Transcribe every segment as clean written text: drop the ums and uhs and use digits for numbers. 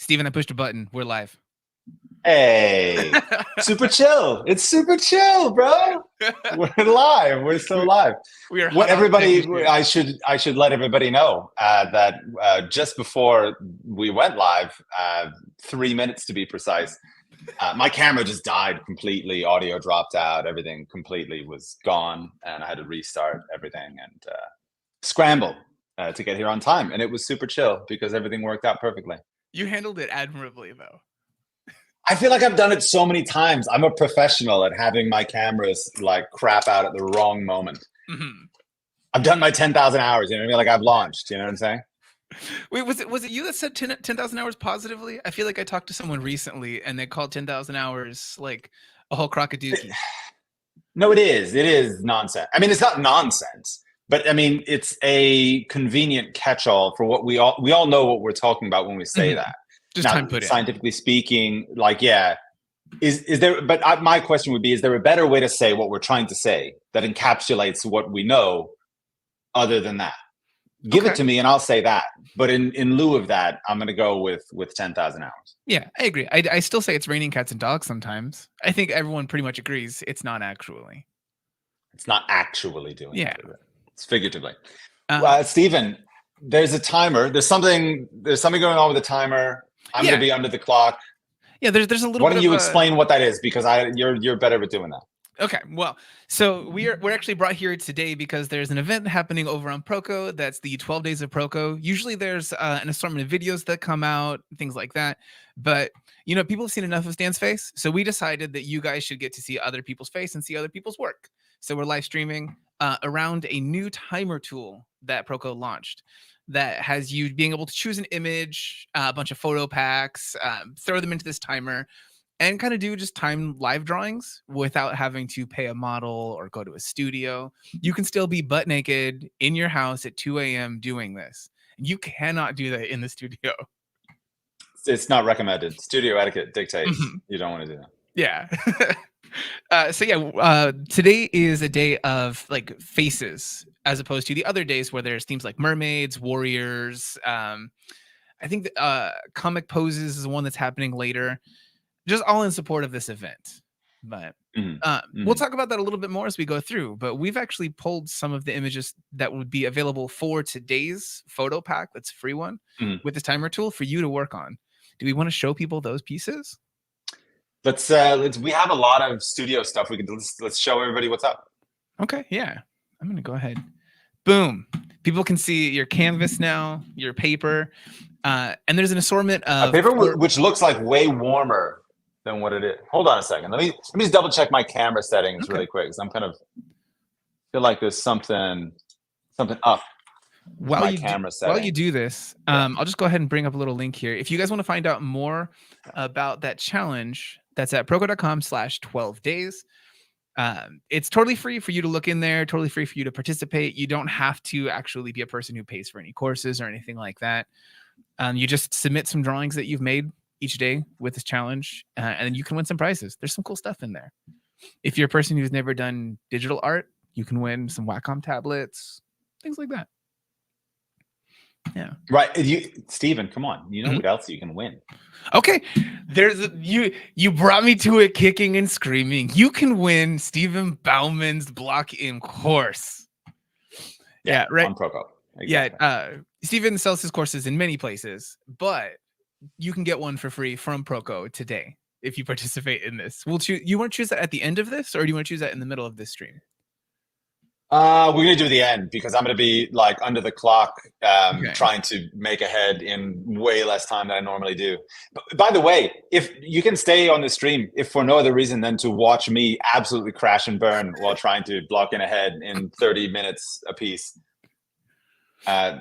Steven, I pushed a button. We're live. Hey, super chill. It's super chill, bro. We're live. We're so live. We are What hot out everybody, technically. I should let everybody know that just before we went live, 3 minutes to be precise, my camera just died completely. Audio dropped out. Everything completely was gone, and I had to restart everything and scramble to get here on time. And it was super chill because everything worked out perfectly. You handled it admirably, though. I feel like I've done it so many times. I'm a professional at having my cameras like crap out at the wrong moment. Mm-hmm. I've done my 10,000 hours. You know what I mean? Like I've launched. You know what I'm saying? Wait, was it you that said 10,000 hours positively? I feel like I talked to someone recently and they called 10,000 hours like a whole crock-a-dookie. No, it is. It is nonsense. I mean, it's not nonsense, but I mean, it's a convenient catch-all for what we all know what we're talking about when we say that. Just Now, time put in. scientifically speaking, like, yeah, is there? But my question would be: is there a better way to say what we're trying to say that encapsulates what we know, other than that? Give it to me, and I'll say that. But in lieu of that, I'm going to go with 10,000 hours. Yeah, I agree. I still say it's raining cats and dogs sometimes. I think everyone pretty much agrees it's not actually. It's not actually doing it. It's figuratively. Stephen, there's a timer. There's something going on with the timer. I'm going to be under the clock. Yeah, there's a little. Why don't you explain what that is? Because you're better at doing that. Okay, well, so we're actually brought here today because there's an event happening over on Proko. That's the 12 Days of Proko. Usually there's an assortment of videos that come out, things like that. But, you know, people have seen enough of Stan's face. So we decided that you guys should get to see other people's face and see other people's work. So we're live streaming around a new timer tool that Proko launched that has you being able to choose an image, a bunch of photo packs, throw them into this timer, and kind of do just time live drawings without having to pay a model or go to a studio. You can still be butt naked in your house at 2 a.m. doing this. You cannot do that in the studio. It's not recommended. Studio etiquette dictates you don't want to do that. Yeah. Today is a day of like faces as opposed to the other days where there's themes like mermaids, warriors. I think comic poses is the one that's happening later. Just all in support of this event. But we'll talk about that a little bit more as we go through. But we've actually pulled some of the images that would be available for today's photo pack. That's a free one with this timer tool for you to work on. Do we want to show people those pieces? Let's we have a lot of studio stuff. Let's show everybody what's up. Okay, yeah. I'm gonna go ahead. Boom. People can see your canvas now, your paper. And there's an assortment of a paper which looks like way warmer than what it is. Hold on a second. Let me just double check my camera settings really quick, because I'm kind of feel like there's something up. While you do this, I'll just go ahead and bring up a little link here. If you guys want to find out more about that challenge, that's at proko.com/12 days. It's totally free for you to look in there, totally free for you to participate. You don't have to actually be a person who pays for any courses or anything like that. You just submit some drawings that you've made each day with this challenge, and then you can win some prizes. There's some cool stuff in there. If you're a person who's never done digital art, you can win some Wacom tablets, things like that. Yeah. Right. Steven, come on. You know what else you can win? Okay. You brought me to it kicking and screaming. You can win Steven Bauman's Block In course. Yeah, right. On Proko. Exactly. Yeah. Steven sells his courses in many places, but you can get one for free from Proko today if you participate in this. You want to choose that at the end of this, or do you want to choose that in the middle of this stream? We're gonna do the end, because I'm gonna be like under the clock, trying to make ahead in way less time than I normally do. But by the way, if you can stay on the stream, if for no other reason than to watch me absolutely crash and burn while trying to block in ahead in 30 minutes a piece.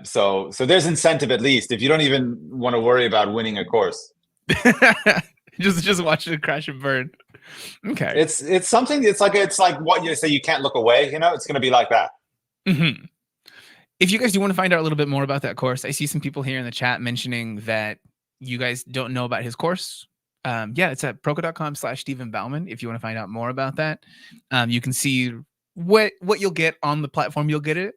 So there's incentive, at least, if you don't even want to worry about winning a course. just watch it crash and burn. Okay. It's something. It's like what you say. You can't look away. You know, it's going to be like that. If you guys do want to find out a little bit more about that course, I see some people here in the chat mentioning that you guys don't know about his course. It's at proko.com/Steven Bauman. If you want to find out more about that, you can see what you'll get on the platform. You'll get it.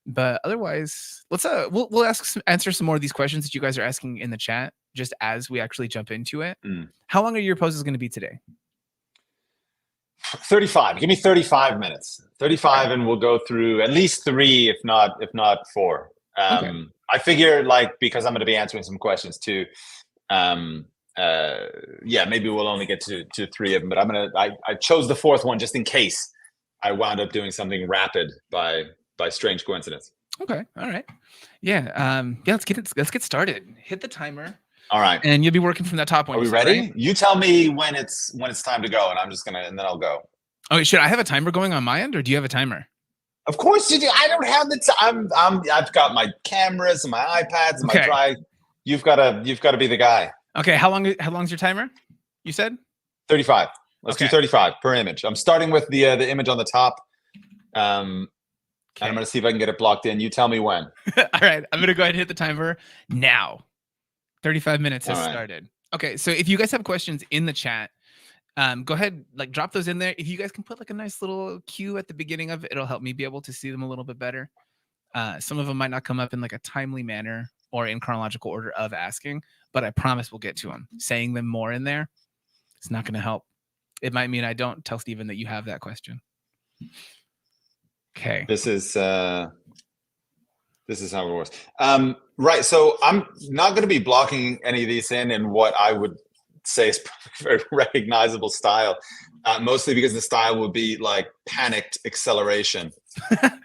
But otherwise, let's we'll answer some more of these questions that you guys are asking in the chat just as we actually jump into it. How long are your poses going to be today? 35. Give me 35 minutes. 35, and we'll go through at least 3, if not 4. Okay. I figure, like, because I'm going to be answering some questions too. Maybe we'll only get to 3 of them, but I chose the 4th one just in case I wound up doing something rapid by strange coincidence. Okay. All right. Yeah. Let's get started. Hit the timer. All right. And you'll be working from that top one. Are we ready? Right? You tell me when it's time to go, and I'm just and then I'll go. Oh, should I have a timer going on my end, or do you have a timer? Of course you do. I don't have the time. I've got my cameras and my iPads and my drive. You've got to be the guy. Okay. How long's your timer? You said 35. Let's do 35 per image. I'm starting with the image on the top. And I'm going to see if I can get it blocked in. You tell me when. All right. I'm going to go ahead and hit the timer now. 35 minutes has started. Okay. So if you guys have questions in the chat, go ahead, like drop those in there. If you guys can put like a nice little cue at the beginning of it, it'll help me be able to see them a little bit better. Some of them might not come up in like a timely manner or in chronological order of asking, but I promise we'll get to them. Saying them more in there, it's not going to help. It might mean I don't tell Steven that you have that question. Okay. This is how it works. Right. So I'm not going to be blocking any of these in what I would say is probably a very recognizable style, mostly because the style would be like panicked acceleration.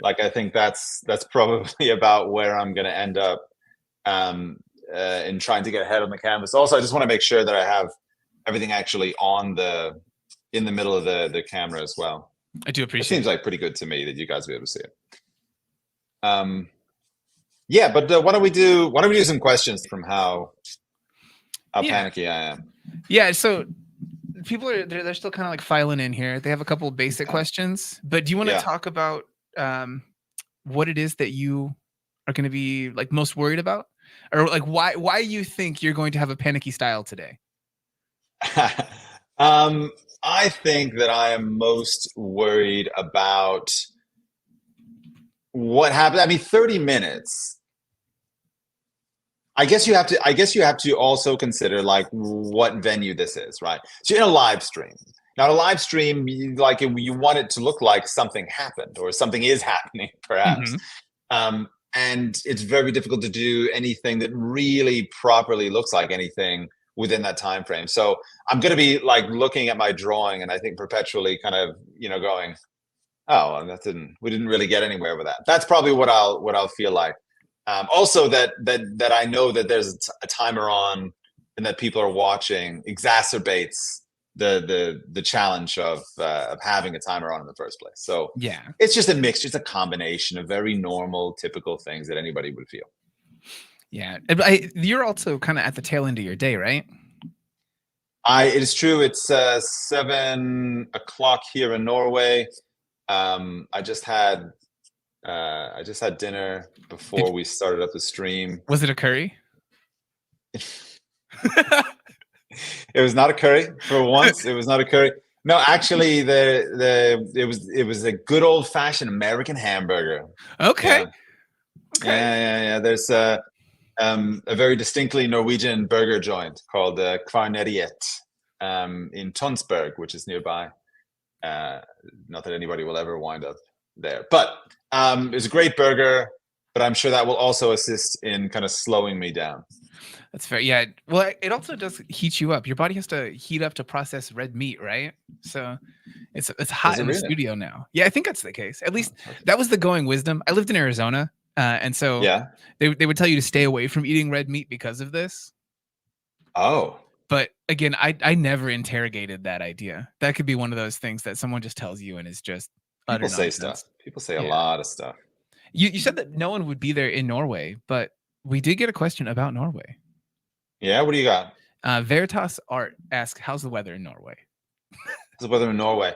Like, I think that's probably about where I'm going to end up in trying to get ahead on the canvas. Also, I just want to make sure that I have everything actually in the middle of the camera as well. I do appreciate it. Seems like pretty good to me that you guys will be able to see it. But why don't we do some questions from how panicky I am. Yeah, so people they're still kind of like filing in here. They have a couple of basic questions, but do you want to talk about what it is that you are going to be like most worried about, or like why you think you're going to have a panicky style today? I think that I am most worried about what happened. I mean, 30 minutes. I guess you have to also consider like what venue this is, right? So in a live stream. Now, a live stream, you want it to look like something happened or something is happening, perhaps. Mm-hmm. And it's very difficult to do anything that really properly looks like anything within that time frame. So I'm going to be like looking at my drawing, and I think perpetually kind of going, oh, we didn't really get anywhere with that. That's probably what I'll feel like. Also, that I know that there's a timer on and that people are watching exacerbates the challenge of having a timer on in the first place. So yeah, it's just a mixture. It's a combination of very normal, typical things that anybody would feel. Yeah, you're also kind of at the tail end of your day, right? It is true. It's 7 o'clock here in Norway. I just had dinner before we started up the stream. Was it a curry? It was not a curry for once. It was not a curry. No, actually, it was a good old fashioned American hamburger. Okay. Yeah. There's a very distinctly Norwegian burger joint called Kvarneriet in Tonsberg, which is nearby. Not that anybody will ever wind up there, but it's a great burger. But I'm sure that will also assist in kind of slowing me down. That's fair. Yeah. Well, it also does heat you up. Your body has to heat up to process red meat, right? So it's hot in the studio now. Yeah, I think that's the case. At least that was the going wisdom. I lived in Arizona, and so they would tell you to stay away from eating red meat because of this. Oh. But again, I never interrogated that idea. That could be one of those things that someone just tells you and is just utter people say nonsense. stuff. People say a lot of stuff. You said that no one would be there in Norway, but we did get a question about Norway. Yeah, what do you got? Veritas Art asks, how's the weather in Norway? How's the weather in Norway?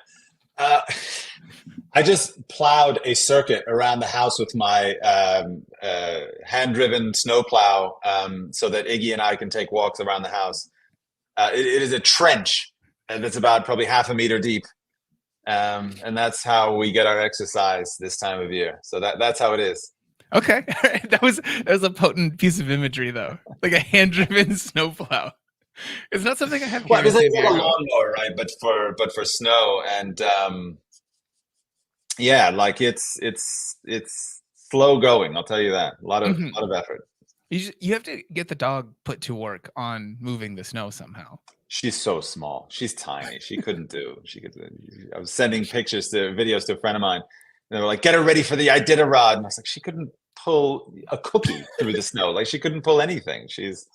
I just plowed a circuit around the house with my hand-driven snowplow so that Iggy and I can take walks around the house. It is a trench that's about probably half a meter deep. And that's how we get our exercise this time of year. So that's how it is. Okay. That was a potent piece of imagery though. Like a hand-driven snowplow. It's not something I have Well, here in it's like, San it's like a Diego. lawnmower, right? But for snow, and yeah, like it's slow going. I'll tell you that. A Mhm. lot of effort. You have to get the dog put to work on moving the snow somehow. She's so small. She's tiny. She couldn't do. She could. I was sending pictures to videos to a friend of mine, and they were like, "Get her ready for the Iditarod." And I was like, "She couldn't pull a cookie through the snow. Like she couldn't pull anything. She's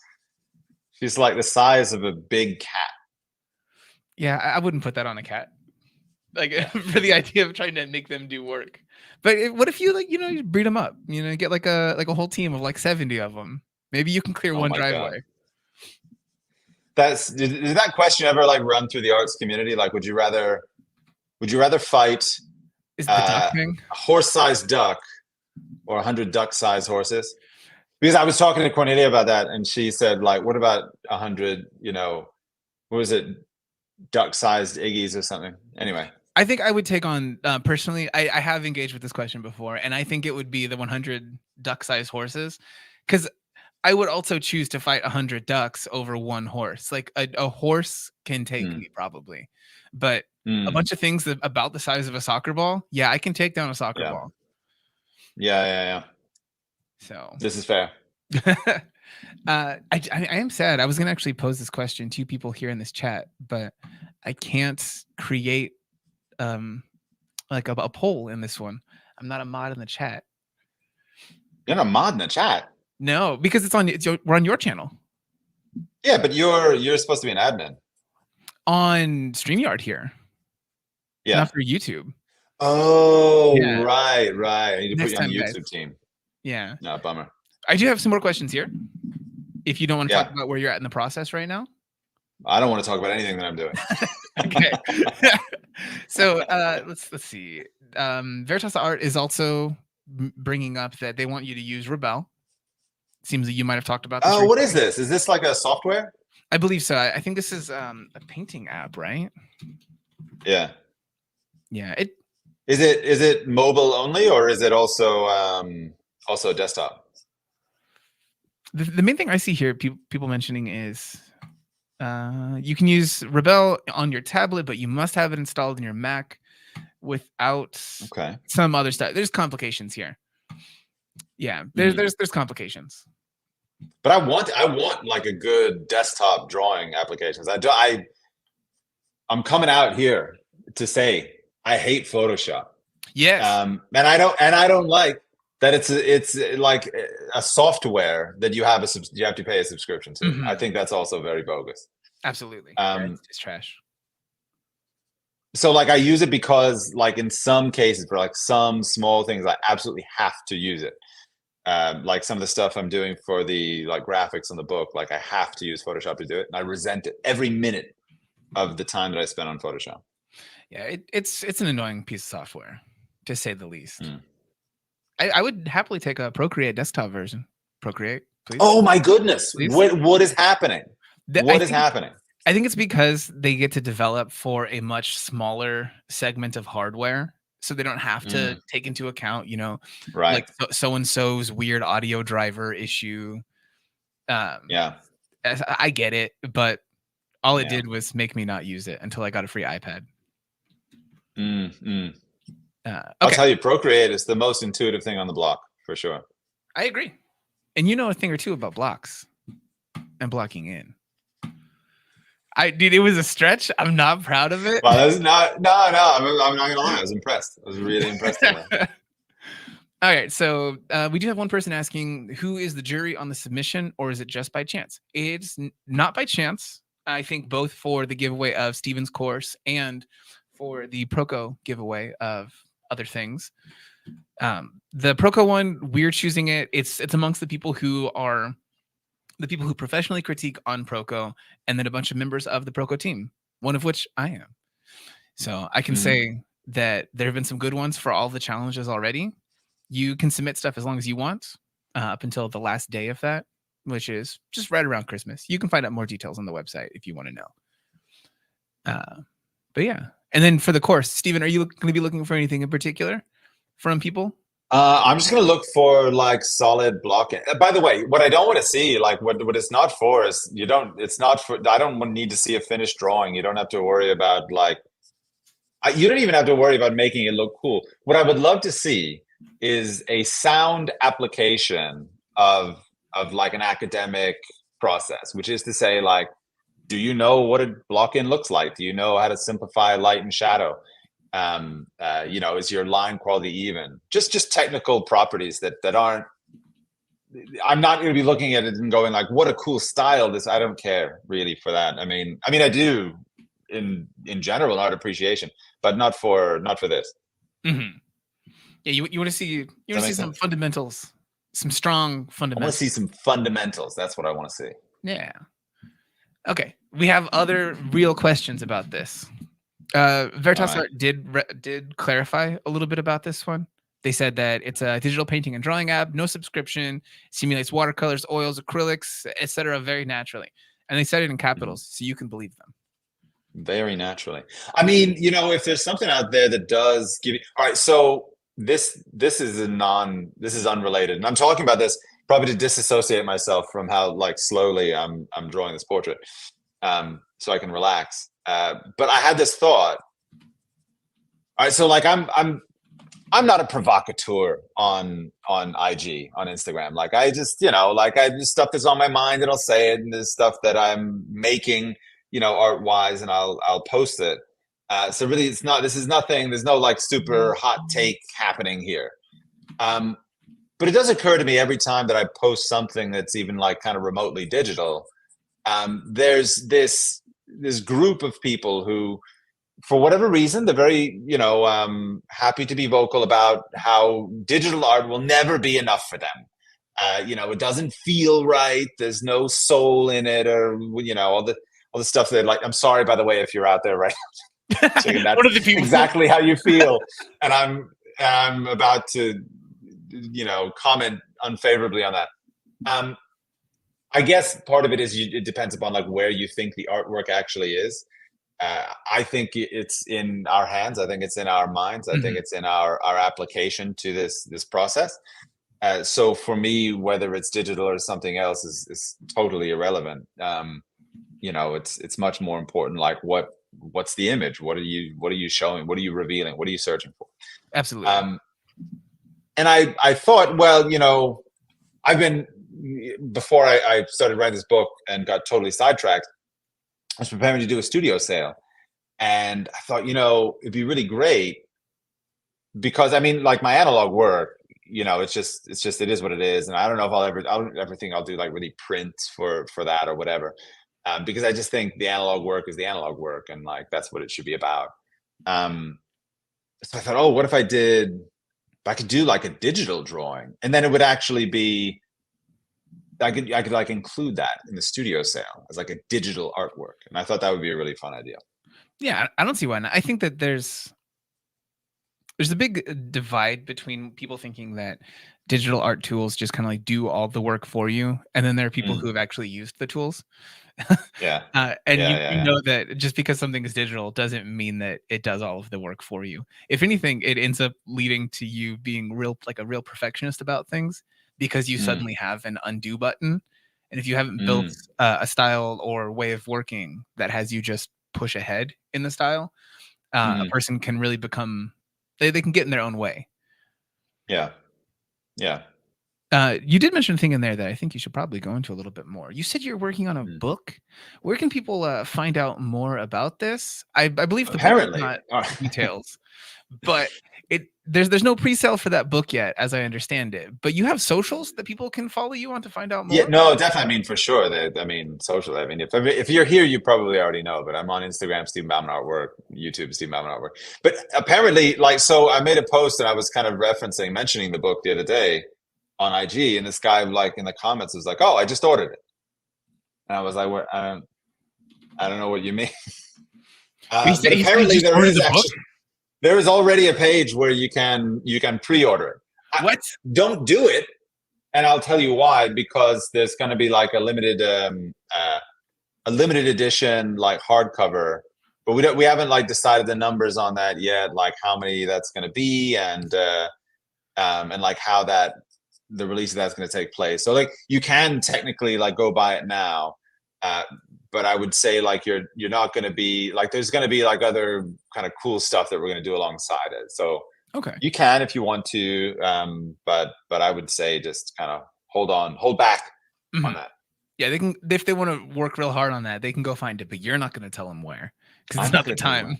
like the size of a big cat." Yeah, I wouldn't put that on a cat. Like Yeah. for the idea of trying to make them do work. But what if you like, you breed them up, get like a whole team of like 70 of them. Maybe you can clear Oh one my god. driveway. Did that question ever like run through the arts community? Like, would you rather fight Is the duck thing? a horse-sized duck or 100 duck-sized horses? Because I was talking to Cornelia about that, and she said, like, what about 100? What was it, duck-sized Iggy's or something? Anyway, I think I would take on personally. I have engaged with this question before, and I think it would be the 100 duck-sized horses, because I would also choose to fight 100 ducks over one horse. Like a horse can take mm, me probably, but a mm, bunch of things about the size of a soccer ball, yeah, I can take down a soccer yeah, ball. yeah. So This is fair. I am sad. I was gonna actually pose this question to people here in this chat, but I can't create like a poll in this one. I'm not a mod in the chat. You're not a mod in the chat. No, because we're on your channel Yeah, but you're supposed to be an admin. on StreamYard here, Yeah. not for YouTube. Oh, Yeah. right. I need to put Next you on time, the guys. YouTube team. Yeah, No, bummer. I do have some more questions here. If you don't want to talk Yeah. about where you're at in the process right now. I don't want to talk about anything that I'm doing. Okay. So let's see. Veritas Art is also bringing up that they want you to use Rebel. Seems that you might have talked about this. Oh, what is recently. this? Is this like a software? I believe so. I think this is a painting app, right? Yeah. Yeah. Is it mobile only, or is it also also desktop? The main thing I see here, people mentioning is you can use Rebel on your tablet, but you must have it installed in your Mac without Okay. some other stuff. There's complications here. Yeah, there's complications. But I want like a good desktop drawing applications. I'm coming out here to say I hate Photoshop. Yes. And I don't like that it's like a software that you have to pay a subscription to. Mhm. I think that's also very bogus. Absolutely. Yeah, it's trash. So like I use it because like in some cases for like some small things I absolutely have to use it. Like some of the stuff I'm doing for the like graphics on the book, like I have to use Photoshop to do it, and I resent it every minute of the time that I spend on Photoshop. Yeah, it's an annoying piece of software, to say the least. I would happily take a Procreate desktop version. Procreate, please. Oh my goodness! Please? What is happening? What is happening? I think it's because they get to develop for a much smaller segment of hardware, so they don't have to take into account, Right. like so and so's weird audio driver issue. Yeah. I get it, but all it did was make me not use it until I got a free iPad. Okay. I'll tell you, Procreate is the most intuitive thing on the block for sure. I agree, and you know a thing or two about blocks and blocking in. Dude, it was a stretch. I'm not proud of it. Well, that's not. No. I'm not gonna lie. I was impressed. I was really impressed. All right, so we do have one person asking, who is the jury on the submission, or is it just by chance? It's not by chance. I think both for the giveaway of Steven's course and for the Proko giveaway of other things. The Proko one, we're choosing it. It's amongst the people who professionally critique on Proko, and then a bunch of members of the Proko team, one of which I am. So I can say that there have been some good ones for all the challenges already. You can submit stuff as long as you want up until the last day of that, which is just right around Christmas. You can find out more details on the website if you want to know. But yeah. And then for the course, Steven, are you going to be looking for anything in particular from people? I'm just gonna look for like solid blocking. By the way, what I don't want to see, like what it's not for is you don't. It's not for. I don't need to see a finished drawing. You don't have to worry about like. You don't even have to worry about making it look cool. What I would love to see is a sound application of like an academic process, which is to say, like, do you know what a block-in looks like? Do you know how to simplify light and shadow? Is your line quality even? Just technical properties that aren't. I'm not going to be looking at it and going like, "What a cool style!" This I don't care really for that. I do in general art appreciation, but not for this. Mm-hmm. Yeah, you want to see Does that make some sense? fundamentals, some strong I want to fundamentals. see some fundamentals. That's what I want to see. Yeah. Okay, we have other real questions about this. All Veritas right. Art did clarify a little bit about this one. They said that it's a digital painting and drawing app, no subscription, simulates watercolors, oils, acrylics, etc. very naturally. And they said it in capitals, so you can believe them. Very naturally. If there's something out there that does give you, all right, so this is unrelated. And I'm talking about this probably to disassociate myself from how like slowly I'm drawing this portrait. So I can relax. But I had this thought. All right, so like I'm not a provocateur on IG, on Instagram. Like I just, like I just stuff that's on my mind and I'll say it, and there's stuff that I'm making, art wise, and I'll post it. So really, it's not. This is nothing. There's no like super hot take happening here. But it does occur to me every time that I post something that's even like kind of remotely digital. There's this group of people who, for whatever reason, they're very, happy to be vocal about how digital art will never be enough for them. It doesn't feel right. There's no soul in it, or all the stuff that, like. I'm sorry, by the way, if you're out there right now, chicken, What that's are the people? exactly how you feel, and I'm about to, comment unfavorably on that. I guess part of it is it depends upon like where you think the artwork actually is. I think it's in our hands. I think it's in our minds. I think it's in our application to this process. So for me, whether it's digital or something else is totally irrelevant. It's much more important. Like what's the image? What are you showing? What are you revealing? What are you searching for? Absolutely. And I thought, well, I've been, before I started writing this book and got totally sidetracked, I was preparing to do a studio sale, and I thought, it'd be really great because like my analog work, it is what it is, and I don't know if I'll ever think I'll do like really print for that or whatever, because I just think the analog work is the analog work, and like that's what it should be about. So I thought, oh, what if I could do like a digital drawing, and then it would actually be. I could like include that in the studio sale as like a digital artwork, and I thought that would be a really fun idea. Yeah, I don't see why not. I think that there's a big divide between people thinking that digital art tools just kind of like do all the work for you, and then there are people who have actually used the tools. Yeah. And you know that just because something is digital doesn't mean that it does all of the work for you. If anything, it ends up leading to you being a real perfectionist about things, because you suddenly have an undo button. And if you haven't built a style or way of working that has you just push ahead in the style, a person can really become, they can get in their own way. Yeah. You did mention a thing in there that I think you should probably go into a little bit more. You said you're working on a book. Where can people find out more about this? I believe the book is not details, but there's no pre-sale for that book yet, as I understand it. But you have socials that people can follow you on to find out more. Yeah, no, definitely. For sure. Socially. If you're here, you probably already know. But I'm on Instagram, Stephen Bauman Artwork, YouTube, Stephen Bauman Artwork. But apparently, so I made a post and I was kind of mentioning the book the other day on IG, and this guy like in the comments was like, "Oh, I just ordered it," and I was like, I don't know what you mean." But apparently there is already a page where you can pre-order it. What? Don't do it, and I'll tell you why. Because there's going to be like a limited edition like hardcover, but we haven't like decided the numbers on that yet, like how many that's going to be, and and like how that the release of that's going to take place. So like you can technically like go buy it now, but I would say like you're not going to be like there's going to be like other kind of cool stuff that we're going to do alongside it. So Okay. you can if you want to, but I would say just kind of hold back on that. Yeah, they can if they want to work real hard on that, they can go find it, but you're not going to tell them where because it's not the time.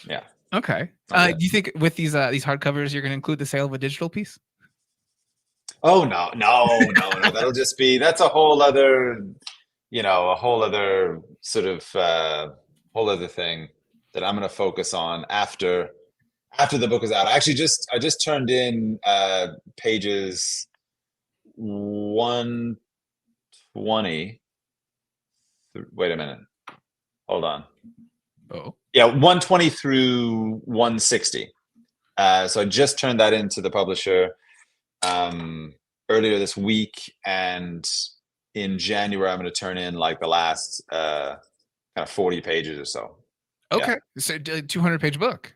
Yeah. Okay. Do you think with these hardcovers, you're going to include the sale of a digital piece? Oh no. That'll just be that's a whole other, a whole other sort of whole other thing that I'm going to focus on after the book is out. I just turned in pages 120. Wait a minute. Hold on. Oh. Yeah, 120 through 160. So I just turned that into the publisher earlier this week, and in January I'm going to turn in like the last kind of 40 pages or so. Okay, yeah. So 200-page book.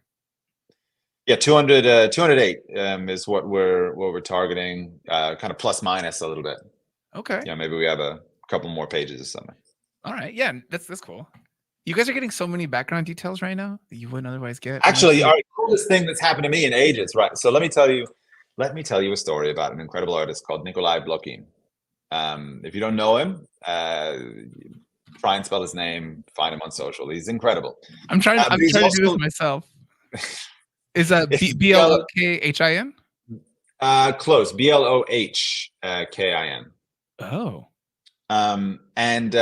Yeah, 208 is what we're targeting, kind of plus minus a little bit. Okay. Yeah, maybe we have a couple more pages or something. All right, yeah, that's cool. You guys are getting so many background details right now that you wouldn't otherwise get. Actually, our coolest thing that's happened to me in ages, right? So let me tell you a story about an incredible artist called Nikolai Blin. If you don't know him, try and spell his name. Find him on social. He's incredible. I'm trying to do this myself. Is that Blokhin? Close. Blohkin. Oh. And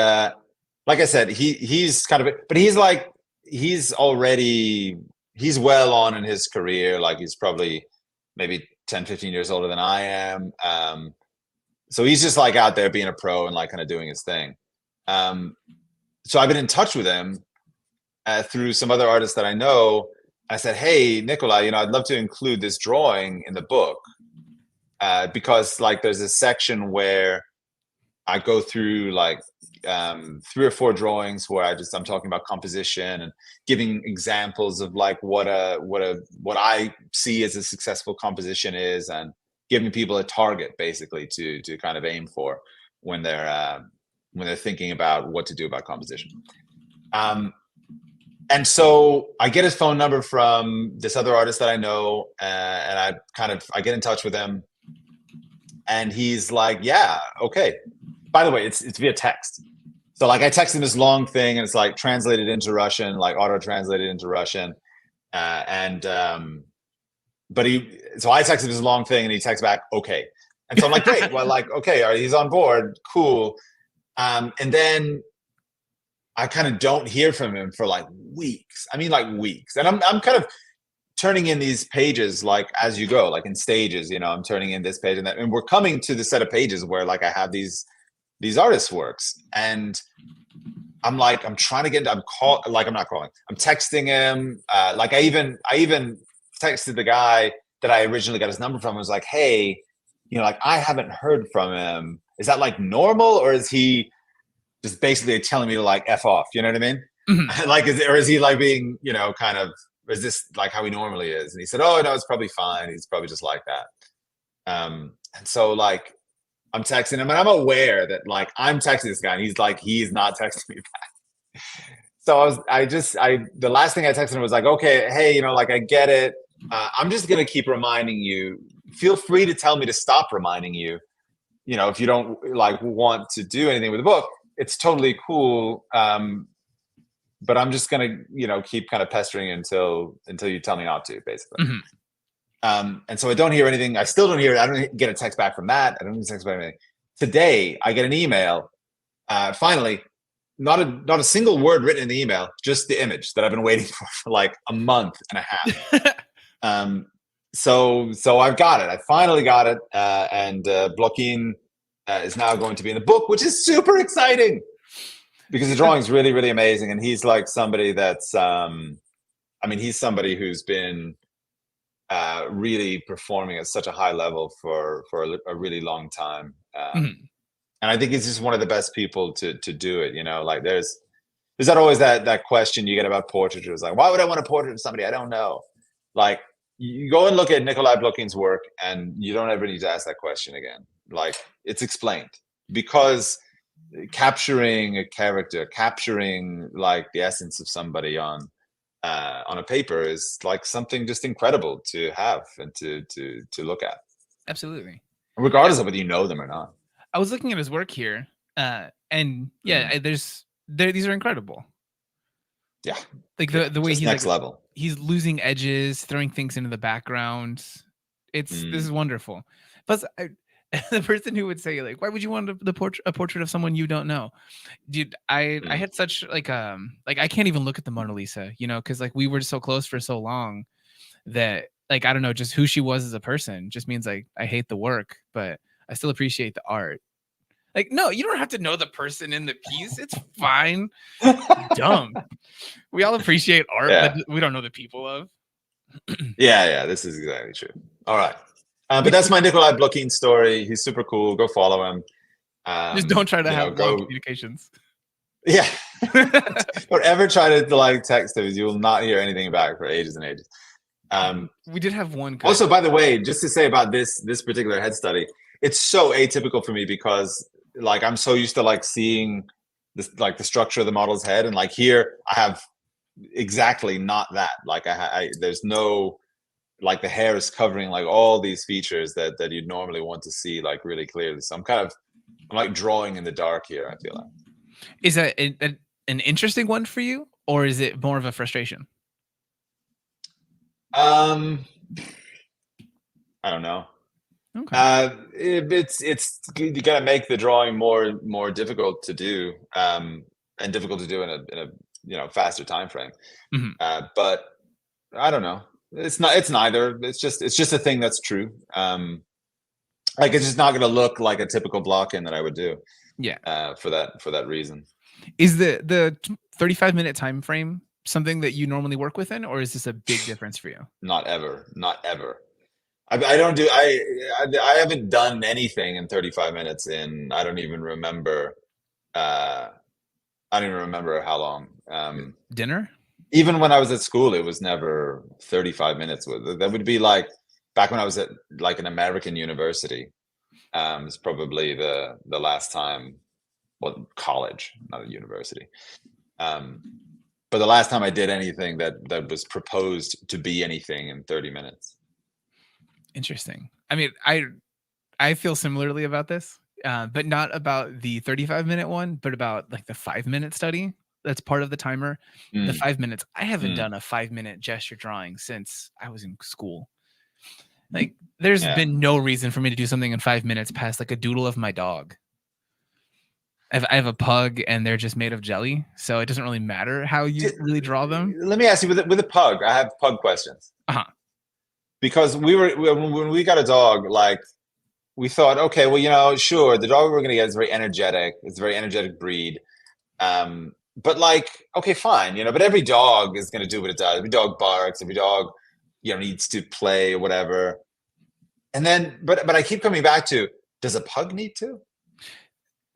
like I said, he's kind of, but he's well on in his career. Like he's probably maybe 10, 15 years older than I am. So he's just like out there being a pro and like kind of doing his thing. So I've been in touch with him through some other artists that I know. I said, hey, Nikolai, I'd love to include this drawing in the book because like there's a section where I go through like 3 or 4 drawings where I'm talking about composition and giving examples of like what I see as a successful composition is, and giving people a target basically to kind of aim for when they're thinking about what to do about composition. And so I get his phone number from this other artist that I know, and I get in touch with him, and he's like, yeah, okay. By the way, it's via text. So like I text him this long thing, and it's like translated into Russian, like auto translated into Russian. So I texted this long thing, and he texts back, okay. And so I'm like, great. Well, like, okay, all right, he's on board. Cool. And then I kind of don't hear from him for like weeks. I mean, like weeks. And I'm kind of turning in these pages like as you go, like in stages. I'm turning in this page and that, and we're coming to the set of pages where like I have these artists' works, and I'm like, I'm trying to get. I'm not calling. I'm texting him. Like I even texted the guy that I originally got his number from. I was like, hey, like I haven't heard from him. Is that like normal, or is he just basically telling me to like F off? You know what I mean? Mm-hmm. Like, is he like being, kind of, is this like how he normally is? And he said, oh no, it's probably fine. He's probably just like that. And so like, I'm texting him, and I'm aware that like I'm texting this guy, and he's not texting me back. So the last thing I texted him was like, okay, hey, like I get it. I'm just going to keep reminding you. Feel free to tell me to stop reminding you. If you don't like want to do anything with the book, it's totally cool. But I'm just going to, keep kind of pestering you until you tell me not to, basically. Mm-hmm. And so I don't hear anything. I still don't hear it. I don't get a text back from that. I don't get a text back from anything. Today, I get an email. Finally, not a single word written in the email, just the image that I've been waiting for like a month and a half. So I've got it. I finally got it. And Blokhin is now going to be in the book, which is super exciting because the drawing is really, really amazing. And he's like somebody that's, he's somebody who's been really performing at such a high level for a really long time. And I think he's just one of the best people to do it. Like there's not always that question you get about portraiture. It's like, why would I want a portrait of somebody I don't know? Like you go and look at Nikolai Blin's work, and you don't ever need to ask that question again. Like, it's explained, because capturing a character, capturing like the essence of somebody on a paper is like something just incredible to have and to look at, Absolutely. regardless of whether you know them or not. I was looking at his work here, and yeah, these are incredible. Yeah, Like the way just he's next like, level. he's losing edges, throwing things into the background. This is wonderful. Plus, the person who would say like, why would you want a portrait of someone you don't know? Dude, I had such like I can't even look at the Mona Lisa, you know, because like we were so close for so long that like I don't know, just who she was as a person just means like I hate the work, but I still appreciate the art. Like, no, you don't have to know the person in the piece. It's fine. Dumb. We all appreciate art, but we don't know the people of. Yeah, this is exactly true. All right. But that's my Nikolai Blin story. He's super cool. Go follow him. Just don't try to have long communications. Yeah. Don't ever try to like text him. You will not hear anything back for ages and ages. We did have one. Also, by the way, just to say about this particular head study, it's so atypical for me because like I'm so used to like seeing this, like the structure of the model's head, and like here I have exactly not that. Like there's no, like the hair is covering like all these features that you'd normally want to see like really clearly. So I'm like drawing in the dark here, I feel like. Is that an interesting one for you, or is it more of a frustration? I don't know. Okay. It's you gotta make the drawing more difficult to do, and difficult to do in a faster time frame. But I don't know. It's neither. It's just a thing that's true. Like it's just not gonna look like a typical block-in that I would do. Yeah. For that reason. Is the 35-minute time frame something that you normally work within, or is this a big difference for you? Not ever. I don't do. I haven't done anything in 35 minutes in. I don't even remember. I don't even remember how long. Dinner. Even when I was at school, it was never 35 minutes. That would be like back when I was at like an American university. It's probably the last time. Well, college, not a university. But the last time I did anything that was proposed to be anything in 30 minutes. Interesting. I mean, I feel similarly about this, but not about the 35-minute one, but about like the 5-minute study that's part of the timer. The 5 minutes. I haven't done a 5-minute gesture drawing since I was in school. Like, there's been no reason for me to do something in 5 minutes past like a doodle of my dog. I have a pug, and they're just made of jelly, so it doesn't really matter how you really draw them. Let me ask you, with a pug, I have pug questions. Because when we got a dog, like we thought, okay, well, you know, sure, the dog we're going to get is very energetic. It's a very energetic breed. But like, okay, fine, you know, but every dog is going to do what it does. Every dog barks. Every dog, you know, needs to play or whatever. And then, but I keep coming back to, does a pug need to?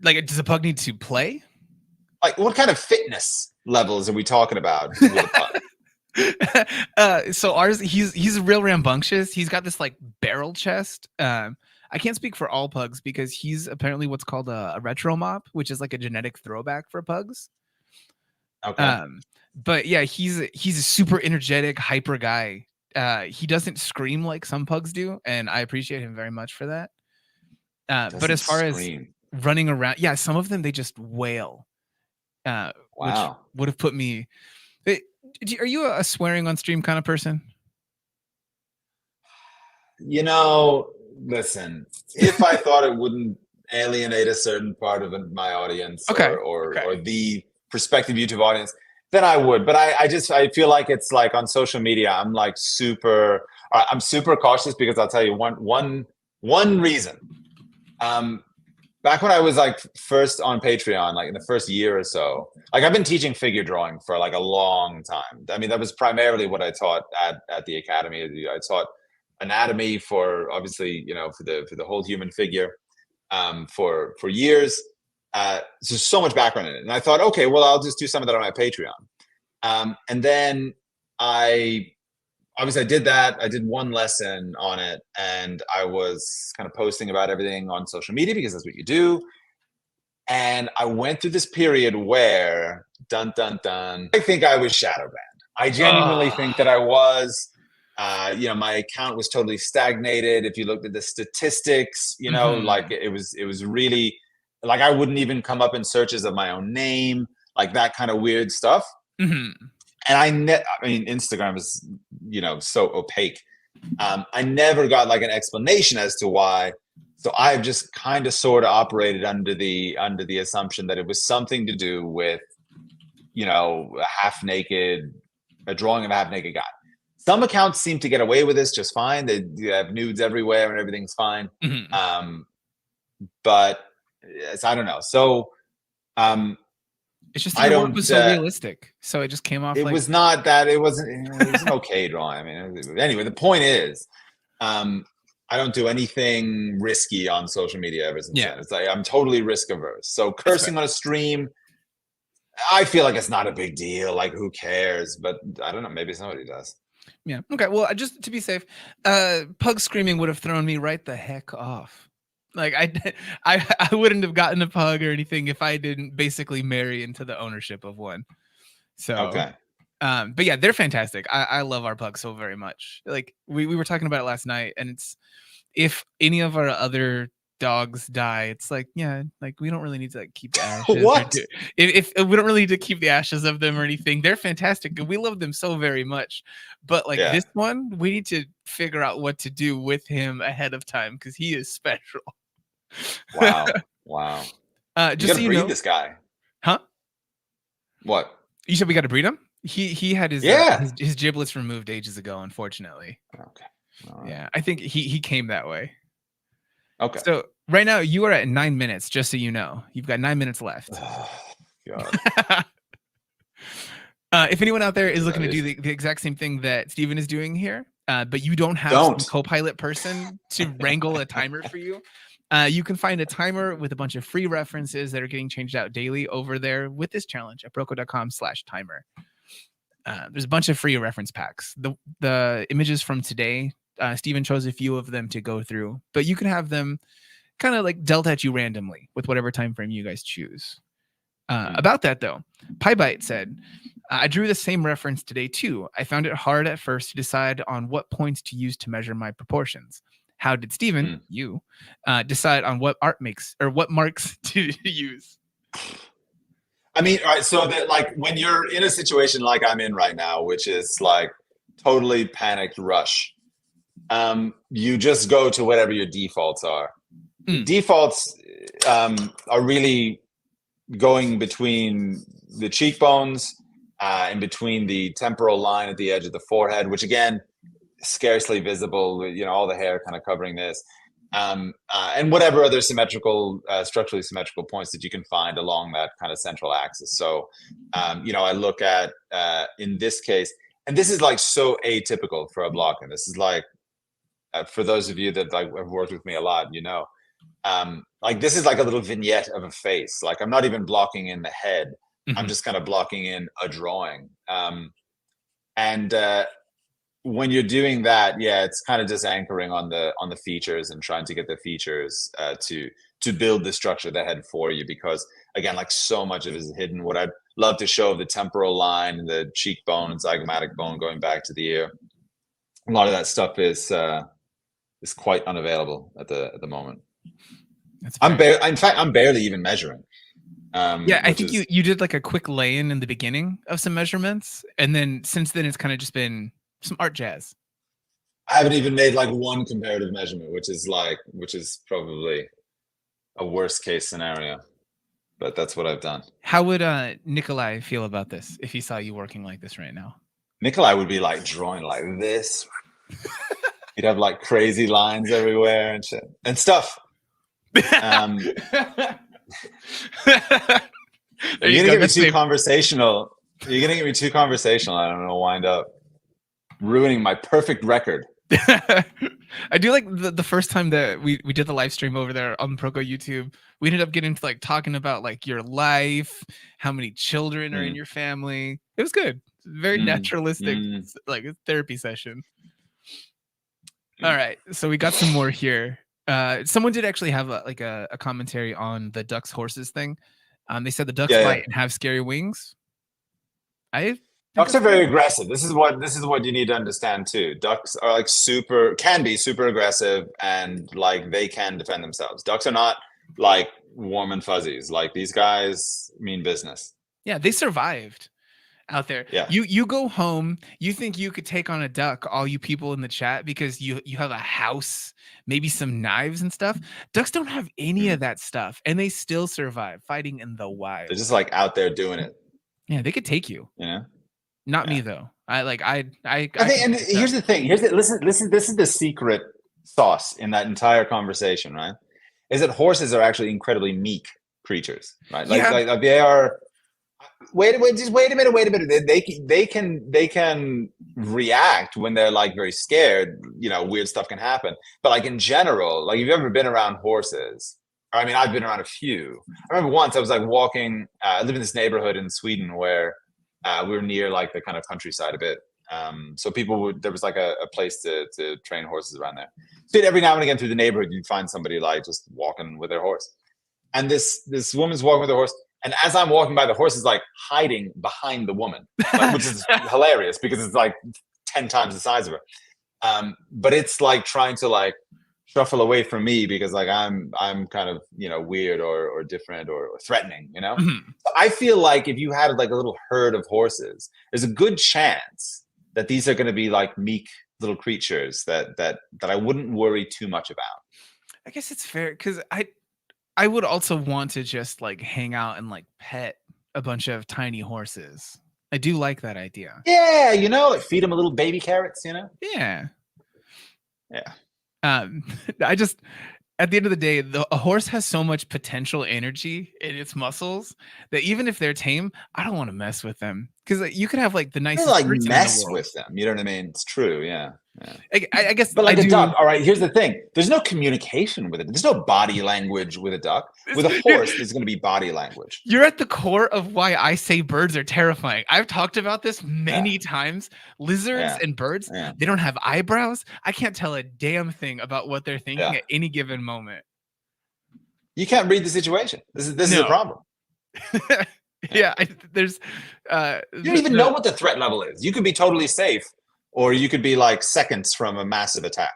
Like, does a pug need to play? Like, what kind of fitness levels are we talking about with a pug? So ours, he's real rambunctious. He's got this like barrel chest. I can't speak for all pugs because he's apparently what's called a retromop, which is like a genetic throwback for pugs. Okay. But yeah, he's a super energetic, hyper guy. He doesn't scream like some pugs do, and I appreciate him very much for that. But as far as running around, yeah, some of them they just wail. Wow. Which would have put me. Are you a swearing on stream kind of person? You know, listen, if I thought it wouldn't alienate a certain part of my audience or the prospective YouTube audience, then I would. But I feel like it's like on social media, I'm super cautious because I'll tell you one reason. Back when I was like first on Patreon, like in the first year or so, like I've been teaching figure drawing for like a long time. I mean, that was primarily what I taught at the academy. I taught anatomy for, obviously, you know, for the whole human figure for years. So much background in it. And I thought, okay, well, I'll just do some of that on my Patreon. And then I obviously I did that. I did one lesson on it, and I was kind of posting about everything on social media because that's what you do. And I went through this period where, dun dun dun, I think I was shadow banned. I genuinely think that I was. My account was totally stagnated. If you looked at the statistics, like it was really like I wouldn't even come up in searches of my own name, like that kind of weird stuff. And I mean, Instagram is, so opaque. I never got like an explanation as to why. So I've just kind of sort of operated under the assumption that it was something to do with, a drawing of a half naked guy. Some accounts seem to get away with this just fine. They have nudes everywhere and everything's fine. But I don't know. So it's just the work was so realistic, so it just came off. It was not that. It wasn't. It was an okay drawing. I mean, anyway, the point is, I don't do anything risky on social media ever since then. It's like I'm totally risk averse. So cursing on a stream, I feel like it's not a big deal. Like, who cares? But I don't know. Maybe somebody does. Yeah. Okay. Well, just to be safe, pug screaming would have thrown me right the heck off. Like I wouldn't have gotten a pug or anything if I didn't basically marry into the ownership of one. So okay. But yeah, they're fantastic. I love our pugs so very much. Like we were talking about it last night, and it's if any of our other dogs die, it's like, yeah, like we don't really need to like keep the ashes. What? If we don't really need to keep the ashes of them or anything. They're fantastic. We love them so very much. But like this one, we need to figure out what to do with him ahead of time because he is special. Wow. Just you gotta breed this guy. Huh? What? You said we got to breed him? He had his giblets removed ages ago, unfortunately. Okay. All right. Yeah, I think he came that way. Okay. So right now you are at 9 minutes, just so you know. You've got 9 minutes left. God. If anyone out there is looking to do the exact same thing that Steven is doing here, but you don't have some co-pilot person to wrangle a timer for you, you can find a timer with a bunch of free references that are getting changed out daily over there with this challenge at proko.com/timer. There's a bunch of free reference packs. The images from today, Steven chose a few of them to go through, but you can have them kind of like dealt at you randomly with whatever time frame you guys choose. About that though, PieBite said, I drew the same reference today too. I found it hard at first to decide on what points to use to measure my proportions. How did Steven, you, decide on what marks to use? I mean, all right, so that like when you're in a situation like I'm in right now, which is like totally panicked rush, you just go to whatever your defaults are. Defaults are really going between the cheekbones, in between the temporal line at the edge of the forehead, which again, scarcely visible, all the hair kind of covering this, and whatever other structurally symmetrical points that you can find along that kind of central axis. So, I look at, in this case, and this is like so atypical for a block. And this is like, for those of you that like have worked with me a lot, like this is like a little vignette of a face. Like I'm not even blocking in the head. I'm just kind of blocking in a drawing. And when you're doing that, it's kind of just anchoring on the features and trying to get the features to build the structure of the head for you. Because again, like so much of it is hidden. What I'd love to show, the temporal line, the cheekbone and zygomatic bone going back to the ear, a lot of that stuff is quite unavailable at the moment. I'm barely even measuring. I think you did like a quick lay-in in the beginning of some measurements, and then since then it's kind of just been some art jazz. I haven't even made like one comparative measurement, which is probably a worst case scenario, but that's what I've done. How would Nikolai feel about this if he saw you working like this right now? Nikolai would be like drawing like this. He'd have like crazy lines everywhere and shit and stuff. You're gonna get me too conversational. You're gonna get me too conversational. I don't know. Wind up ruining my perfect record. I do like the first time that we did the live stream over there on Proko YouTube. We ended up getting to like talking about like your life, how many children are in your family. It was good. Very Mm, naturalistic, mm, like a therapy session. All right, so we got some more here. Someone did actually have a commentary on the ducks horses thing. They said the ducks yeah, yeah. bite and have scary wings. I think Ducks that's are very fair. aggressive. This is what you need to understand too. Ducks are like can be super aggressive, and like they can defend themselves. Ducks are not like warm and fuzzies. Like these guys mean business. Yeah, they survived out there. Yeah. You go home, you think you could take on a duck, all you people in the chat, because you have a house, maybe some knives and stuff. Ducks don't have any of Mm. that stuff, and they still survive fighting in the They're wild. just like out there doing it. Yeah, they could take you. You know. Not Yeah. me though. I I think, could and take a duck. here's the thing. Listen. This is the secret sauce in that entire conversation, right? Is that horses are actually incredibly meek creatures, right? Yeah, Like they are. Just wait a minute. Wait a minute. They can react when they're like very scared. You know, weird stuff can happen. But like in general, like if you've ever been around horses, I mean, I've been around a few. I remember once I was like walking. I live in this neighborhood in Sweden where we were near like the kind of countryside a bit. So there was like a place to train horses around there. So every now and again through the neighborhood, you'd find somebody like just walking with their horse. And this woman's walking with her horse. And as I'm walking by, the horse is like hiding behind the woman, like, which is hilarious because it's like 10 times the size of her. But it's like trying to like shuffle away from me because like I'm kind of, you know, weird or different or threatening, you know? Mhm. I feel like if you had like a little herd of horses, there's a good chance that these are going to be like meek little creatures that I wouldn't worry too much about. I guess it's fair because I would also want to just like hang out and like pet a bunch of tiny horses. I do like that idea. Yeah, you know, like feed them a little baby carrots, you know? Yeah. Yeah. Um, I just at the end of the day, a horse has so much potential energy in its muscles that even if they're tame, I don't want to mess with them because you could have like the I don't nicest like person in the mess world. with them. You know what I mean? It's true. Yeah. Yeah. I guess But I like a do. duck, all right, here's the thing. There's no communication with it. There's no body language with a duck. With a horse, there's going to be body language. You're at the core of why I say birds are terrifying. I've talked about this many Yeah. times. Lizards Yeah. and birds, Yeah. they don't have eyebrows. I can't tell a damn thing about what they're thinking Yeah. at any given moment. You can't read the situation. This is a No. problem. Yeah, there's You don't even know what the threat level is. You could be totally safe, or you could be like seconds from a massive attack.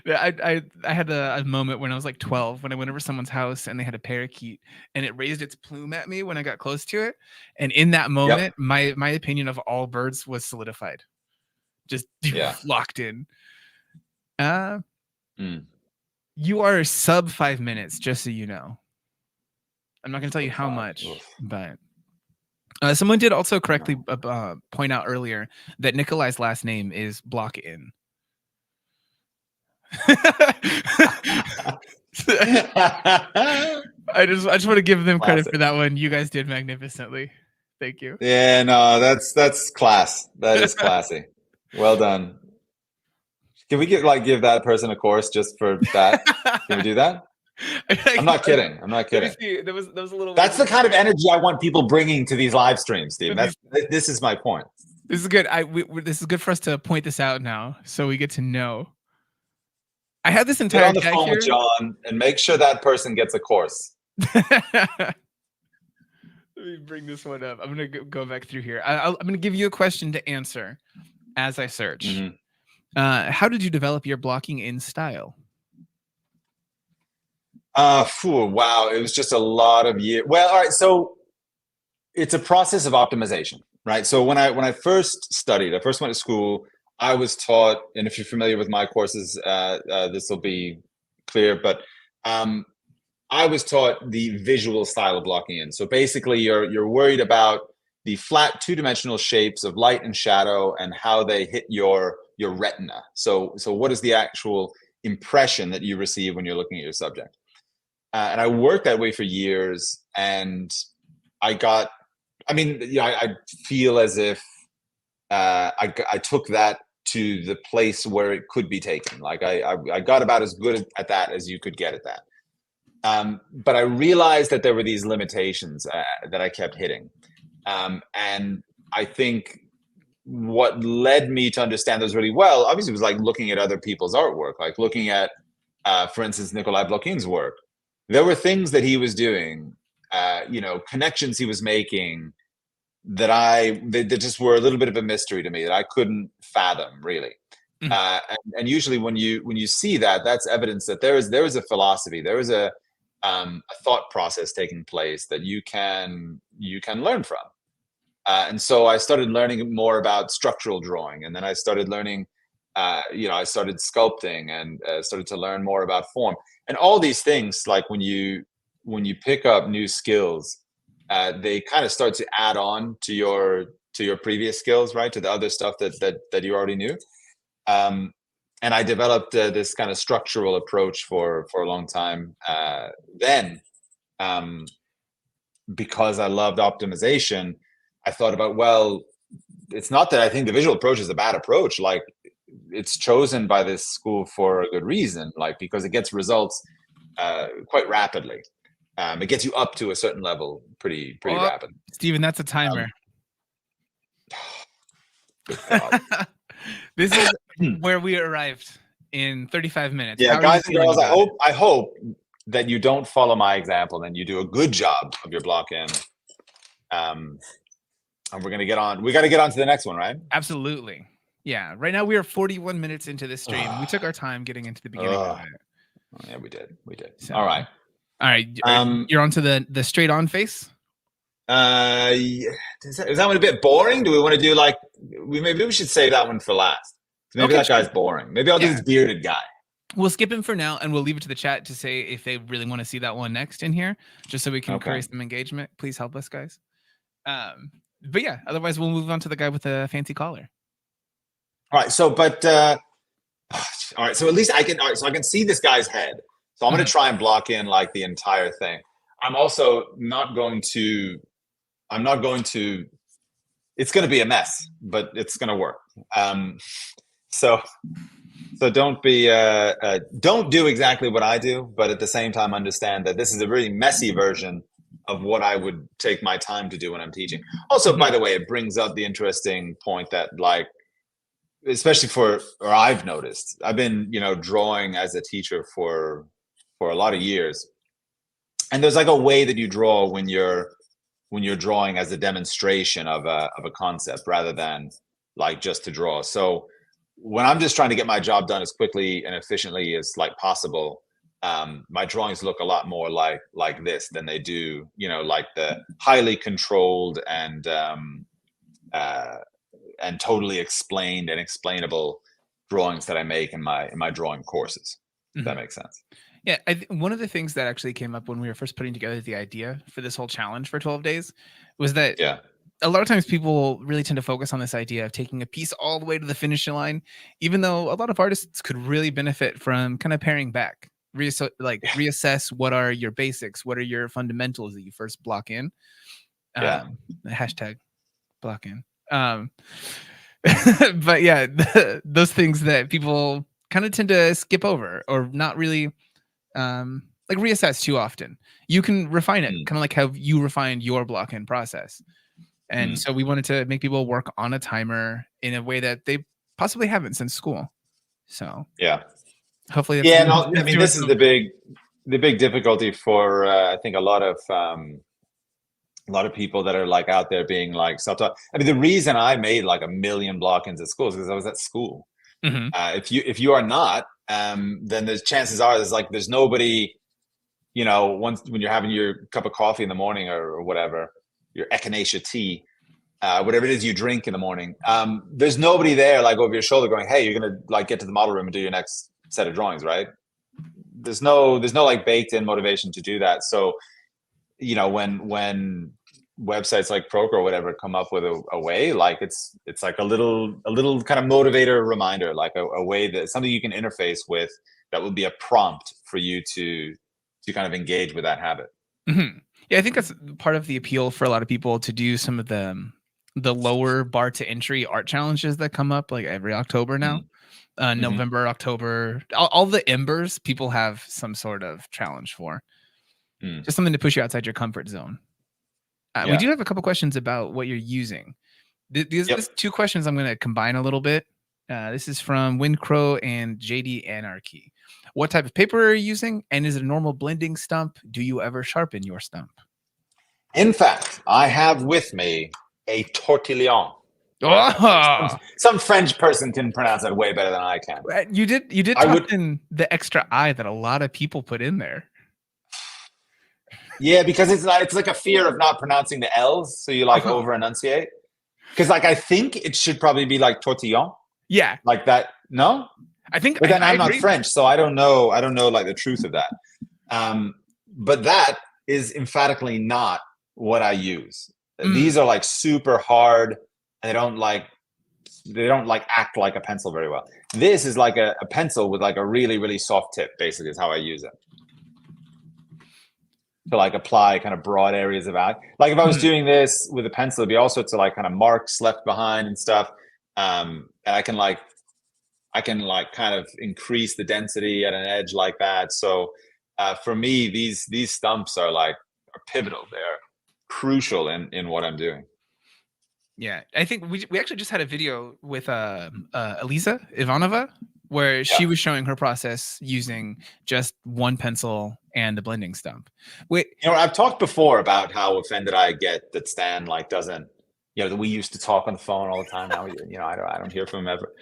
I had a moment when I was like 12 when I went over someone's house and they had a parakeet and it raised its plume at me when I got close to it. And in that moment, my opinion of all birds was solidified. Just Yeah. locked in. Mm. You are sub 5 minutes, just so you know. I'm not going to tell you how much, but someone did also correctly point out earlier that Nikolai's last name is Block-In. I just want to give them credit for that one. You guys did magnificently. Thank you. Yeah, no, that's class. That is classy. Well done. Can we give that person a course just for that? Can we do that? I'm not kidding. I'm not kidding. There was a little. That's the kind of energy I want people bringing to these live streams, Steve. This is my point. This is good. This is good for us to point this out now, so we get to know. I had this entire. Get on the phone with John and make sure that person gets a course. Let me bring this one up. I'm gonna go back through here. I'm gonna give you a question to answer as I search. Mm-hmm. How did you develop your blocking in style? Wow, it was just a lot of years. Well, all right, so it's a process of optimization, right? So when I first studied, I first went to school, I was taught, and if you're familiar with my courses, this will be clear, but I was taught the visual style of blocking in. So basically, you're worried about the flat two-dimensional shapes of light and shadow and how they hit your retina. So what is the actual impression that you receive when you're looking at your subject? And I worked that way for years, and I feel as if I took that to the place where it could be taken. Like I got about as good at that as you could get at that. But I realized that there were these limitations that I kept hitting. And I think what led me to understand those really well, obviously, was like looking at other people's artwork, like looking at, for instance, Nikolai Blin's work. There were things that he was doing, connections he was making that just were a little bit of a mystery to me that I couldn't fathom really. Mhm. And usually when you see that, that's evidence that there is a philosophy, there is a thought process taking place that you can learn from. And so I started learning more about structural drawing, and then I started learning, I started sculpting and started to learn more about form, and all these things. Like when you pick up new skills, they kind of start to add on to your previous skills, right? To the other stuff that you already knew. Um, and I developed this kind of structural approach for a long time. Then, um, because I loved optimization, I thought about, well, it's not that I think the visual approach is a bad approach. Like, it's chosen by this school for a good reason, like because it gets results quite rapidly. It gets you up to a certain level pretty Oh, rapid. Steven, that's a Um, timer. good God. This is where we arrived in 35 minutes. Yeah, How are you guys and feeling girls, I about it? hope that you don't follow my example and you do a good job of your block in. And we're gonna get on. We got to get on to the next one, right? Absolutely. Yeah. Right now we are 41 minutes into this stream. We took our time getting into the beginning of Ugh. it. Yeah, we did. We did. So, All right. all right. You're onto the straight on face. Yeah. Is that one a bit boring? Do we want to do like maybe we should save that one for last? Maybe Okay, that sure. guy's boring. Maybe I'll do Yeah. this bearded guy. We'll skip him for now, and we'll leave it to the chat to say if they really want to see that one next in here, just so we can create some engagement. Please help us, guys. But yeah, otherwise we'll move on to the guy with the fancy collar. All right. So, all right. So at least I can. All right. So I can see this guy's head. So I'm going to try and block in like the entire thing. I'm also not going to. I'm not going to. It's going to be a mess, but it's going to work. So don't be. Don't do exactly what I do, but at the same time, understand that this is a really messy version of what I would take my time to do when I'm teaching. Also, by the way, it brings up the interesting point that, like, especially I've noticed, I've been, drawing as a teacher for a lot of years. And there's like a way that you draw when you're drawing as a demonstration of a concept rather than like just to draw. So when I'm just trying to get my job done as quickly and efficiently as like possible, my drawings look a lot more like this than they do, like the highly controlled and totally explained and explainable drawings that I make in my drawing courses. If that makes sense. Yeah, one of the things that actually came up when we were first putting together the idea for this whole challenge for 12 days was that a lot of times people really tend to focus on this idea of taking a piece all the way to the finish line, even though a lot of artists could really benefit from kind of paring back, reassess what are your basics, what are your fundamentals that you first block in. Hashtag block in. But yeah, those things that people kind of tend to skip over or not really like reassess too often. You can refine it, kind of like how you refined your block in process. And so we wanted to make people work on a timer in a way that they possibly haven't since school. So hopefully that's I mean, this is the big difficulty for I think a lot of people that are like out there being like self-taught. I mean, the reason I made like 1 million block-ins at school is because I was at school. If you are not, then there's chances are there's nobody, once when you're having your cup of coffee in the morning or whatever, your echinacea tea, whatever it is you drink in the morning, there's nobody there like over your shoulder going, hey, you're gonna like get to the model room and do your next set of drawings, right? There's no like baked in motivation to do that. So when websites like Proko or whatever come up with a way, like it's like a little kind of motivator reminder, like a way that something you can interface with that would be a prompt for you to kind of engage with that habit. Yeah, I think that's part of the appeal for a lot of people to do some of the lower bar to entry art challenges that come up like every October now. November, October, all the embers people have some sort of challenge for. Just something to push you outside your comfort zone. We do have a couple questions about what you're using. These 2 questions I'm going to combine a little bit. This is from Windcrow and JD Anarchy. What type of paper are you using? And is it a normal blending stump? Do you ever sharpen your stump? In fact, I have with me a tortillon. Oh, some French person can pronounce that way better than I can. You did talk in the extra I that a lot of people put in there. Yeah, because it's like a fear of not pronouncing the L's, so you like over enunciate. Because like I think it should probably be like tortillon. Yeah, like that. No, I think. But then I'm not French, so I don't know. I don't know like the truth of that. But that is emphatically not what I use. These are like super hard, and they don't like act like a pencil very well. This is like a pencil with like a really, really soft tip, basically, is how I use it. To like apply kind of broad areas of eye. Like if I was doing this with a pencil, it'd be all sorts of like kind of marks left behind and stuff. And I can kind of increase the density at an edge like that. So for me, these stumps are pivotal. They're crucial in what I'm doing. Yeah, I think we actually just had a video with Elisa Ivanova where she was showing her process using just one pencil and a blending stump. I've talked before about how offended I get that Stan doesn't, that we used to talk on the phone all the time. Now, I don't hear from him ever.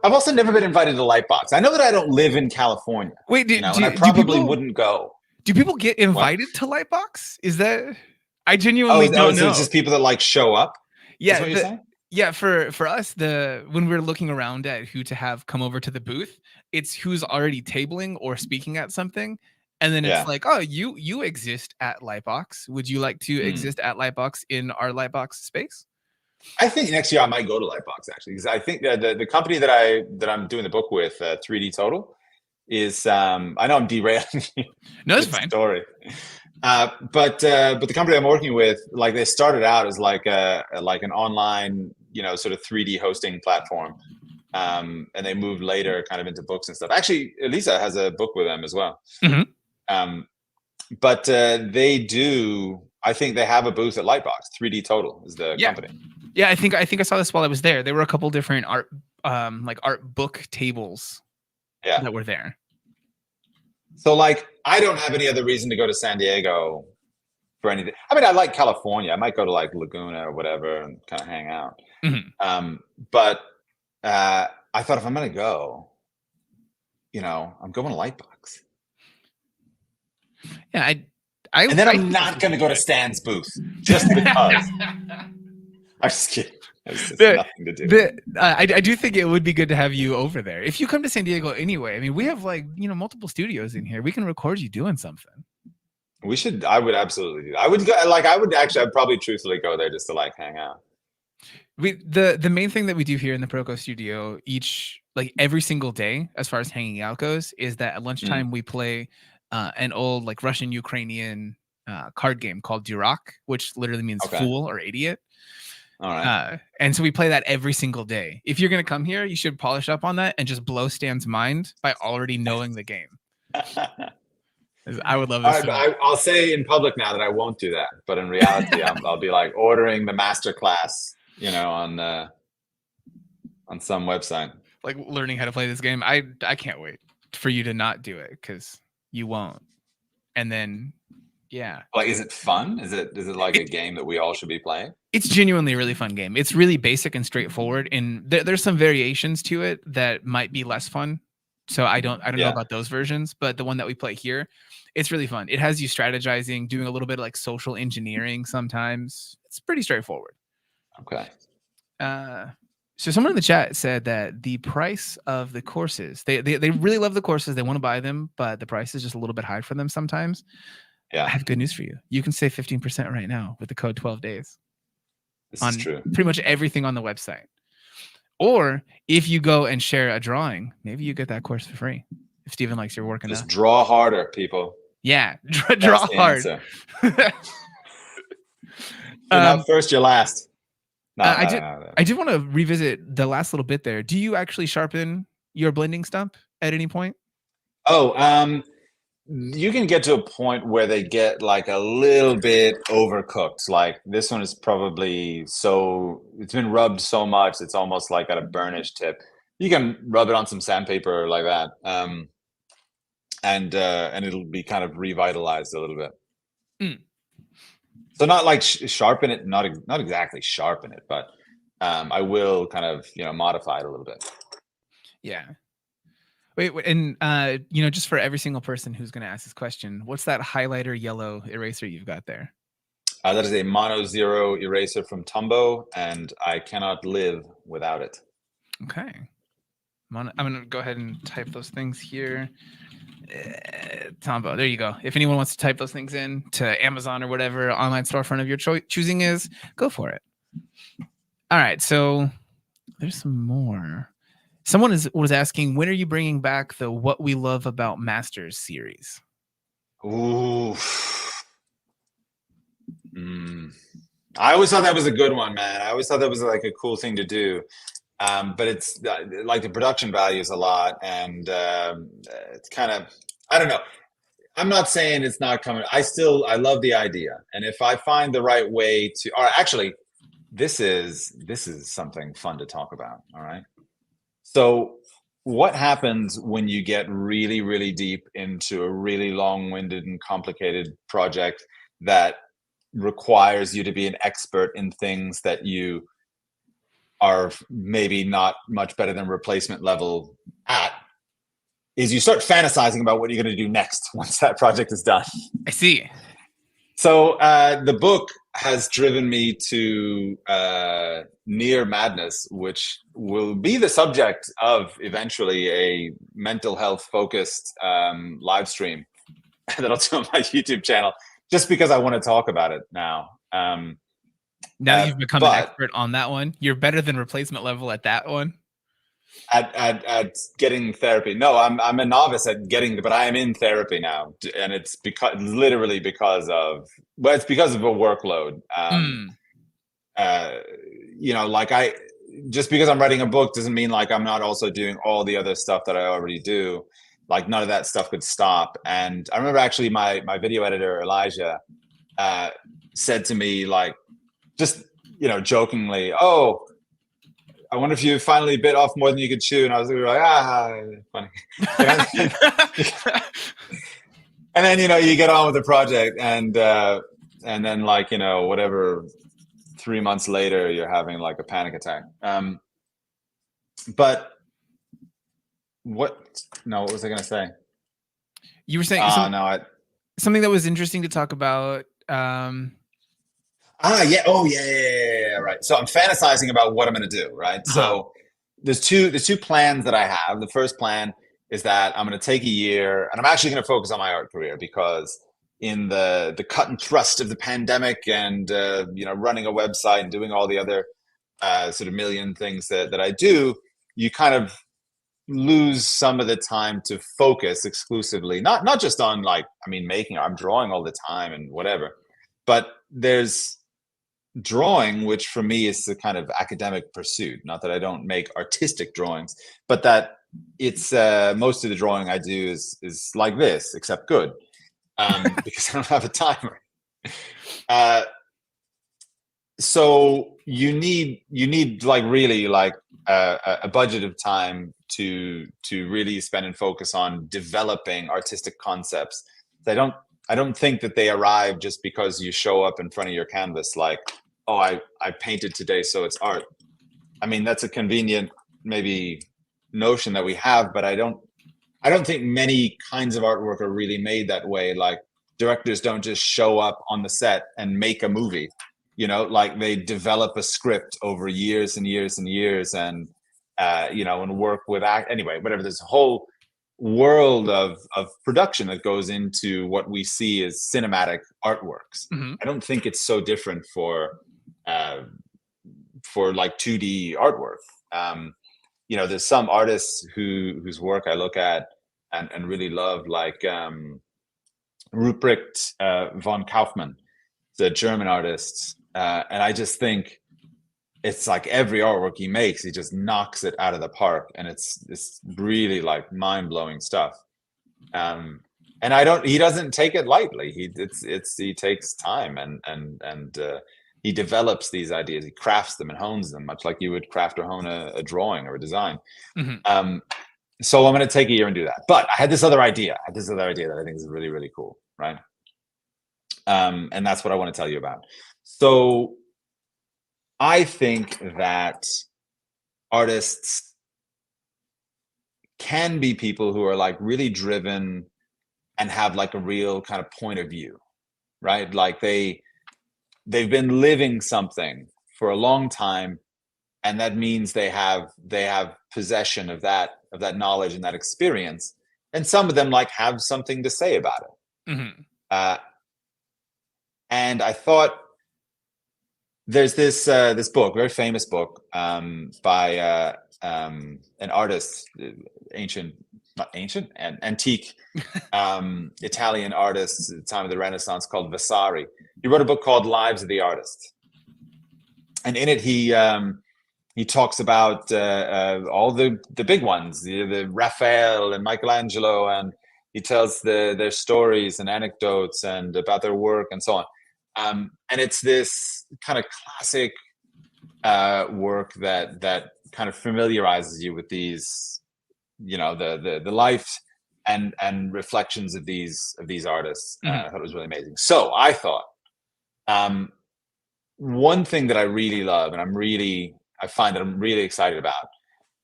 I've also never been invited to Lightbox. I know that I don't live in California. And I probably wouldn't go. Do people get invited to Lightbox? Is that? I genuinely don't know. So it's just people that show up. Yeah, what you're saying? Yeah, for us, when we're looking around at who to have come over to the booth, it's who's already tabling or speaking at something, and then it's like, oh, you exist at Lightbox. Would you like to exist at Lightbox in our Lightbox space? I think next year I might go to Lightbox actually, because I think that the company that I'm doing the book with, 3D Total, is I know I'm derailing you. No, it's fine. Story. But the company I'm working with, they started out as an online, sort of 3D hosting platform, and they moved later kind of into books and stuff. Actually, Elisa has a book with them as well. But they do. I think they have a booth at Lightbox. 3D Total is the company. Yeah, I think I saw this while I was there. There were a couple different art book tables that were there. So I don't have any other reason to go to San Diego for anything. I mean, I like California. I might go to Laguna or whatever and kind of hang out. But I thought if I'm going to go, I'm going to Lightbox. Yeah, and then I'm not going to go to Stan's booth just because. I'm just kidding. It's nothing to do. I do think it would be good to have you over there. If you come to San Diego anyway, I mean, we have multiple studios in here. We can record you doing something. We should. I would absolutely do that. I would go. I'd probably truthfully go there just to hang out. The main thing that we do here in the Proko studio every single day, as far as hanging out goes, is that at lunchtime we play an old Russian Ukrainian card game called Durak, which literally means fool or idiot. All right. And so we play that every single day. If you're going to come here, you should polish up on that and just blow Stan's mind by already knowing the game. I would love this. I'll say in public now that I won't do that, but in reality, I'll be ordering the master class, on some website. Learning how to play this game. I can't wait for you to not do it, because you won't. And then, yeah. Is it fun? Is it a game that we all should be playing? It's genuinely a really fun game. It's really basic and straightforward, and there's some variations to it that might be less fun. So I don't know about those versions, but the one that we play here, it's really fun. It has you strategizing, doing a little bit of social engineering sometimes. It's pretty straightforward. Okay. So someone in the chat said that the price of the courses, they really love the courses. They want to buy them, but the price is just a little bit high for them sometimes. Yeah. I have good news for you. You can save 15% right now with the code 12 days. This is true. Pretty much everything on the website. Or if you go and share a drawing, maybe you get that course for free. If Steven likes your work enough. Just draw harder, people. Yeah, draw hard. You're not first, you're last. I did want to revisit the last little bit there. Do you actually sharpen your blending stump at any point? Oh, you can get to a point where they get like a little bit overcooked. Like this one is probably so it's been rubbed so much it's almost like at a burnish tip. You can rub it on some sandpaper like that, and it'll be kind of revitalized a little bit. Mm, So not like sharpen it, not exactly sharpen it, but I will kind of modify it a little bit. yeah. Wait, and just for every single person who's going to ask this question, what's that highlighter yellow eraser you've got there? That is a mono zero eraser from Tumbo, and I cannot live without it. Okay. I'm going to go ahead and type those things here. Tombo, there you go. If anyone wants to type those things in to Amazon or whatever online storefront of your choosing is, go for it. All right, so there's some more. Someone was asking, when are you bringing back the What We Love About Masters series? Ooh. I always thought that was a good one, man. I always thought that was like a cool thing to do. But it's like the production value is a lot, and it's kind of, I don't know. I'm not saying it's not coming. I love the idea, and if I find the right way to, or actually, this is something fun to talk about. All right. So, what happens when you get really, really deep into a really long-winded and complicated project that requires you to be an expert in things that you are maybe not much better than replacement level at? Is you start fantasizing about what you're going to do next once that project is done. I see. So the book has driven me to near madness, which will be the subject of eventually a mental health focused live stream that I'll do on my YouTube channel, just because I want to talk about it now. Now that you've become an expert on that one, you're better than replacement level at that one. At getting therapy. No, I'm a novice at getting, but I am in therapy now, and it's literally because of it's because of a workload. Like just because I'm writing a book doesn't mean like I'm not also doing all the other stuff that I already do. Like none of that stuff could stop. And I remember actually my video editor Elijah said to me, like, just jokingly, "Oh, I wonder if you finally bit off more than you could chew." And I was like, funny. And then you get on with the project, and then like whatever, 3 months later you're having like a panic attack. But what was I gonna say? You were saying something that was interesting to talk about. Yeah. Oh, yeah. Right. So I'm fantasizing about what I'm going to do. Right. So there's two plans that I have. The first plan is that I'm going to take a year, and I'm actually going to focus on my art career, because in the cut and thrust of the pandemic and running a website and doing all the other sort of million things that I do, you kind of lose some of the time to focus exclusively, not just on making. I'm drawing all the time and whatever, but there's drawing, which for me is the kind of academic pursuit. Not that I don't make artistic drawings, but that it's most of the drawing I do is like this, except good, because I don't have a timer. So you need like really like a budget of time to really spend and focus on developing artistic concepts. I don't think that they arrive just because you show up in front of your canvas like, oh, I painted today, so it's art. I mean, that's a convenient maybe notion that we have, but I don't think many kinds of artwork are really made that way. Like directors don't just show up on the set and make a movie, like they develop a script over years and years and years, and and work with anyway, whatever. There's a whole world of production that goes into what we see as cinematic artworks. I don't think it's so different for like 2D artwork. There's some artists whose work I look at and really love, like Ruprecht von Kaufmann, the German artist, and I just think it's like every artwork he makes, he just knocks it out of the park, and it's really like mind-blowing stuff. And and he doesn't take it lightly. He takes time, and he develops these ideas. He crafts them and hones them, much like you would craft or hone a drawing or a design. So I'm going to take a year and do that. But I had this other idea. That I think is really, really cool, right? And that's what I want to tell you about. So I think that artists can be people who are like really driven and have like a real kind of point of view, right? Like they've been living something for a long time, and that means they have possession of that knowledge and that experience, and some of them like have something to say about it. And I thought there's this book, very famous book, by an artist, antique Italian artist at the time of the Renaissance called Vasari. He wrote a book called Lives of the Artists, and in it he talks about all the big ones, the Raphael and Michelangelo, and he tells their stories and anecdotes and about their work and so on. And it's this kind of classic work that kind of familiarizes you with these, the life and reflections of these artists. I thought it was really amazing. So I thought one thing that I really love, and I find that I'm really excited about,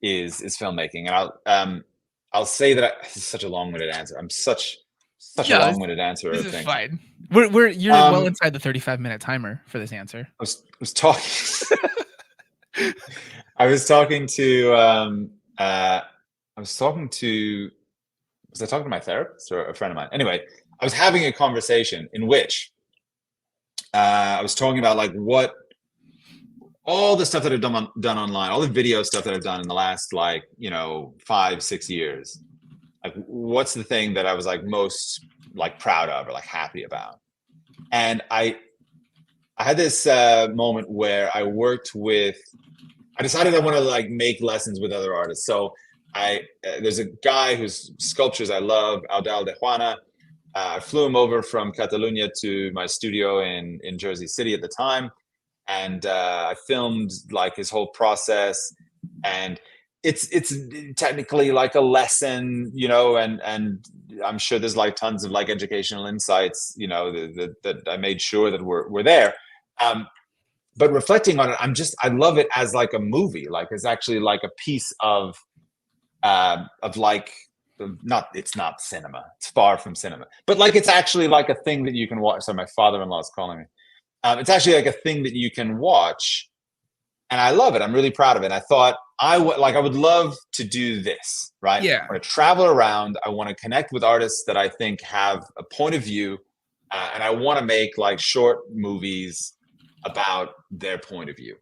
is filmmaking. And I'll say that it's such a long-winded answer. I'm such a long-winded answer. This is fine. You're well inside the 35-minute timer for this answer. I was talking. I was talking to. Was I talking to my therapist or a friend of mine? Anyway, I was having a conversation in which I was talking about like all the stuff that I've done online, all the video stuff that I've done in the last 5-6 years. Like, what's the thing that I was like most like proud of or like happy about? And I had this moment where I decided I want to like make lessons with other artists. So there's a guy whose sculptures I love, Aldal de Juana. I flew him over from Catalonia to my studio in Jersey City at the time. And I filmed like his whole process, and it's technically like a lesson, and I'm sure there's like tons of like educational insights, that I made sure that were there. But reflecting on it, I love it as like a movie, like it's actually like a piece of like, it's not cinema. It's far from cinema, but like it's actually like a thing that you can watch. So my father-in-law is calling me. It's actually like a thing that you can watch, and I love it. I'm really proud of it. And I thought I would love to do this, right? Yeah. I want to travel around. I want to connect with artists that I think have a point of view, and I want to make like short movies about their point of view.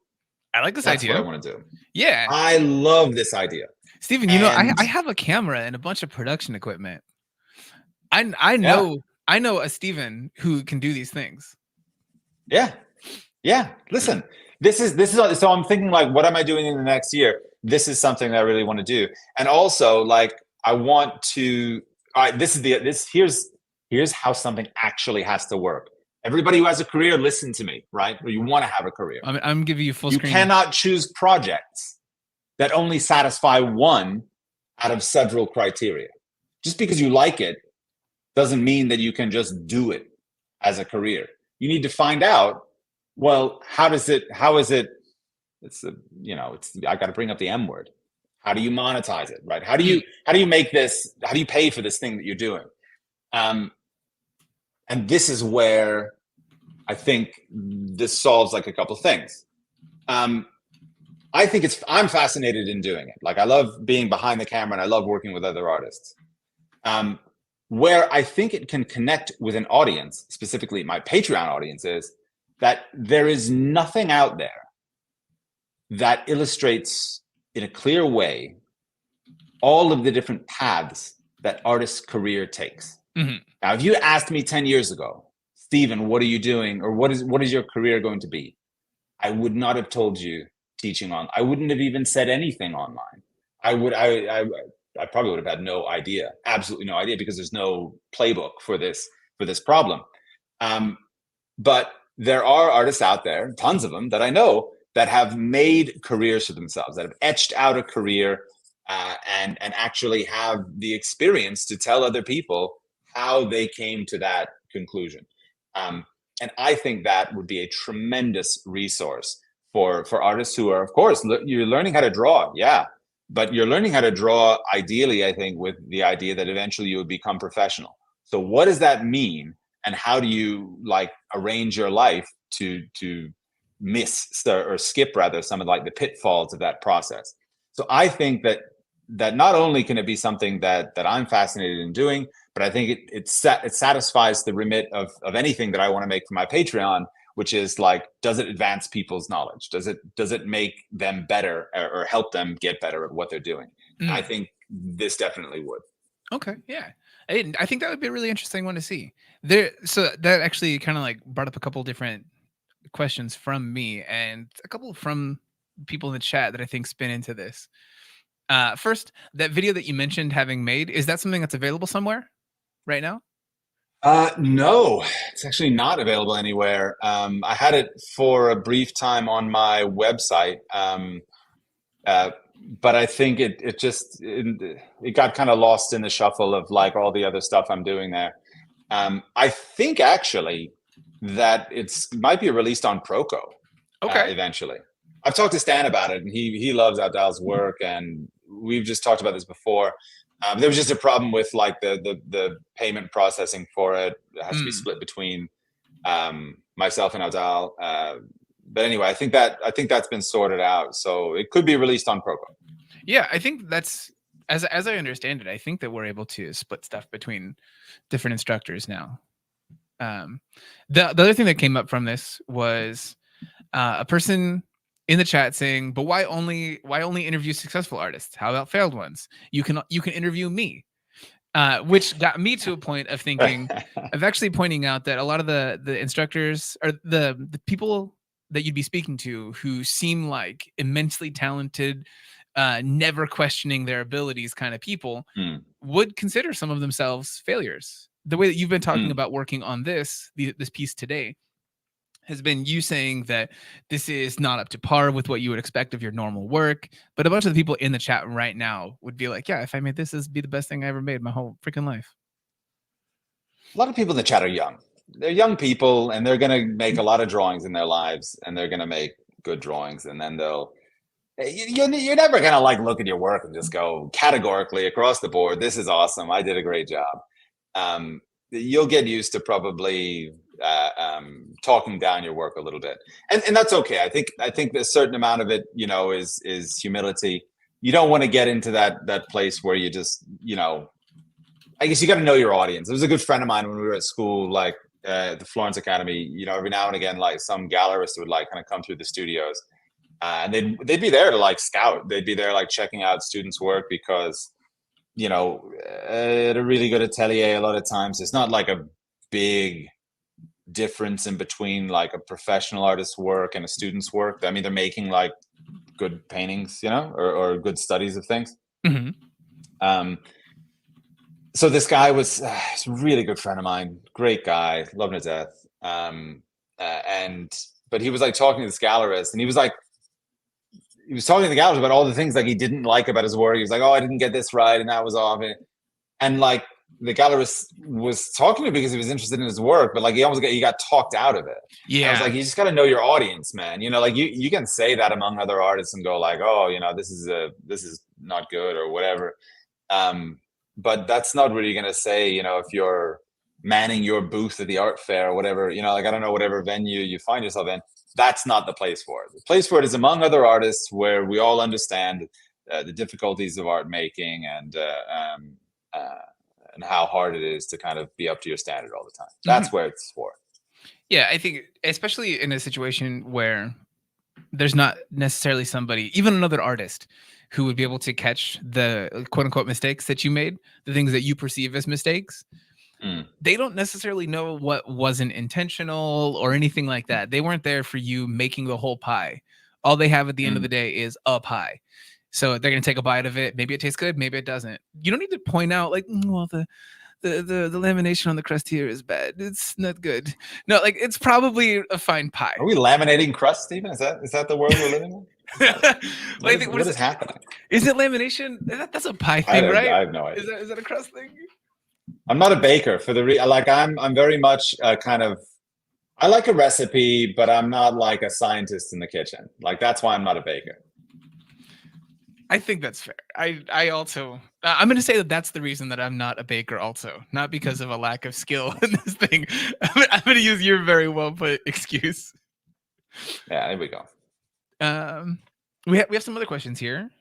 I like this idea. That's what I want to do. Yeah. I love this idea. Steven, I have a camera and a bunch of production equipment. I know a Steven who can do these things. Yeah. Listen, this is so I'm thinking like, what am I doing in the next year? This is something that I really want to do. And also like, I want to, all right, here's how something actually has to work. Everybody who has a career, listen to me, right? Or you want to have a career. I'm giving you full screen. You cannot choose projects that only satisfy one out of several criteria. Just because you like it doesn't mean that you can just do it as a career. You need to find out, well, how is it, I got to bring up the M word. How do you monetize it, right? How do you make this, how do you pay for this thing that you're doing? And this is where I think this solves like a couple of things. I'm fascinated in doing it. Like I love being behind the camera and I love working with other artists. Where I think it can connect with an audience, specifically my Patreon audience, is that there is nothing out there that illustrates in a clear way all of the different paths that artist's career takes. Mm-hmm. Now, if you asked me 10 years ago, Steven, what are you doing? Or what is your career going to be? I would not have told you teaching on. I wouldn't have even said anything online. I probably would have had no idea, absolutely no idea, because there's no playbook for this problem. Um, but there are artists out there, tons of them that I know, that have made careers for themselves, that have etched out a career, and actually have the experience to tell other people how they came to that conclusion. Um, and I think that would be a tremendous resource for artists who are, of course, you're learning how to draw, yeah, but you're learning how to draw ideally, I think, with the idea that eventually you would become professional. So what does that mean, and how do you like arrange your life to miss or skip rather some of like the pitfalls of that process? So I think that not only can it be something that I'm fascinated in doing, but I think it satisfies the remit of anything that I want to make for my Patreon, which is like, does it advance people's knowledge? Does it make them better, or help them get better at what they're doing? I think this definitely would. Okay, yeah. I think that would be a really interesting one to see. There, so that actually kind of like brought up a couple different questions from me and a couple from people in the chat that I think spin into this. First, that video that you mentioned having made, is that something that's available somewhere right now? No, it's actually not available anywhere. I had it for a brief time on my website, but I think it got kind of lost in the shuffle of like all the other stuff I'm doing there. I think actually that it's might be released on Proko eventually. I've talked to Stan about it, and he loves Abdal's work, and we've just talked about this before. There was just a problem with like the payment processing for it. It has to be split between myself and Abdal. But anyway, I think that's been sorted out, so it could be released on Proko. Yeah, I think that's, as I understand it, I think that we're able to split stuff between different instructors now. The other thing that came up from this was a person in the chat saying, "But why only interview successful artists? How about failed ones? You can interview me." Which got me to a point of thinking, of actually pointing out that a lot of the instructors, or the people that you'd be speaking to, who seem like immensely talented, never questioning their abilities kind of people, would consider some of themselves failures. The way that you've been talking about working on this piece today has been you saying that this is not up to par with what you would expect of your normal work. But a bunch of the people in the chat right now would be like, yeah, if I made this, this would be the best thing I ever made my whole freaking life. A lot of people in the chat are young. They're young people, and they're going to make a lot of drawings in their lives, and they're going to make good drawings, and then you're never going to like look at your work and just go categorically across the board, this is awesome, I did a great job. You'll get used to probably talking down your work a little bit, and that's okay. I think a certain amount of it, is humility. You don't want to get into that place where you just, I guess you got to know your audience. There was a good friend of mine when we were at school, like the Florence Academy. Every now and again, like some gallerist would like kind of come through the studios, and they'd be there to like scout. They'd be there like checking out students' work, because at a really good atelier, a lot of times it's not like a big difference in between like a professional artist's work and a student's work. I mean, they're making like good paintings, or good studies of things. So this guy was a really good friend of mine, great guy, love him to death. But he was like talking to this gallerist, and he was talking to the gallerist about all the things like he didn't like about his work. He was like, "Oh, I didn't get this right, and that was off." And like the gallerist was talking to him because he was interested in his work, but like he got talked out of it. Yeah, and I was like, you just got to know your audience, man. Like you can say that among other artists and go like, "Oh, this is not good," or whatever. But that's not really going to say, if you're manning your booth at the art fair or whatever, like, I don't know, whatever venue you find yourself in, that's not the place for it. The place for it is among other artists, where we all understand the difficulties of art making, and how hard it is to kind of be up to your standard all the time. That's where it's for. Yeah, I think especially in a situation where there's not necessarily somebody, even another artist, who would be able to catch the quote unquote mistakes that you made, the things that you perceive as mistakes. They don't necessarily know what wasn't intentional or anything like that. They weren't there for you making the whole pie. All they have at the end of the day is a pie. So they're gonna take a bite of it. Maybe it tastes good, maybe it doesn't. You don't need to point out like, well, the lamination on the crust here is bad. It's not good. No, like it's probably a fine pie. Are we laminating crust, Stephen? Is that the world we're living in? What is happening? Is it lamination? That's a pie I thing, right? have no idea. Is that a crust thing? I'm not a baker I'm very much kind of, I like a recipe, but I'm not like a scientist in the kitchen. Like that's why I'm not a baker. I think that's fair. I also I'm going to say that that's the reason that I'm not a baker also, not because of a lack of skill in this thing. I'm going to use your very well put excuse. Yeah, there we go. We have some other questions here.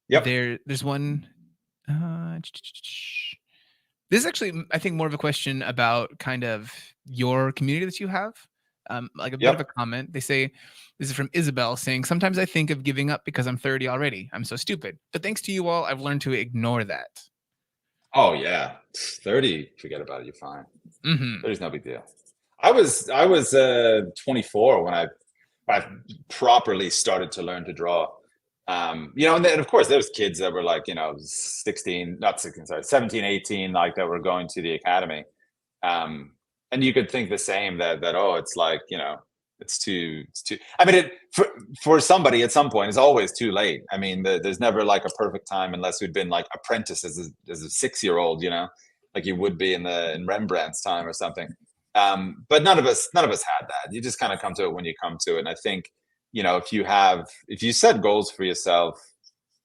Yep. There's one this is actually, I think, more of a question about kind of your community that you have. Like a bit of a comment. They say, this is from Isabel saying, sometimes I think of giving up because I'm 30 already. I'm so stupid. But thanks to you all, I've learned to ignore that. Oh, yeah. 30, forget about it. You're fine. 30's no big deal. I was 24 when I properly started to learn to draw. And then of course there's kids that were like, 17, 18, like that were going to the academy. And you could think the same that oh, it's like, it's too, I mean, for somebody at some point, it's always too late. I mean, there's never like a perfect time unless we'd been like apprentice as a 6-year-old, like you would be in Rembrandt's time or something. But none of us had that. You just kind of come to it when you come to it. And I think, if you set goals for yourself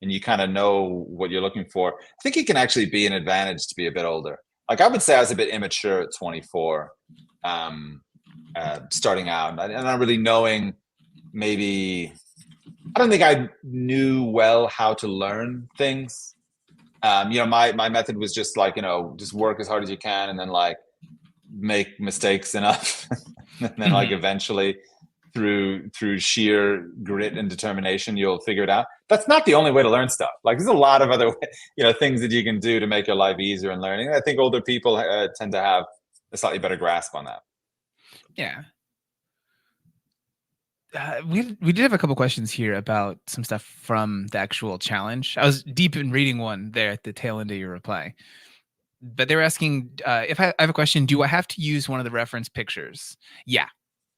and you kind of know what you're looking for, I think it can actually be an advantage to be a bit older. Like I would say I was a bit immature at 24, starting out, and not really knowing, maybe, I don't think I knew well how to learn things. My method was just like, just work as hard as you can and then like make mistakes enough. And then like eventually through sheer grit and determination, you'll figure it out. That's not the only way to learn stuff. Like there's a lot of other, things that you can do to make your life easier in learning. And I think older people tend to have a slightly better grasp on that. Yeah. We did have a couple questions here about some stuff from the actual challenge. I was deep in reading one there at the tail end of your reply. But they were asking, if I have a question, do I have to use one of the reference pictures? Yeah.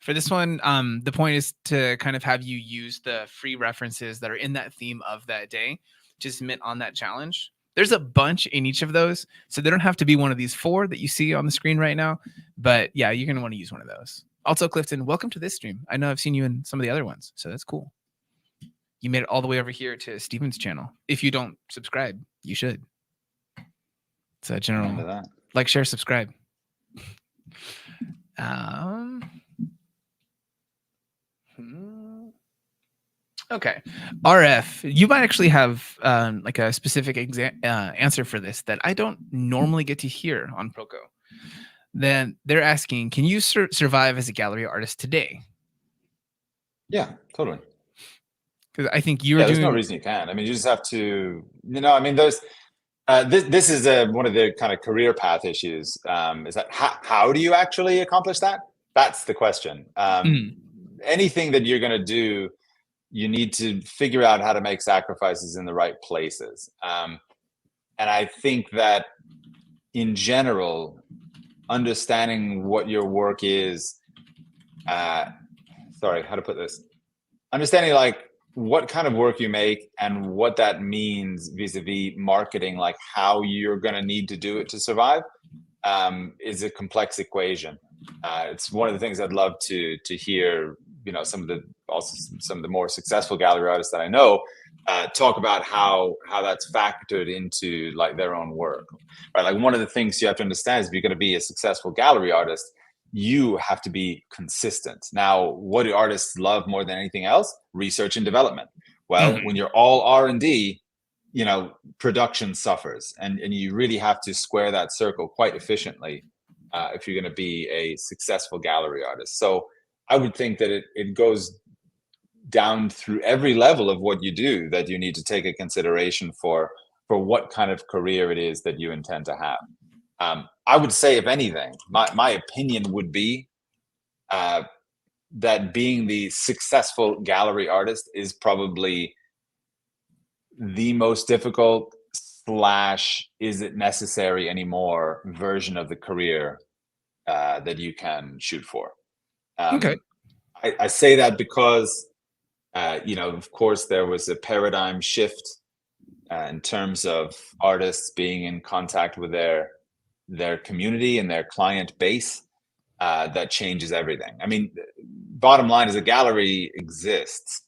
For this one, the point is to kind of have you use the free references that are in that theme of that day to submit on that challenge. There's a bunch in each of those, so they don't have to be one of these 4 that you see on the screen right now. But yeah, you're going to want to use one of those. Also, Clifton, welcome to this stream. I know I've seen you in some of the other ones, so that's cool. You made it all the way over here to Steven's channel. If you don't subscribe, you should. It's a general like, share, subscribe. Okay, RF, you might actually have like a specific answer for this that I don't normally get to hear on Proko. Then they're asking, can you survive as a gallery artist today? Yeah, totally. Because I think you're doing... There's no reason you can. I mean, you just have to, there's this is one of the kind of career path issues. Is that how do you actually accomplish that? That's the question. Anything that you're going to do, you need to figure out how to make sacrifices in the right places. And I think that in general, understanding what your work is, understanding like what kind of work you make and what that means vis-a-vis marketing, like how you're going to need to do it to survive, is a complex equation. It's one of the things I'd love to hear, some of the more successful gallery artists that I know talk about how that's factored into like their own work, right? Like one of the things you have to understand is if you're going to be a successful gallery artist, you have to be consistent. Now, what do artists love more than anything else? Research and development. Well, when you're all R&D, production suffers, and you really have to square that circle quite efficiently if you're going to be a successful gallery artist. So I would think that it goes down through every level of what you do that you need to take a consideration for what kind of career it is that you intend to have. I would say, if anything, my opinion would be that being the successful gallery artist is probably the most difficult slash is it necessary anymore version of the career that you can shoot for. Okay. I say that because of course, there was a paradigm shift in terms of artists being in contact with their community and their client base. That changes everything. I mean, bottom line is a gallery exists,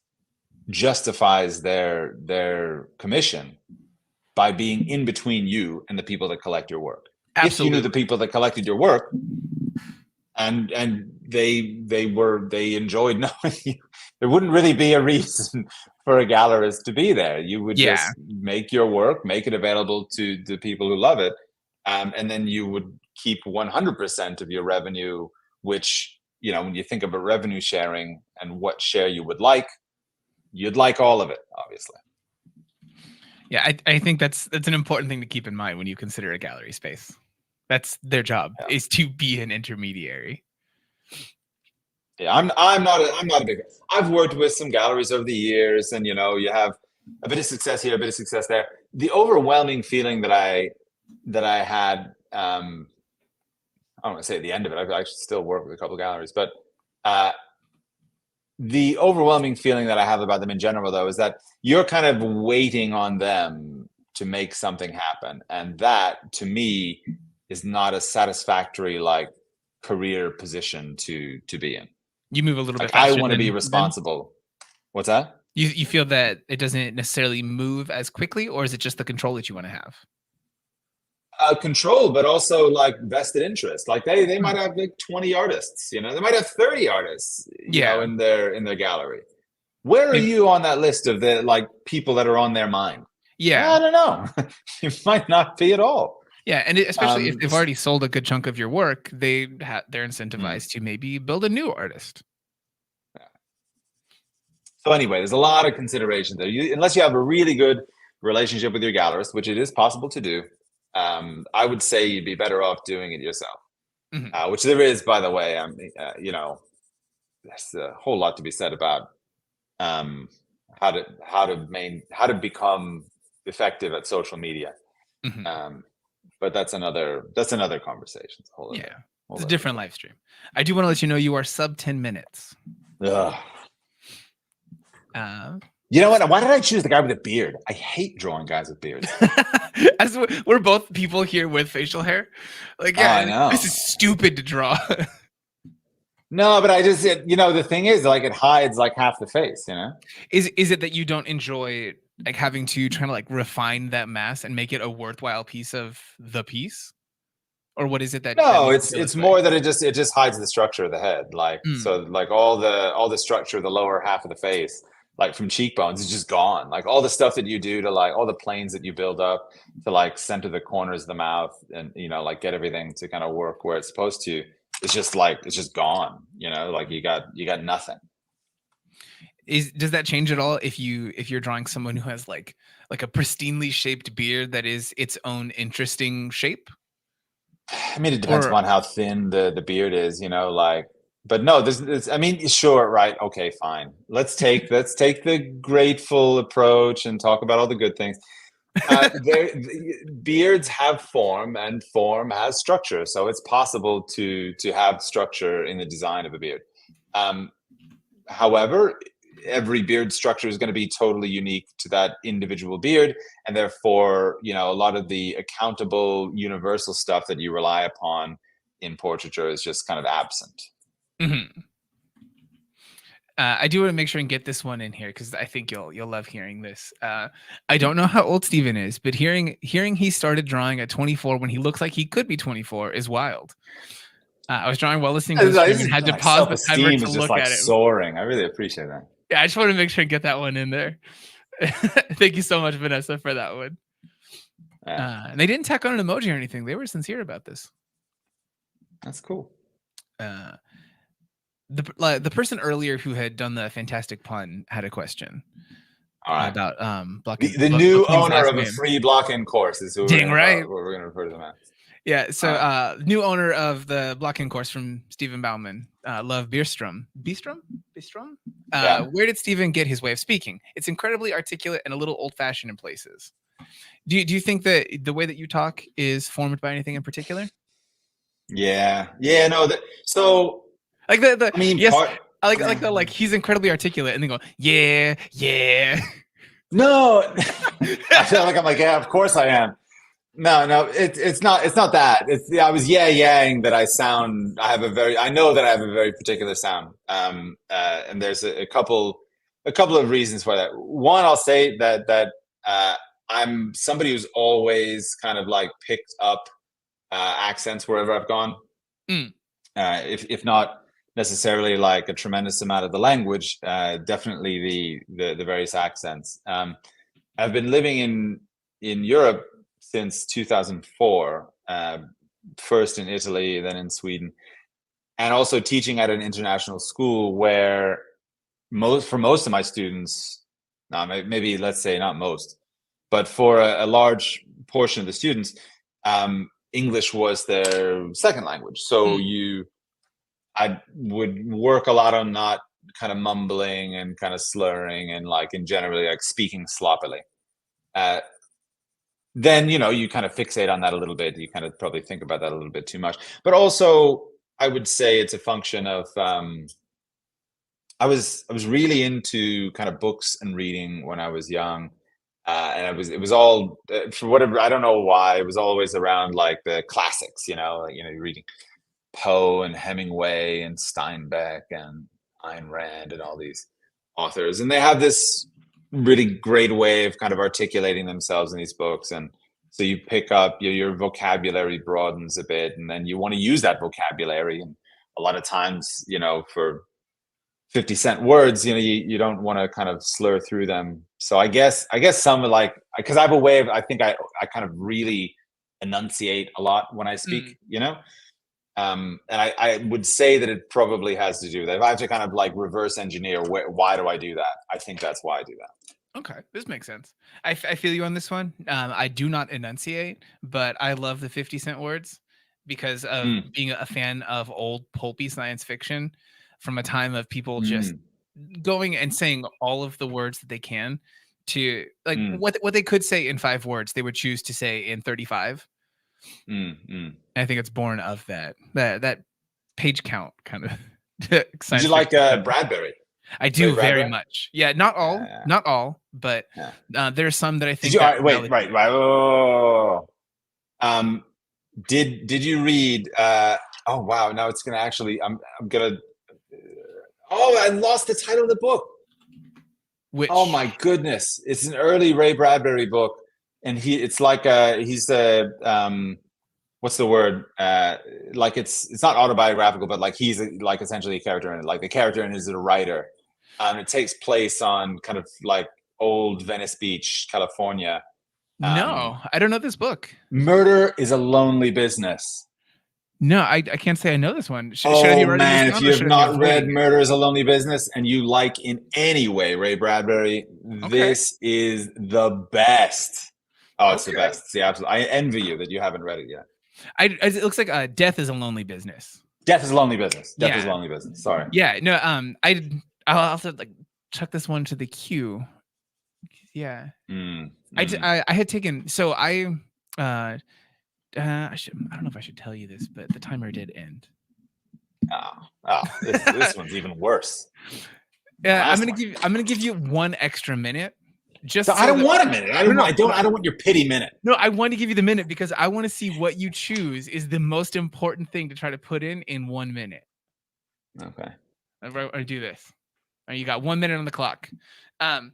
justifies their commission by being in between you and the people that collect your work. Absolutely. If you knew the people that collected your work, and they enjoyed knowing you, there wouldn't really be a reason for a gallerist to be there. You would just make your work, make it available to the people who love it, and then you would keep 100% of your revenue, which, when you think about revenue sharing and what share you would like, you'd like all of it, obviously. Yeah, I think that's an important thing to keep in mind when you consider a gallery space. That's their job, is to be an intermediary. Yeah, I'm not a big. I've worked with some galleries over the years, and you have a bit of success here, a bit of success there. The overwhelming feeling that I had, I don't want to say at the end of it, I actually still work with a couple of galleries, but the overwhelming feeling that I have about them in general, though, is that you're kind of waiting on them to make something happen, and that, to me, is not a satisfactory career position to be in. You move a little bit faster. I want to be responsible. What's that? You feel that it doesn't necessarily move as quickly, or is it just the control that you want to have? Control, but also vested interest. They might have 20 artists, they might have 30 artists, in their gallery. Where are you on that list of the people that are on their mind? Yeah, I don't know. You might not be at all. Yeah, and especially if they've already sold a good chunk of your work, they're incentivized to maybe build a new artist. Yeah. So anyway, there's a lot of considerations there. Unless you have a really good relationship with your gallerist, which it is possible to do, I would say you'd be better off doing it yourself. Mm-hmm. Which there is, by the way. There's a whole lot to be said about how to become effective at social media. Mm-hmm. But that's another conversation. It's a different live stream. I do want to let you know you are sub 10 minutes. You know what? Why did I choose the guy with a beard? I hate drawing guys with beards. As we're both people here with facial hair. I know. This is stupid to draw. No, but I just, the thing is, it hides half the face, Is it that you don't enjoy having to try to refine that mass and make it a worthwhile piece of the piece? Or what is it that? No, it's more that it just hides the structure of the head. So all the structure of the lower half of the face, from cheekbones, is just gone. All the stuff that you do to all the planes that you build up to center the corners of the mouth and get everything to kind of work where it's supposed to. It's just gone. You got nothing. Does that change at all if you're drawing someone who has like a pristinely shaped beard that is its own interesting shape? I mean, it depends upon how thin the beard is, but no, sure, right. Okay, fine. Let's take the grateful approach and talk about all the good things. Beards have form, and form has structure, so it's possible to have structure in the design of a beard. However, every beard structure is going to be totally unique to that individual beard, and therefore, a lot of the accountable universal stuff that you rely upon in portraiture is just kind of absent. Mm-hmm. I do want to make sure and get this one in here because I think you'll love hearing this. I don't know how old Steven is, but hearing he started drawing at 24 when he looks like he could be 24 is wild. I was drawing while listening to the stream and had to pause the timer to look at it. Soaring. I really appreciate that. Yeah, I just want to make sure and get that one in there. Thank you so much, Vanessa, for that one. Yeah. And they didn't tack on an emoji or anything. They were sincere about this. That's cool. The person earlier who had done the fantastic pun had a question about blocking. The new owner of a free block-in course is who we're going to refer to them as. Yeah. So, All right. new owner of the block-in course from Stephen Bauman, Love Bierstrom. Bistrom? Bistrom? Yeah. Where did Stephen get his way of speaking? It's incredibly articulate and a little old-fashioned in places. Do you think that the way that you talk is formed by anything in particular? Yeah. Yeah. No. So Like the I mean, yes, part. I like the like he's incredibly articulate, and then go yeah yeah. No, I feel like I'm like, yeah, of course I am. No, no, it's not that. It's I was yang that I know that I have a very particular sound. And there's a couple of reasons for that. One, I'll say uh, I'm somebody who's always kind of like picked up accents wherever I've gone. Mm, If not necessarily like a tremendous amount of the language, definitely the various accents. I've been living in Europe since 2004, first in Italy, then in Sweden, and also teaching at an international school where most of my students, maybe let's say not most, but for a large portion of the students, English was their second language. So mm. I would work a lot on not kind of mumbling and kind of slurring and like in generally like speaking sloppily. Uh, then you kind of fixate on that a little bit. You kind of probably think about that a little bit too much. But also, I would say it's a function of I was really into kind of books and reading when I was young, and it was all for whatever I don't know why it was always around like the classics. You're reading Poe and Hemingway and Steinbeck and Ayn Rand and all these authors, and they have this really great way of kind of articulating themselves in these books, and so you pick up your vocabulary broadens a bit, and then you want to use that vocabulary, and a lot of times, for 50-cent words, you don't want to kind of slur through them. So I guess some like because I have a way of I kind of really enunciate a lot when I Mm. speak. And I would say that it probably has to do with that. If I have to kind of like reverse engineer why do I do that, I think that's why I do that. Okay, this makes sense. I feel you on this one. I do not enunciate, but I love the 50-cent words because of Mm, being a fan of old pulpy science fiction from a time of people just mm, going and saying all of the words that they can to like mm, what they could say in 5 words, they would choose to say in 35. mm. And I think it's born of that page count kind of Did you science like fiction stuff. Bradbury? I Ray do very Bradbury? much. Yeah, not all, Yeah, not all, but yeah. there's some that I Did think you? All that right, wait, right, validate. right. Oh, um, did you read? Oh wow! Now it's gonna actually. I'm gonna. Oh, I lost the title of the book. Oh Which my goodness! It's an early Ray Bradbury book, and it's like he's a what's the word? Like it's not autobiographical, but like he's like essentially a character in it. Like the character in it is a writer. It takes place on kind of like old Venice Beach, California. Um, no, I don't know this book. Murder is a lonely business. No, I can't say I know this one. Should I be Oh writing this man, if down you or have should I be not read avoiding it? Murder is a Lonely Business and you like in any way Ray Bradbury, Okay, this is the best. Oh, it's the okay. best. See, absolutely. I envy you that you haven't read it yet. It looks like death is a lonely business. Death is a Lonely Business. Death is a Yeah, Lonely Business. Sorry. yeah. No, I'll have to like chuck this one to the queue. Yeah, Mm, mm. I had taken so uh I don't know if I should tell you this, but the timer did end. This one's even worse than the Yeah, last one. I'm gonna give you 1 extra minute, So just I so don't that want a minute. no no I don't want your pity minute. no. I want to give you the minute because I want to see what you choose is the most important thing to try to put in 1 minute. Okay. Or do this. You got 1 minute on the clock. Um,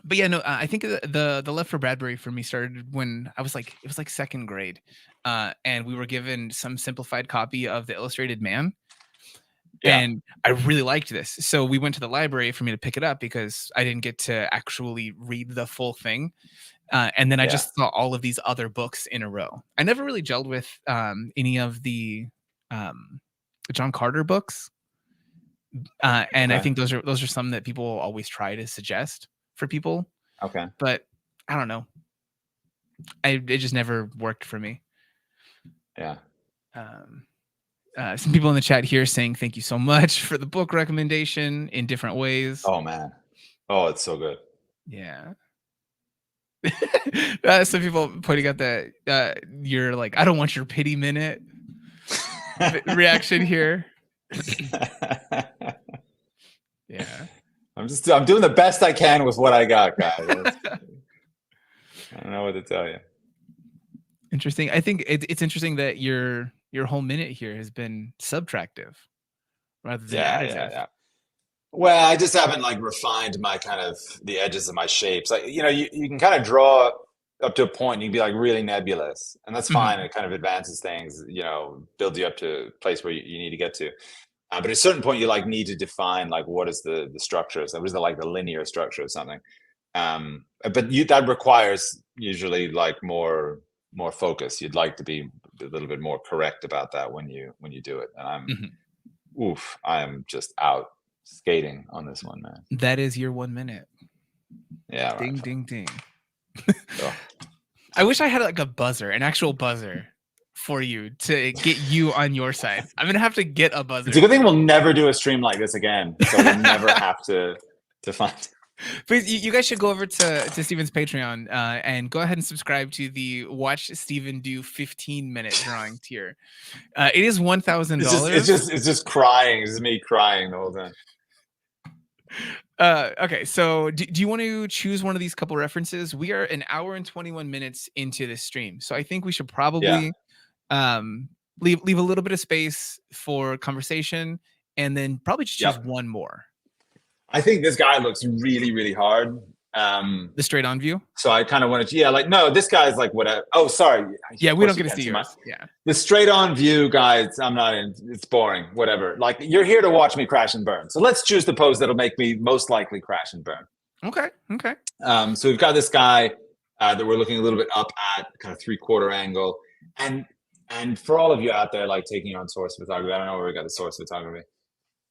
but yeah, no, I think the love for Bradbury for me started when I was like it was like second grade, and we were given some simplified copy of the Illustrated Man. Yeah. And I really liked this. So we went to the library for me to pick it up because I didn't get to actually read the full thing. And then I Yeah. just saw all of these other books in a row. I never really gelled with any of the um, John Carter books. And I Okay. think those are some that people always try to suggest for people. Okay. But I don't know. It just never worked for me. Yeah. Some people in the chat here saying thank you so much for the book recommendation in different ways. Oh man. Oh, it's so good. Yeah. Some people pointing out that you're like, I don't want your pity minute reaction here. Yeah. I'm doing the best I can with what I got, guys. I don't know what to tell you. Interesting. I think it's interesting that your whole minute here has been subtractive rather than additive. Yeah. Well, I just haven't like refined my kind of the edges of my shapes. Like, you know, you can kind of draw up to a point and you can be like really nebulous, and that's fine. It kind of advances things, you know, builds you up to a place where you need to get to. But at a certain point, you like need to define like what is the structure. So what is the linear structure of something? But that requires usually like more focus. You'd like to be a little bit more correct about that when you do it. And I am just out skating on this one, man. That is your 1 minute. Yeah. Ding, right. ding, ding. I wish I had like a buzzer, an actual buzzer for you to get you on your side. I'm gonna have to get a buzzer. It's a good thing we'll never do a stream like this again, so we'll never have to find. But you guys should go over to Steven's Patreon and go ahead and subscribe to the Watch Steven Do 15-minute drawing tier. It is $1,000. It's just crying. It's just me crying the whole time. Okay, so do you want to choose one of these couple references? We are an hour and 21 minutes into this stream, so I think we should probably leave a little bit of space for conversation, and then probably just choose one more. I think this guy looks really, really hard. The straight on view. So I kind of wanted to, no, this guy's like whatever. Oh, sorry. Yeah, we don't get to see yours. Yeah. The straight on view, guys, I'm not in. It's boring. Whatever. Like, you're here to watch me crash and burn. So let's choose the pose that'll make me most likely crash and burn. Okay. So we've got this guy that we're looking a little bit up at, kind of 3/4 angle, and for all of you out there, like taking on source photography, I don't know where we got the source photography.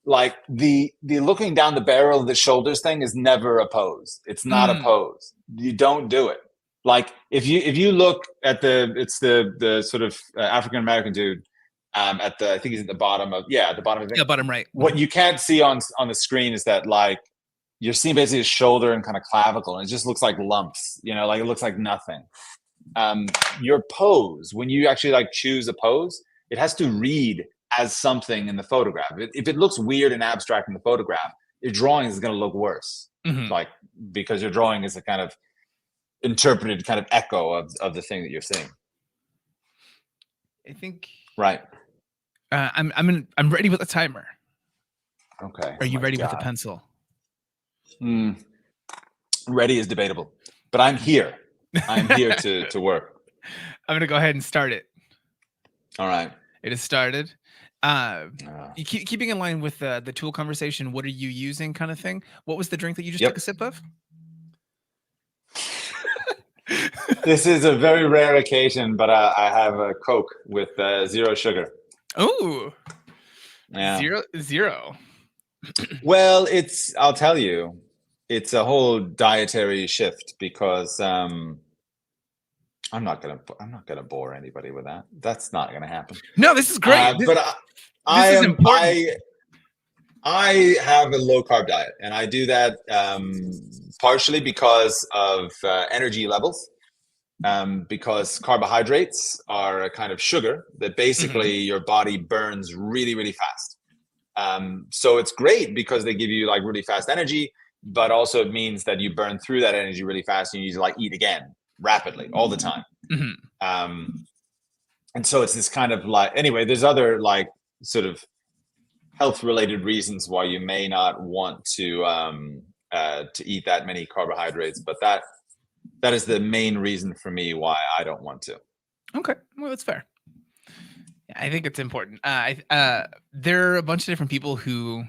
Like the looking down the barrel of the shoulders thing is never a pose. It's not a pose. You don't do it. Like if you look at it's the sort of African American dude I think he's at the bottom of the bottom of it. Yeah, bottom right. What you can't see on the screen is that like you're seeing basically his shoulder and kind of clavicle, and it just looks like lumps. You know, like it looks like nothing. Your pose, when you actually like choose a pose, it has to read as something in the photograph. If it looks weird and abstract in the photograph, your drawing is going to look worse. Like, because your drawing is a kind of interpreted kind of echo of the thing that you're seeing. I think. Right. I'm ready with a timer. Okay. Are you ready with a pencil? Ready is debatable, but I'm here. I'm here to work. I'm going to go ahead and start it. All right. It has started. Keeping in line with the tool conversation, what are you using kind of thing? What was the drink that you just took a sip of? This is a very rare occasion, but I have a Coke with 0 sugar. Oh, yeah. Zero. Well, I'll tell you, it's a whole dietary shift because I'm not gonna bore anybody with that. That's not gonna happen. No, this is great. I have a low carb diet, and I do that partially because of energy levels. Because carbohydrates are a kind of sugar that basically your body burns really, really fast. So it's great because they give you like really fast energy, but also it means that you burn through that energy really fast and you need to like eat again rapidly all the time. And so it's this kind of like, anyway, there's other like sort of health related reasons why you may not want to eat that many carbohydrates, but that is the main reason for me why I don't want to. Okay, well, that's fair. I think it's important. There are a bunch of different people who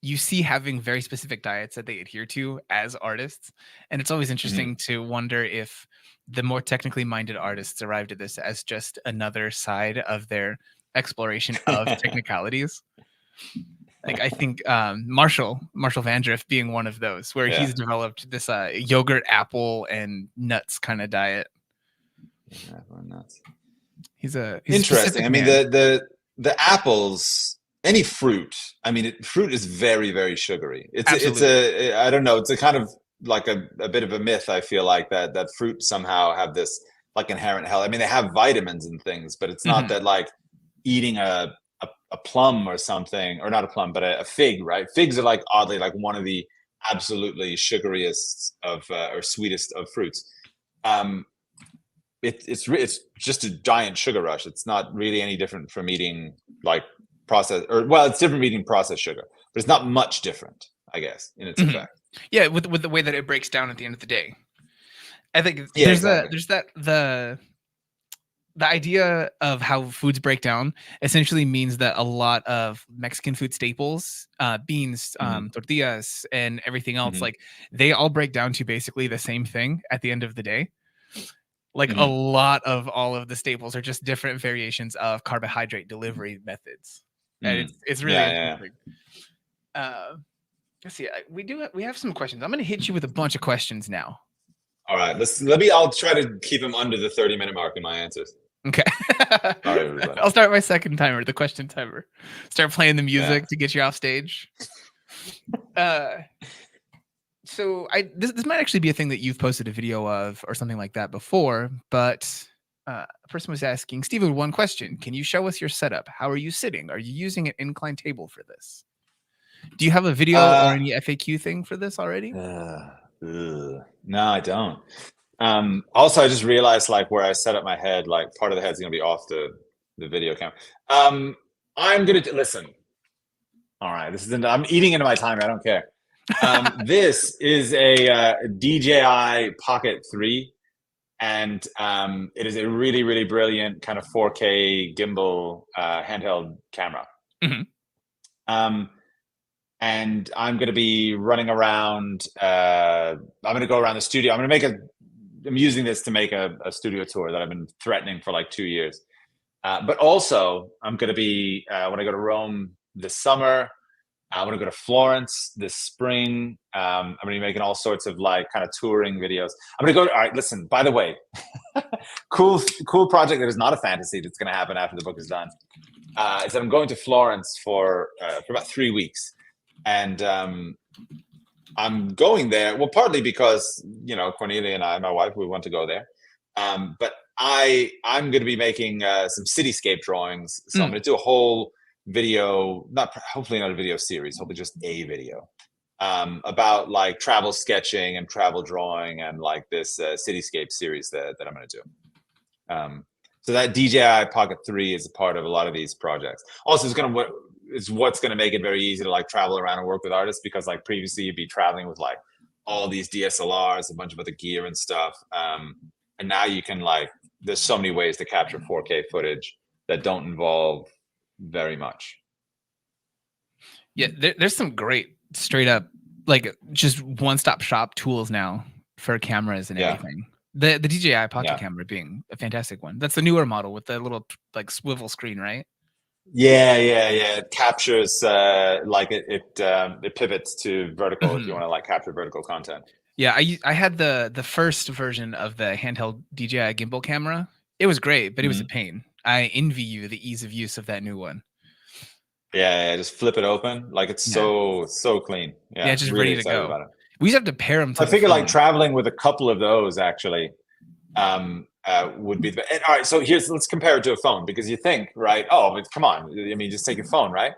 you see having very specific diets that they adhere to as artists, and it's always interesting to wonder if the more technically minded artists arrived at this as just another side of their exploration of technicalities. Like I think Marshall Vandriff being one of those, where he's developed this yogurt, apple, and nuts kind of diet. Yeah, nuts. He's a Interesting. specific I mean, man. the apples, any fruit. I mean, fruit is very, very sugary. It's Absolutely. a I don't know. It's a kind of like a bit of a myth. I feel like that fruit somehow have this like inherent health. I mean, they have vitamins and things, but it's not Mhm. that like eating a plum or something, or not a plum, but a fig, right? Figs are like oddly like one of the absolutely sugariest of or sweetest of fruits. Um, it's just a giant sugar rush. It's not really any different from eating like processed, or well, it's different from eating processed sugar, but it's not much different, I guess, in its Mhm. effect. Yeah, with the way that it breaks down at the end of the day. I think Yeah, exactly. there's that the idea of how foods break down essentially means that a lot of Mexican food staples, beans, Hmm. tortillas, and everything else, Hmm. like they all break down to basically the same thing at the end of the day. Like a Hmm. lot of all of the staples are just different variations of carbohydrate delivery methods, and Hmm. it's really Yeah, yeah. interesting. Uh, let's see, we have some questions. I'm going to hit you with a bunch of questions now. All right, let me. I'll try to keep them under the 30-minute mark in my answers. Okay. All right, everybody. I'll start my second timer, the question timer. Start playing the Yeah. music to get you off stage. Uh, so this might actually be a thing that you've posted a video of or something like that before, but a person was asking, Steven, one question. Can you show us your setup? How are you sitting? Are you using an incline table for this? Do you have a video or Uh, any FAQ thing for this already? no, I don't. Also, I just realized like where I set up my head, like part of the head's gonna be off the video camera. Um, I'm gonna listen. All right, I'm eating into my timer. I don't care. This is a DJI Pocket 3, and it is a really, really brilliant kind of 4K gimbal handheld camera. Mhm. Um, and I'm going to be running around. I'm going to go around the studio. I'm using this to make a studio tour that I've been threatening for like 2 years. But also, I'm going to be when I go to Rome this summer. I want to go to Florence this spring. I'm going to be making all sorts of like kind of touring videos. I'm going to go. All right, listen. By the way, cool project that is not a fantasy that's going to happen after the book is done. Is that I'm going to Florence for about 3 weeks, and I'm going there. Well, partly because Cornelia and I, my wife, we want to go there. But I'm going to be making some cityscape drawings. So I'm Mm. going to do a whole video, not hopefully not a video series, hopefully just a video about like travel sketching and travel drawing and like this cityscape series that I'm going to do. So that DJI Pocket 3 is a part of a lot of these projects. Also, it's what's going to make it very easy to like travel around and work with artists, because like previously you'd be traveling with like all these DSLRs, a bunch of other gear and stuff. And now you can like, there's so many ways to capture 4K footage that don't involve very much. Yeah, there's some great straight up like just one stop shop tools now for cameras and Yeah, everything. The DJI Pocket yeah, camera being a fantastic one. That's the newer model with the little like swivel screen, right? yeah. It captures like it pivots to vertical if you Mhm. want to like capture vertical content. Yeah, I had the first version of the handheld DJI gimbal camera. It was great, but it was a Hmm. pain. I envy you the ease of use of that new one. Yeah, just flip it open. Like it's Yeah. so clean. Yeah, Yeah, just really ready to excited go. about it. We just have to pair them to I the figure like phone. traveling with a couple of those actually would be the. And, all right, so let's compare it to a phone, because you think, right? Oh, but come on. I mean, just take your phone, right?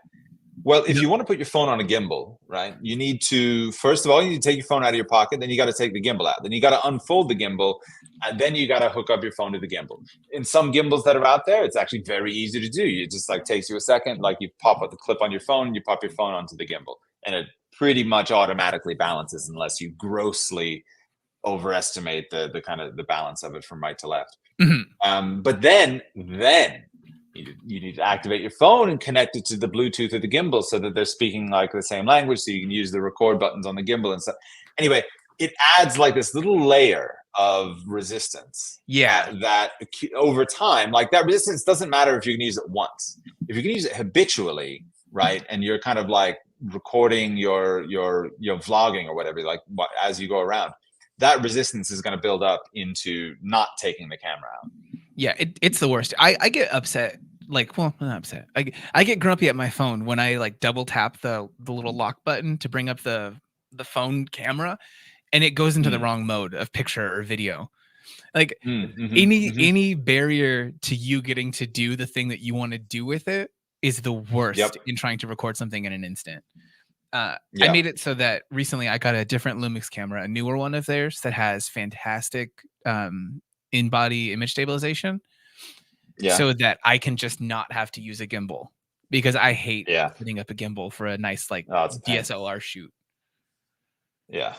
Well, if Yep. you want to put your phone on a gimbal, right, you need to, first of all, you need to take your phone out of your pocket. Then you got to take the gimbal out. Then you got to unfold the gimbal. And then you got to hook up your phone to the gimbal. In some gimbals that are out there, it's actually very easy to do. It just like takes you a second. Like you pop up the clip on your phone, you pop your phone onto the gimbal, and it pretty much automatically balances unless you grossly overestimate the kind of the balance of it from right to left. Mhm. But then you need to activate your phone and connect it to the Bluetooth of the gimbal so that they're speaking like the same language, so you can use the record buttons on the gimbal and stuff. Anyway, it adds like this little layer of resistance Yeah. that over time, like that resistance doesn't matter if you can use it once. If you can use it habitually, right, and you're kind of like recording your vlogging or whatever, like as you go around, that resistance is going to build up into not taking the camera out. Yeah, it's the worst. I get upset, like, well, not upset. I get grumpy at my phone when I like double tap the little lock button to bring up the phone camera, and it goes into the Mm. wrong mode of picture or video. Like Mm-hmm. any barrier to you getting to do the thing that you want to do with it is the worst Yep. in trying to record something in an instant. I Yeah. made it so that recently I got a different Lumix camera, a newer one of theirs that has fantastic in-body image stabilization, Yeah. so that I can just not have to use a gimbal, because I hate Yeah. setting up a gimbal for a nice like Oh, it's a pain. DSLR shoot. Yeah.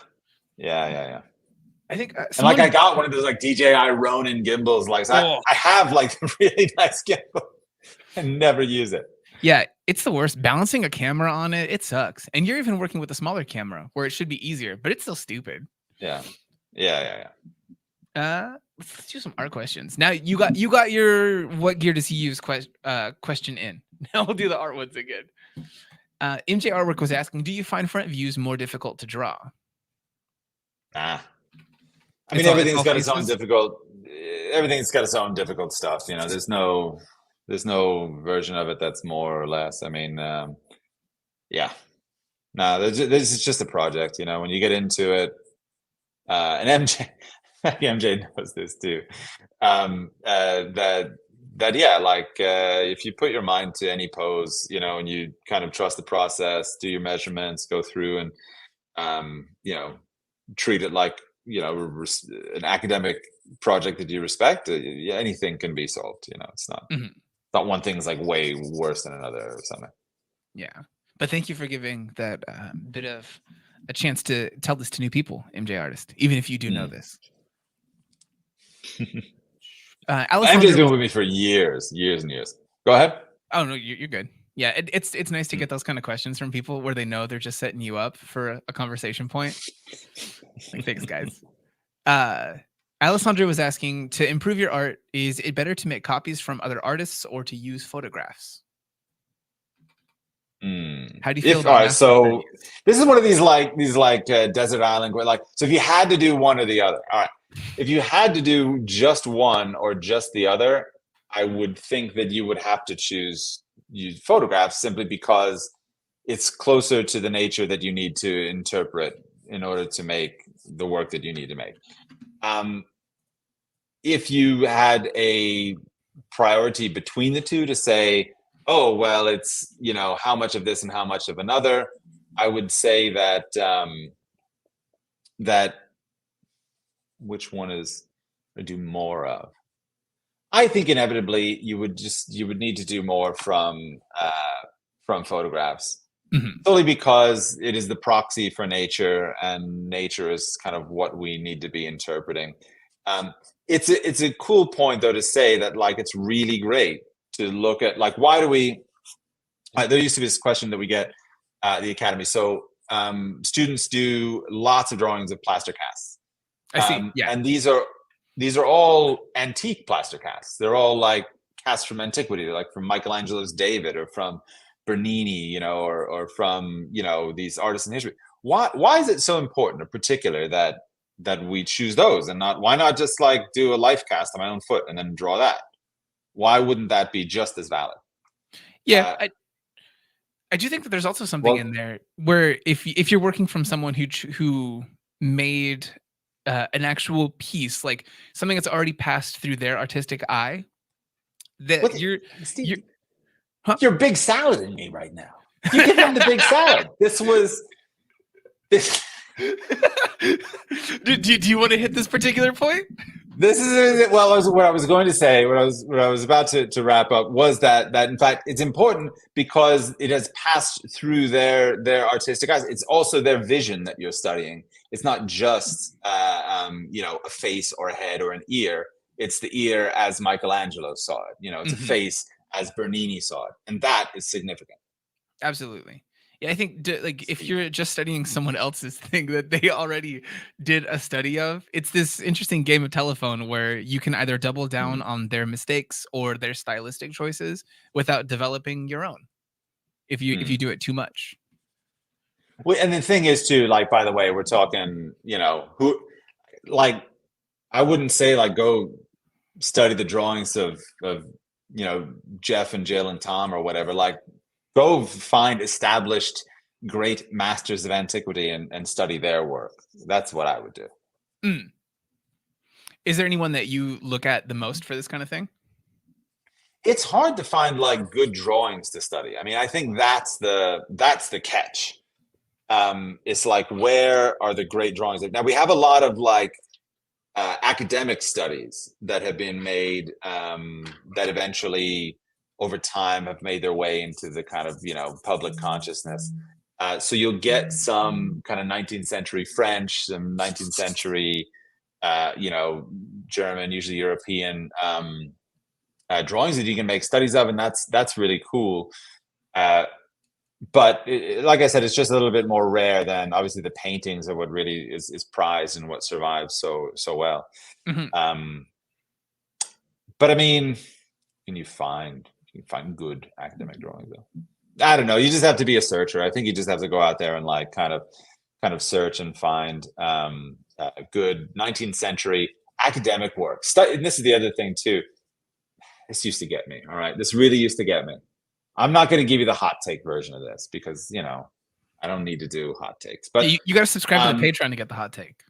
Yeah. I think And like I someone. got one of those like DJI Ronin gimbals. Like so Oh I have like a really nice gimbal and never use it. yeah, it's the worst. Balancing a camera on it, it sucks. And you're even working with a smaller camera where it should be easier, but it's still stupid. Yeah. Yeah. Let's do some art questions. Now you got your what gear does he use question in. Now we'll do the art ones again. MJ Artwork was asking, do you find front views more difficult to draw? Nah. I It's mean, all everything's got its own faces? difficult. Everything's got its own difficult stuff. You know, there's no version of it that's more or less. I mean, yeah. No, this is just a project. You know, when you get into it, and MJ knows this too. That yeah, like if you put your mind to any pose, you know, and you kind of trust the process, do your measurements, go through, and you know, treat it like an academic project that you respect. Yeah, anything can be solved. You know, it's not one thing's like way worse than another or something. Yeah, but thank you for giving that bit of a chance to tell this to new people, MJ Artist, even if you do know this. MJ's been with me for years and years. Go ahead. Oh no, you're good. Yeah, it's nice to get those kind of questions from people where they know they're just setting you up for a conversation point. Like, thanks, guys. Alessandra was asking, to improve your art, is it better to make copies from other artists or to use photographs? How do you feel about? All right, so this is one of these desert island where so if you had to do one or the other, all right. If you had to do just one or just the other, I would think that you would have to use photographs, simply because it's closer to the nature that you need to interpret in order to make the work that you need to make. If you had a priority between the two to say, oh, well, it's, you know, how much of this and how much of another, I would say that which one is I do more of? I think inevitably you would need to do more from photographs, solely because it is the proxy for nature, and nature is kind of what we need to be interpreting. It's a cool point though to say that like it's really great to look at like why do we? There used to be this question that we get at the academy. So students do lots of drawings of plaster casts. I see. Yeah, and these are all antique plaster casts. They're all like casts from antiquity, like from Michelangelo's David, or from Bernini, you know, or from, you know, these artists in history. Why is it so important or particular that we choose those, and why not just like do a life cast on my own foot and then draw that? Why wouldn't that be just as valid? Yeah, I do think that there's also something in there where if you're working from someone who made an actual piece, like something that's already passed through their artistic eye, that you're you're big salad in me right now. You give them the big salad. This. Do you want to hit this particular point? This is what I was going to say. What I was about to wrap up was that in fact it's important because it has passed through their artistic eyes. It's also their vision that you're studying. It's not just you know, a face or a head or an ear. It's the ear as Michelangelo saw it. You know, it's a face as Bernini saw it, and that is significant. Absolutely. Yeah, I think like if you're just studying someone else's thing that they already did a study of, it's this interesting game of telephone where you can either double down on their mistakes or their stylistic choices without developing your own. If you do it too much. Well, and the thing is too, like, by the way, we're talking, you know, who, like, I wouldn't say like go study the drawings of Jeff and Jill and Tom or whatever. Like, go find established great masters of antiquity and study their work. That's what I would do. Is there anyone that you look at the most for this kind of thing? It's hard to find like good drawings to study. I mean, I think that's the catch. It's like, where are the great drawings? Now we have a lot of like academic studies that have been made that eventually over time have made their way into the kind of public consciousness. So you'll get some kind of 19th century French, some 19th century German, usually European drawings that you can make studies of, and that's really cool. But like I said, it's just a little bit more rare than obviously the paintings are what really is prized and what survives so well. But I mean, can you find good academic drawings though? I don't know. You just have to be a searcher. I think you just have to go out there and like kind of search and find good 19th century academic work. And this is the other thing too. This used to get me. All right, this really used to get me. I'm not going to give you the hot take version of this because I don't need to do hot takes. But you got to subscribe to the Patreon to get the hot take.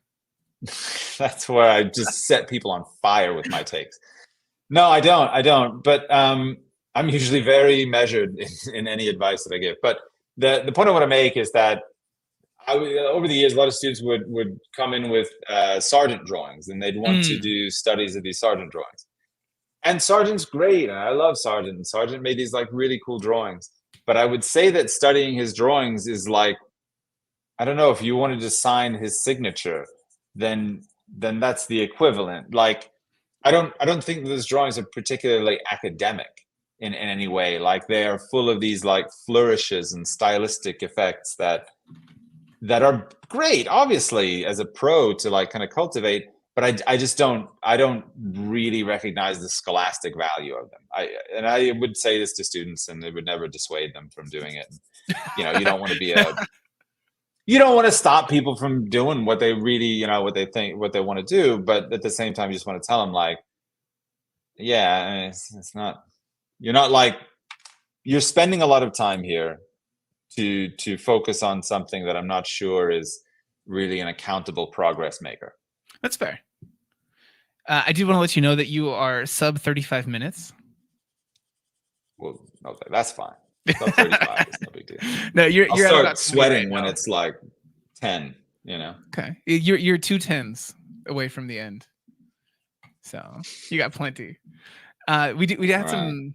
That's where I just set people on fire with my takes. No, I don't. But I'm usually very measured in any advice that I give. But the point I want to make is that over the years, a lot of students would come in with Sargent drawings, and they'd want to do studies of these Sargent drawings. And Sargent's great, and I love Sargent. And Sargent made these like really cool drawings. But I would say that studying his drawings is like, I don't know, if you wanted to sign his signature, then that's the equivalent. Like, I don't think those drawings are particularly academic in any way. Like, they are full of these like flourishes and stylistic effects that are great, obviously, as a pro to like kind of cultivate. But I just don't really recognize the scholastic value of them. I would say this to students, and it would never dissuade them from doing it. You don't want to be you don't want to stop people from doing what they really, what they think, what they want to do. But at the same time, you just want to tell them like, yeah, I mean, it's not, you're spending a lot of time here to focus on something that I'm not sure is really an accountable progress maker. That's fair. I do want to let you know that you are sub 35 minutes. Well, okay, that's fine. Sub 35 is no big deal. No, you're I'll start sweating when it's like 10. Okay, you're 2 10s away from the end, so you got plenty. We had some.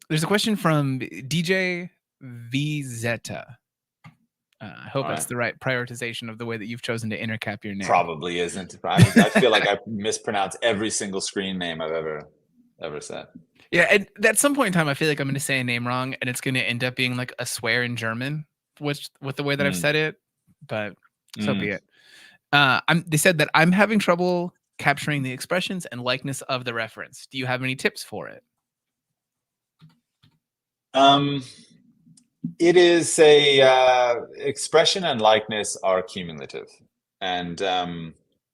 There's a question from DJ VZeta. I hope that's the right prioritization of the way that you've chosen to intercap your name. Probably isn't. I feel like I mispronounce every single screen name I've ever said. Yeah, and at some point in time, I feel like I'm going to say a name wrong, and it's going to end up being like a swear in German, with the way that I've said it. But so be it. They said that I'm having trouble capturing the expressions and likeness of the reference. Do you have any tips for it? It is a expression and likeness are cumulative, and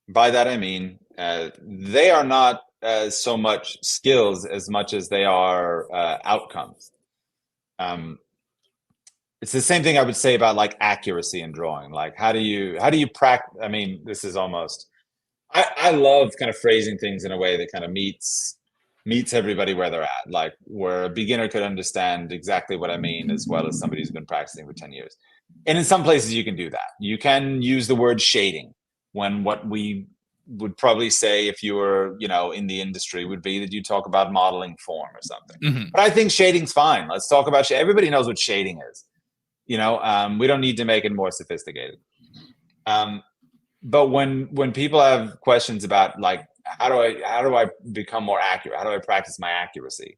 by that I mean they are not so much skills as much as they are outcomes. It's the same thing I would say about like accuracy in drawing. Like, how do you practice? I mean, this is almost. I love kind of phrasing things in a way that kind of meets everybody where they're at, like where a beginner could understand exactly what I mean as well as somebody who's been practicing for 10 years. And in some places you can do that. You can use the word shading when what we would probably say if you were, in the industry would be that you talk about modeling form or something. But I think shading's fine. Let's talk about everybody knows what shading is. We don't need to make it more sophisticated. But when people have questions about like, how do I become more accurate? How do I practice my accuracy?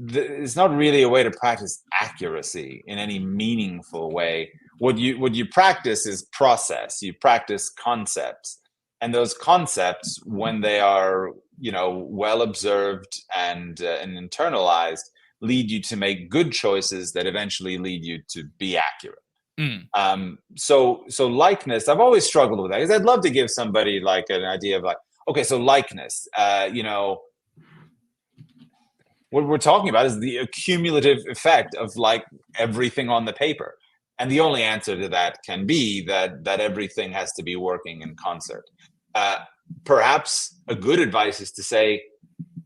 It's not really a way to practice accuracy in any meaningful way. What you practice is process. You practice concepts, and those concepts, when they are well observed and internalized, lead you to make good choices that eventually lead you to be accurate. So likeness, I've always struggled with that because I'd love to give somebody like an idea of like, okay, so likeness, what we're talking about is the accumulative effect of like everything on the paper. And the only answer to that can be that everything has to be working in concert. Uh, Perhaps a good advice is to say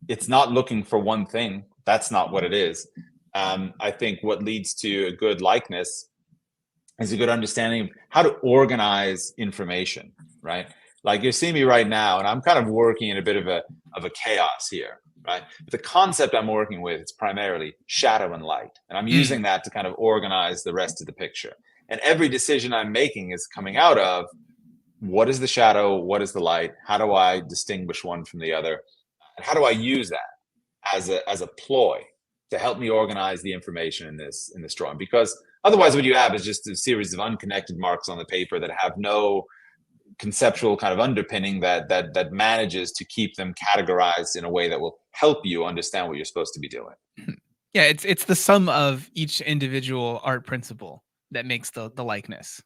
it's not looking for one thing. That's not what it is. I think what leads to a good likeness is a good understanding of how to organize information, right? Like you're seeing me right now, and I'm kind of working in a bit of a chaos here, right? But the concept I'm working with is primarily shadow and light, and I'm using that to kind of organize the rest of the picture. And every decision I'm making is coming out of what is the shadow, what is the light, how do I distinguish one from the other, and how do I use that as a ploy to help me organize the information in this drawing? Because otherwise, what you have is just a series of unconnected marks on the paper that have no conceptual kind of underpinning that manages to keep them categorized in a way that will help you understand what you're supposed to be doing. Yeah, it's the sum of each individual art principle that makes the likeness.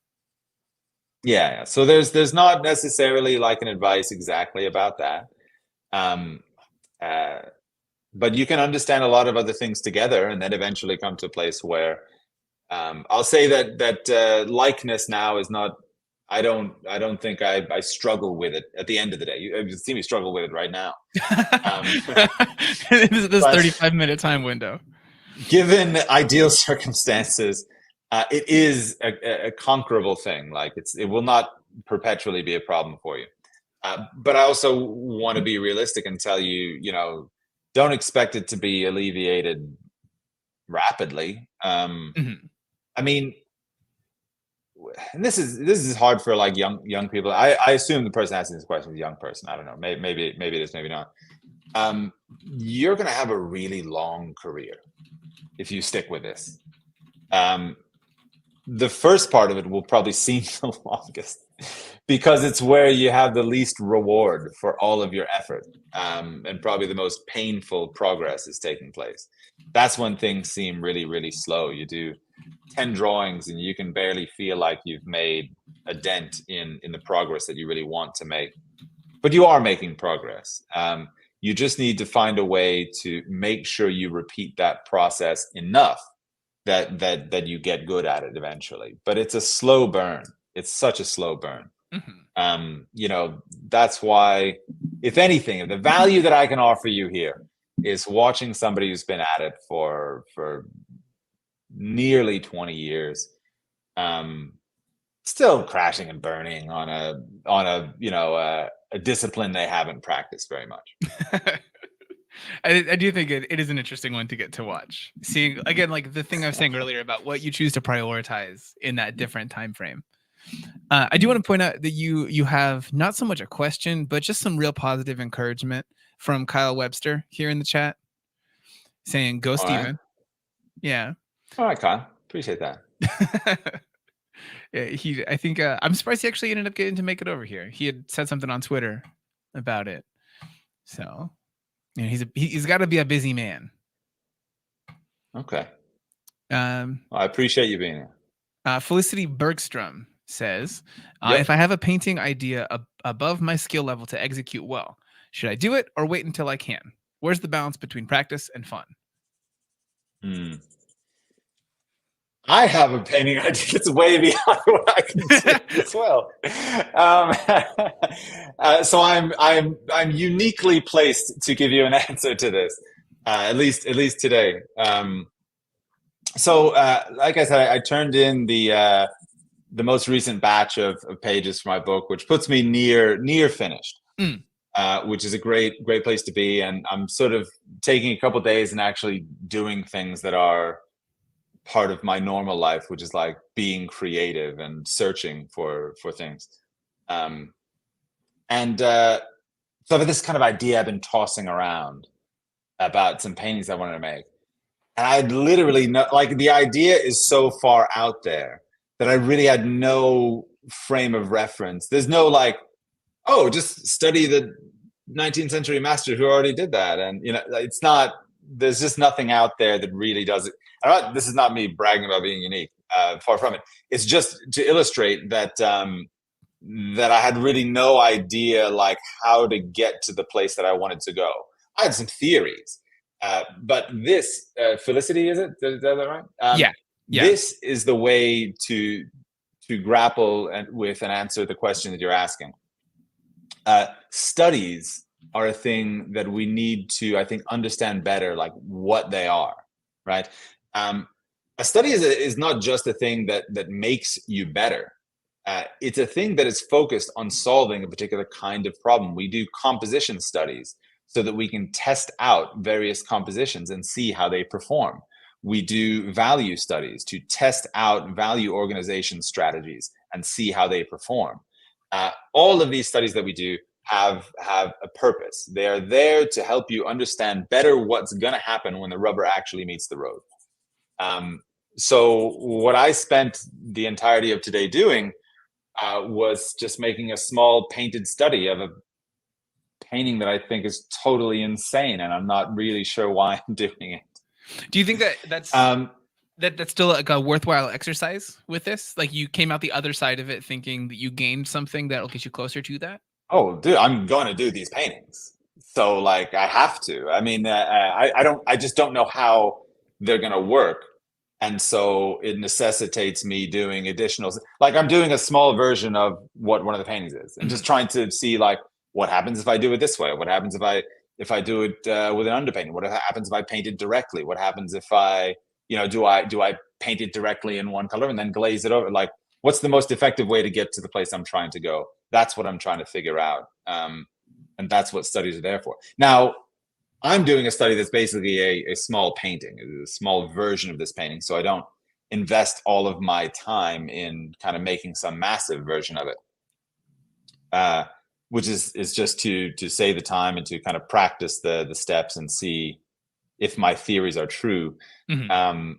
Yeah. So there's not necessarily like an advice exactly about that. Um, but you can understand a lot of other things together, and then eventually come to a place where I'll say that likeness now is not. I don't think I struggle with it at the end of the day. You see me struggle with it right now. This 35-minute time window. Given ideal circumstances, it is a conquerable thing. Like it will not perpetually be a problem for you. But I also want to be realistic and tell you, don't expect it to be alleviated rapidly. I mean, and this is hard for like young people. I assume the person asking this question is a young person. I don't know. Maybe it is, maybe not. You're going to have a really long career if you stick with this. The first part of it will probably seem the longest because it's where you have the least reward for all of your effort, and probably the most painful progress is taking place. That's when things seem really, really slow. You do 10 drawings and you can barely feel like you've made a dent in the progress that you really want to make, but you are making progress. You just need to find a way to make sure you repeat that process enough that you get good at it eventually. But it's a slow burn. It's such a slow burn. That's why, if anything, the value that I can offer you here is watching somebody who's been at it for nearly 20 years, still crashing and burning on a discipline they haven't practiced very much. I do think it is an interesting one to get to watch. Seeing again, like the thing I was saying earlier about what you choose to prioritize in that different time frame. I do want to point out that you have not so much a question, but just some real positive encouragement from Kyle Webster here in the chat, saying "Go, Steven." Right. Yeah. All right, Kyle. Appreciate that. Yeah, I think I'm surprised he actually ended up getting to make it over here. He had said something on Twitter about it, so he's got to be a busy man. Okay. Well, I appreciate you being here. Felicity Bergstrom says, if I have a painting idea above my skill level to execute well, should I do it or wait until I can? Where's the balance between practice and fun? I have a painting idea that's way beyond what I can do as well. So I'm uniquely placed to give you an answer to this, at least today. So like I said, I turned in the most recent batch of pages for my book, which puts me near finished, which is a great place to be. And I'm sort of taking a couple of days and actually doing things that are part of my normal life, which is like being creative and searching for things. So I have this kind of idea I've been tossing around about some paintings I wanted to make. And I literally the idea is so far out there that I really had no frame of reference. There's no just study the 19th century master who already did that. And, it's not, there's just nothing out there that really does it. This is not me bragging about being unique, far from it. It's just to illustrate that that I had really no idea how to get to the place that I wanted to go. I had some theories, But this Felicity, is it? Is that right? Yeah. Yeah. This is the way to grapple with and answer the question that you're asking. Studies are a thing that we need to, I think, understand better, like what they are, right? A study is not just a thing that makes you better. It's a thing that is focused on solving a particular kind of problem. We do composition studies so that we can test out various compositions and see how they perform. We do value studies to test out value organization strategies and see how they perform. All of these studies that we do have a purpose. They are there to help you understand better what's going to happen when the rubber actually meets the road. So what I spent the entirety of today doing was just making a small painted study of a painting that I think is totally insane, and I'm not really sure why I'm doing it. Do you think that that's that's still like a worthwhile exercise with this? Like you came out the other side of it thinking that you gained something that'll get you closer to that? Oh, dude, I'm going to do these paintings. So like I have to. I mean, I just don't know how they're going to work. And so it necessitates me doing additional, like I'm doing a small version of what one of the paintings is, and just trying to see like what happens if I do it this way. What happens if I do it with an underpainting? What happens if I paint it directly? What happens if I, do I paint it directly in one color and then glaze it over? Like, what's the most effective way to get to the place I'm trying to go? That's what I'm trying to figure out. And that's what studies are there for. Now, I'm doing a study that's basically a small painting, a small version of this painting. So I don't invest all of my time in kind of making some massive version of it, which is just to save the time and to kind of practice the steps and see if my theories are true in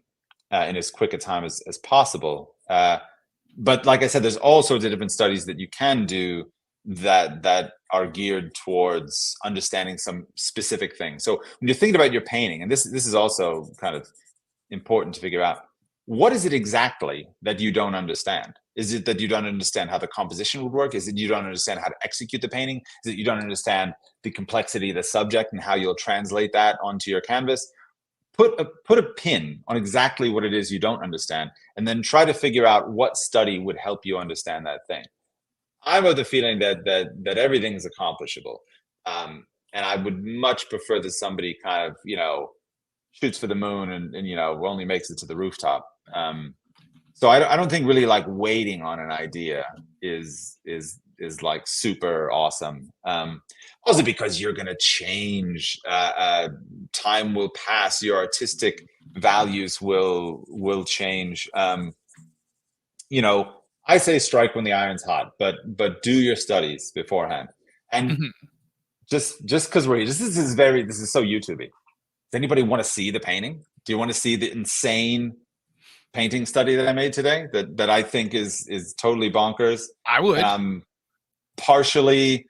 as quick a time as possible. But like I said, there's all sorts of different studies that you can do that are geared towards understanding some specific things. So when you're thinking about your painting, and this is also kind of important to figure out, what is it exactly that you don't understand? Is it that you don't understand how the composition would work? Is it you don't understand how to execute the painting? Is it you don't understand the complexity of the subject and how you'll translate that onto your canvas? Put a pin on exactly what it is you don't understand, and then try to figure out what study would help you understand that thing. I'm of the feeling that everything's accomplishable, and I would much prefer that somebody kind of shoots for the moon and only makes it to the rooftop. So I don't think really like waiting on an idea is like super awesome. Also because you're going to change, time will pass, your artistic values will change. I say strike when the iron's hot, but do your studies beforehand. And just because this is so YouTubey. Does anybody want to see the painting? Do you want to see the insane painting study that I made today that I think is totally bonkers? I would. Partially,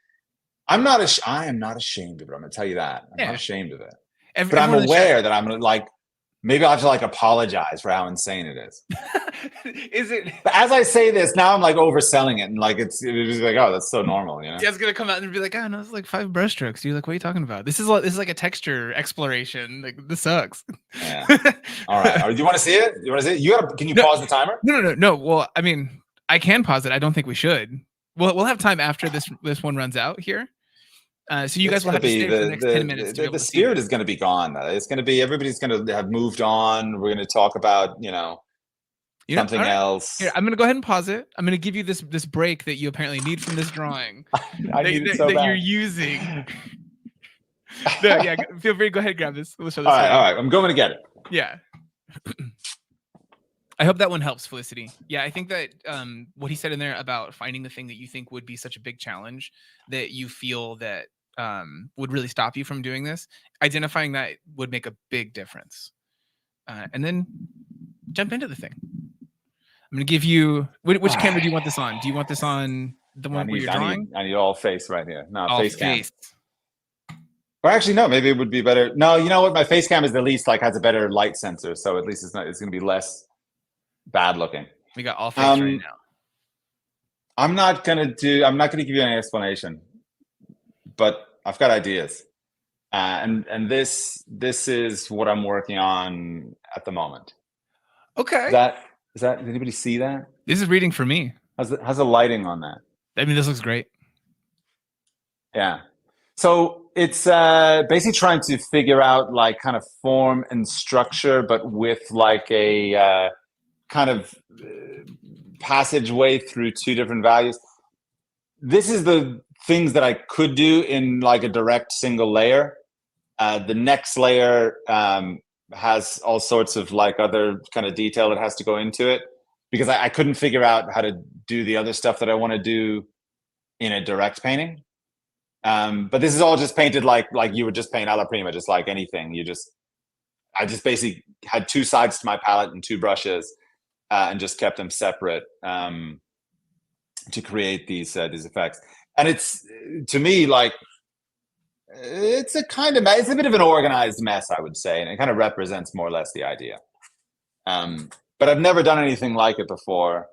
I am not ashamed of it. I'm gonna tell you that. I'm not ashamed of it. But I'm aware that I'm gonna maybe I'll have to apologize for how insane it is. Is it? But as I say this, now I'm overselling it, and it's just like, oh, that's so normal, Yeah, it's gonna come out and be like, oh no, it's like 5 brushstrokes. You're like, what are you talking about? This is like a texture exploration. Like this sucks. Yeah. All right. Do you want to see it? Can you pause the timer? No. Well, I mean, I can pause it. I don't think we should. We'll have time after this one runs out here. So you guys will have to stay for the next 10 minutes. The spirit is going to be gone. It's going to be, everybody's going to have moved on. We're going to talk about, something else. Here, I'm going to go ahead and pause it. I'm going to give you this break that you apparently need from this drawing I need it so bad. that you're using. No, yeah, feel free to go ahead and grab this. We'll show this. All right. I'm going to get it. Yeah. I hope that one helps, Felicity. Yeah, I think that what he said in there about finding the thing that you think would be such a big challenge that you feel that would really stop you from doing this, identifying that would make a big difference. And then jump into the thing. I'm going to give you, which camera do you want this on? Do you want this on the one where you're drawing? I need all face right here. No, all face cam. Or actually, no, maybe it would be better. No, you know what? My face cam is the least has a better light sensor. So at least it's going to be less bad looking. We got all face right now. I'm not going to give you any explanation, but I've got ideas. And this is what I'm working on at the moment. Okay. Does anybody see that? This is reading for me. How's the lighting on that? I mean, this looks great. Yeah. So it's basically trying to figure out like kind of form and structure, but with like a kind of passageway through two different values. This is the things that I could do in like a direct single layer. The next layer has all sorts of like other kind of detail that has to go into it because I couldn't figure out how to do the other stuff that I want to do in a direct painting. But this is all just painted like you would just paint alla prima, just like anything. I just basically had two sides to my palette and two brushes, and just kept them separate to create these effects. And it's, to me, like it's a bit of an organized mess, I would say, and it kind of represents more or less the idea. But I've never done anything like it before,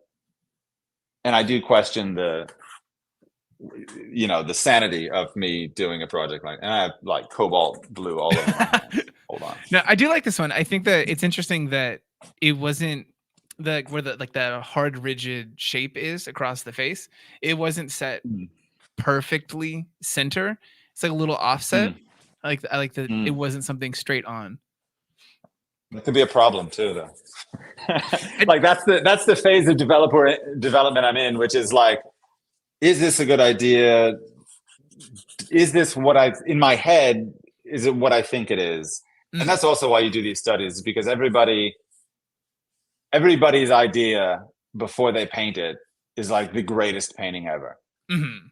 and I do question the sanity of me doing a project like, and I have like cobalt blue all over my hands. Hold on. No, I do like this one. I think that it's interesting that it wasn't where the hard rigid shape is across the face. It wasn't set perfectly center. It's like a little offset. I like that it wasn't something straight on. That could be a problem too, though. Like that's the phase of development I'm in, which is like, is this a good idea? Is this in my head, is it what I think it is? And that's also why you do these studies, because everybody's idea before they paint it is like the greatest painting ever.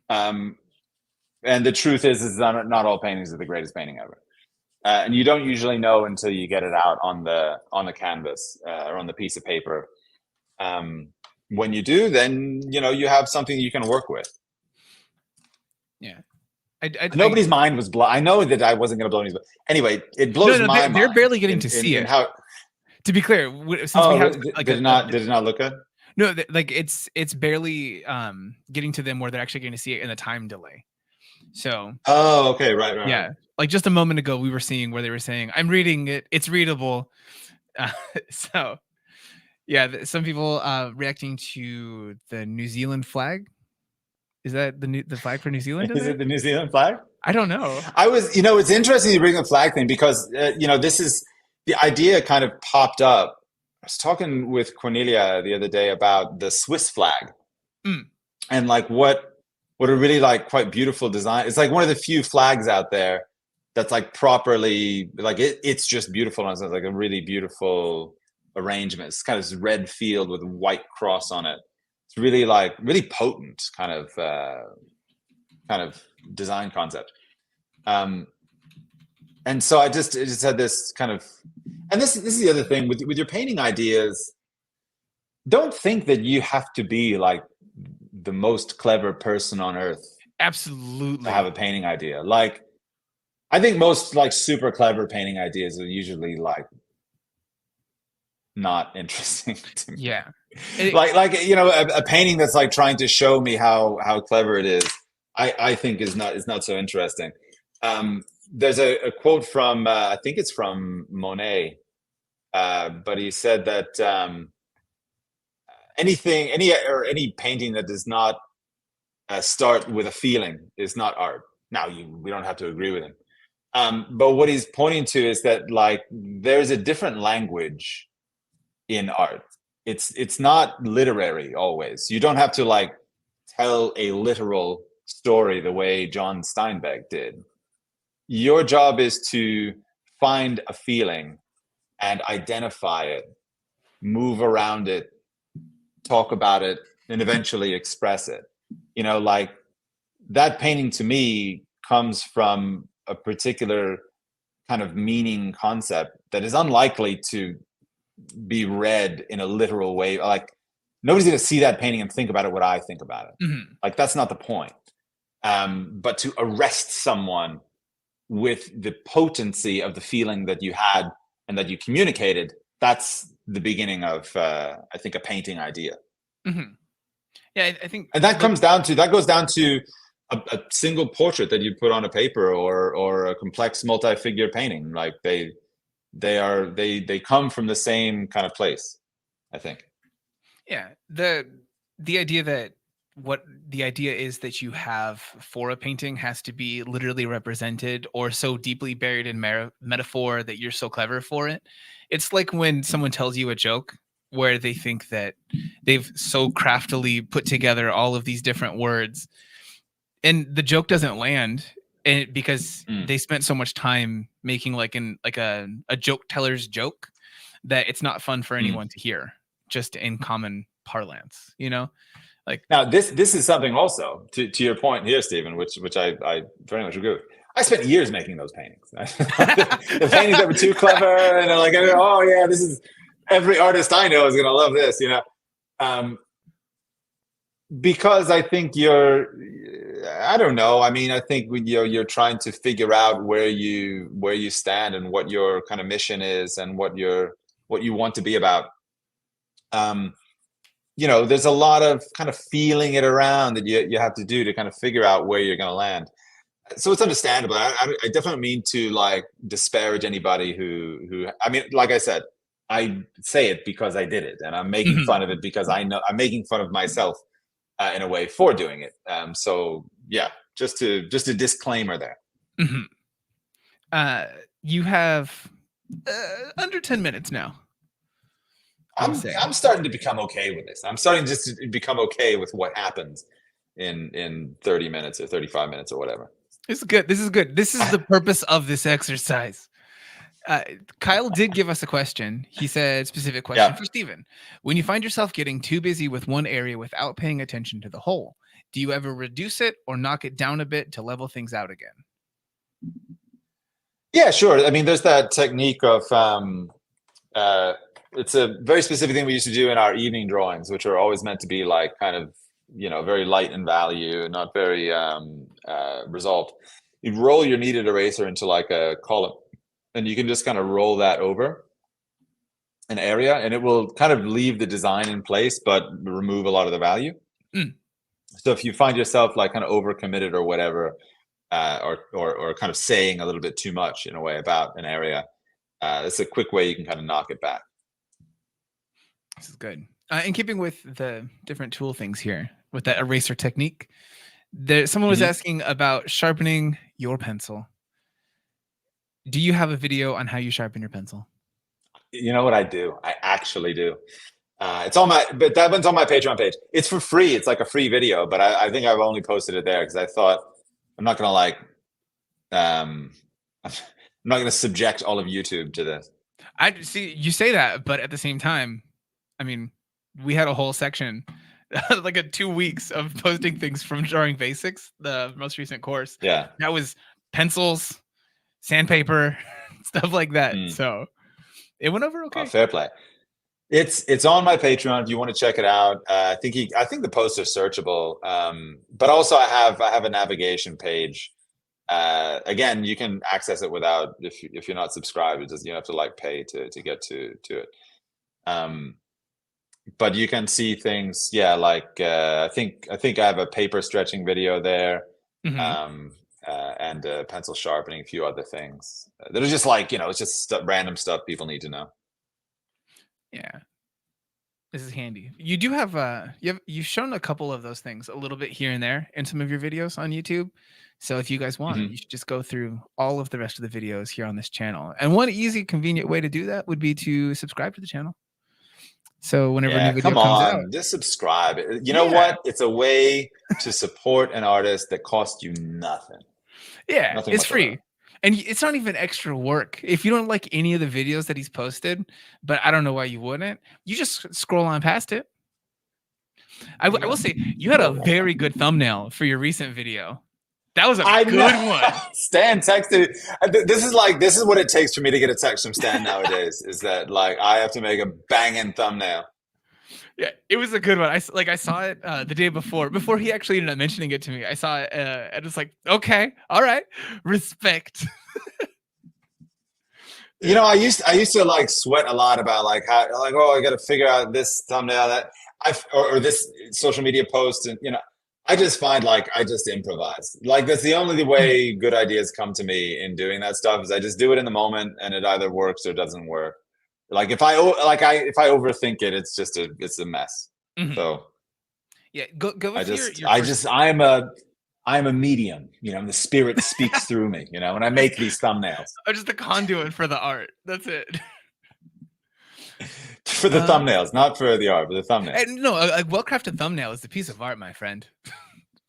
And the truth is not all paintings are the greatest painting ever. And you don't usually know until you get it out on the canvas or on the piece of paper. When you do, then you have something you can work with. Yeah. Nobody's mind was blown. I know that I wasn't going to blow anybody's, but anyway, it blows my mind. They're barely getting to see it. To be clear, since we have like did it not look good? No, like it's barely getting to them where they're actually going to see it in a time delay. So. Oh, okay, right. Yeah, like just a moment ago, we were seeing where they were saying, "I'm reading it; it's readable." So, yeah, some people reacting to the New Zealand flag. Is that the flag for New Zealand? Is it the New Zealand flag? I don't know. It's interesting you bring the flag thing because this is the idea kind of popped up. I was talking with Cornelia the other day about the Swiss flag and like what a really like quite beautiful design. It's like one of the few flags out there that's like properly like it's just beautiful, and it's like a really beautiful arrangement. It's kind of this red field with a white cross on it. It's really potent kind of design concept. And so I just had this kind of, and this is the other thing with your painting ideas. Don't think that you have to be like the most clever person on earth. Absolutely. To have a painting idea. Like, I think most like super clever painting ideas are usually like not interesting to me. Yeah. Like a painting that's like trying to show me how clever it is, I think is not so interesting. There's a quote from I think it's from Monet, but he said that any painting that does not start with a feeling is not art. Now we don't have to agree with him, but what he's pointing to is that like there's a different language in art. It's not literary always. You don't have to like tell a literal story the way John Steinbeck did. Your job is to find a feeling and identify it, move around it, talk about it, and eventually express it. Like that painting to me comes from a particular kind of meaning concept that is unlikely to be read in a literal way. Like nobody's going to see that painting and think about it what I think about it. Like that's not the point. But to arrest someone with the potency of the feeling that you had and that you communicated, that's the beginning of I think a painting idea. Yeah, I think, and that goes down to a single portrait that you put on a paper, or a complex multi-figure painting. Like they come from the same kind of place, I think. Yeah. The idea that what the idea is that you have for a painting has to be literally represented or so deeply buried in metaphor that you're so clever for it. It's like when someone tells you a joke where they think that they've so craftily put together all of these different words and the joke doesn't land, and because Mm, they spent so much time making a joke teller's joke that it's not fun for mm. anyone to hear just in common parlance, you know? Like Now, this is something also to your point here, Stephen, which I very much agree with. I spent years making those paintings. The paintings that were too clever, and like, oh yeah, this is every artist I know is gonna love this, um, because I think I don't know. I mean, I think when you're trying to figure out where you stand and what your kind of mission is and what you want to be about. Um, there's a lot of kind of feeling it around that you have to do to kind of figure out where you're going to land. So it's understandable. I definitely mean to like disparage anybody who, I mean, like I said, I say it because I did it, and I'm making mhm, fun of it because I know I'm making fun of myself in a way for doing it. So yeah, just a disclaimer there. mhm. uh you have under 10 minutes now, I'll I'm say. I'm starting to become okay with this. I'm starting just to become okay with what happens in 30 minutes or 35 minutes or whatever. This is good. This is good. This is the purpose of this exercise. Uh, Kyle did give us a question. He said, specific question Yeah. for Steven. When you find yourself getting too busy with one area without paying attention to the whole, do you ever reduce it or knock it down a bit to level things out again? Yeah, sure. I mean, there's that technique of uh, it's a very specific thing we used to do in our evening drawings, which are always meant to be like kind of very light in value, not very resolved. You roll your kneaded eraser into like a column, and you can just kind of roll that over an area, and it will kind of leave the design in place, but remove a lot of the value. Mm, So if you find yourself like kind of overcommitted or whatever, or kind of saying a little bit too much in a way about an area, it's a quick way you can kind of knock it back. this is good. In keeping with the different tool things here, with that eraser technique, someone was Mhm. asking about sharpening your pencil. Do you have a video on how you sharpen your pencil? You know what I do? I actually do. But that one's on my Patreon page. It's for free. It's like a free video, but I think I've only posted it there because I thought I'm not gonna um, I'm not gonna subject all of YouTube to this. I see you say that, but at the same time, I mean, we had a whole section, like a 2 weeks of posting things from Drawing Basics, the most recent course. Yeah. That was pencils, sandpaper, stuff like that. Mm. So it went over okay. Fair play. It's on my Patreon if you want to check it out. I think the posts are searchable, but also I have a navigation page. Again, you can access it without if you're not subscribed. It just you have to like pay to get to it. But you can see things. Yeah, like I think I have a paper stretching video there, Mhm. um, and pencil sharpening, a few other things that are just like it's just random stuff people need to know. Yeah, this is handy. You do you've shown a couple of those things a little bit here and there in some of your videos on YouTube. So if you guys want, you Mhm. should just go through all of the rest of the videos here on this channel. And one easy, convenient way to do that would be to subscribe to the channel. So whenever a new Yeah, video come comes out, on, just subscribe. You know yeah, what? It's a way to support an artist that costs you nothing, yeah, nothing it's whatsoever. free. And it's not even extra work. If you don't like any of the videos that he's posted, but I don't know why you wouldn't, you just scroll on past it. There you I will go. say you had a very good thumbnail for your recent video. That was a I know. good one. Stan texted. This is what it takes for me to get a text from Stan nowadays. Is that like I have to make a banging thumbnail? Yeah, it was a good one. I saw it the day before he actually ended up mentioning it to me. I saw it and it's like, okay, all right, respect. Yeah. I used to like sweat a lot about like how I got to figure out this thumbnail or this social media post, and I just find like I just improvise. Like that's the only way good ideas come to me in doing that stuff is I just do it in the moment and it either works or doesn't work. Like if I overthink it, it's a mess. Mhm. So Yeah, go I with just your I first. just I'm a medium, and the spirit speaks through me, when I make these thumbnails. Oh, just a conduit for the art. That's it. For the Uh, thumbnails, not for the art, but the thumbnails. and no, a well-crafted thumbnail is a piece of art, my friend.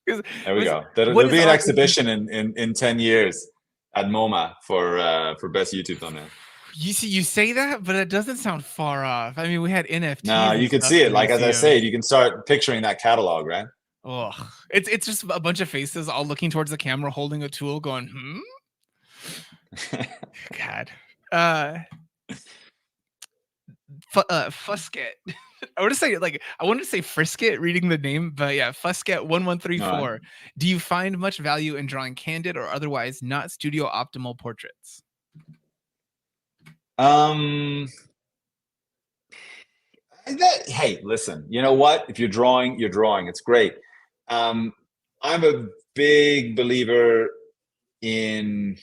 'Cause There we go. what There'll is be an art? exhibition in 10 years at MoMA for best YouTube thumbnail. You see, you say that, but it doesn't sound far off. I mean, we had No, NFTs and you could stuff see in it. the Like as I museum. say, you can start picturing that catalog, right? Oh, it's just a bunch of faces all looking towards the camera, holding a tool, going, "Hmm." God. Uh, Fusket. I wanted to say Frisket reading the name, but yeah, Fusket one one three All right. four. Do you find much value in drawing candid or otherwise not studio optimal portraits? Um, hey, listen, you know what? If you're drawing, you're drawing. It's great. Um, I'm a big believer in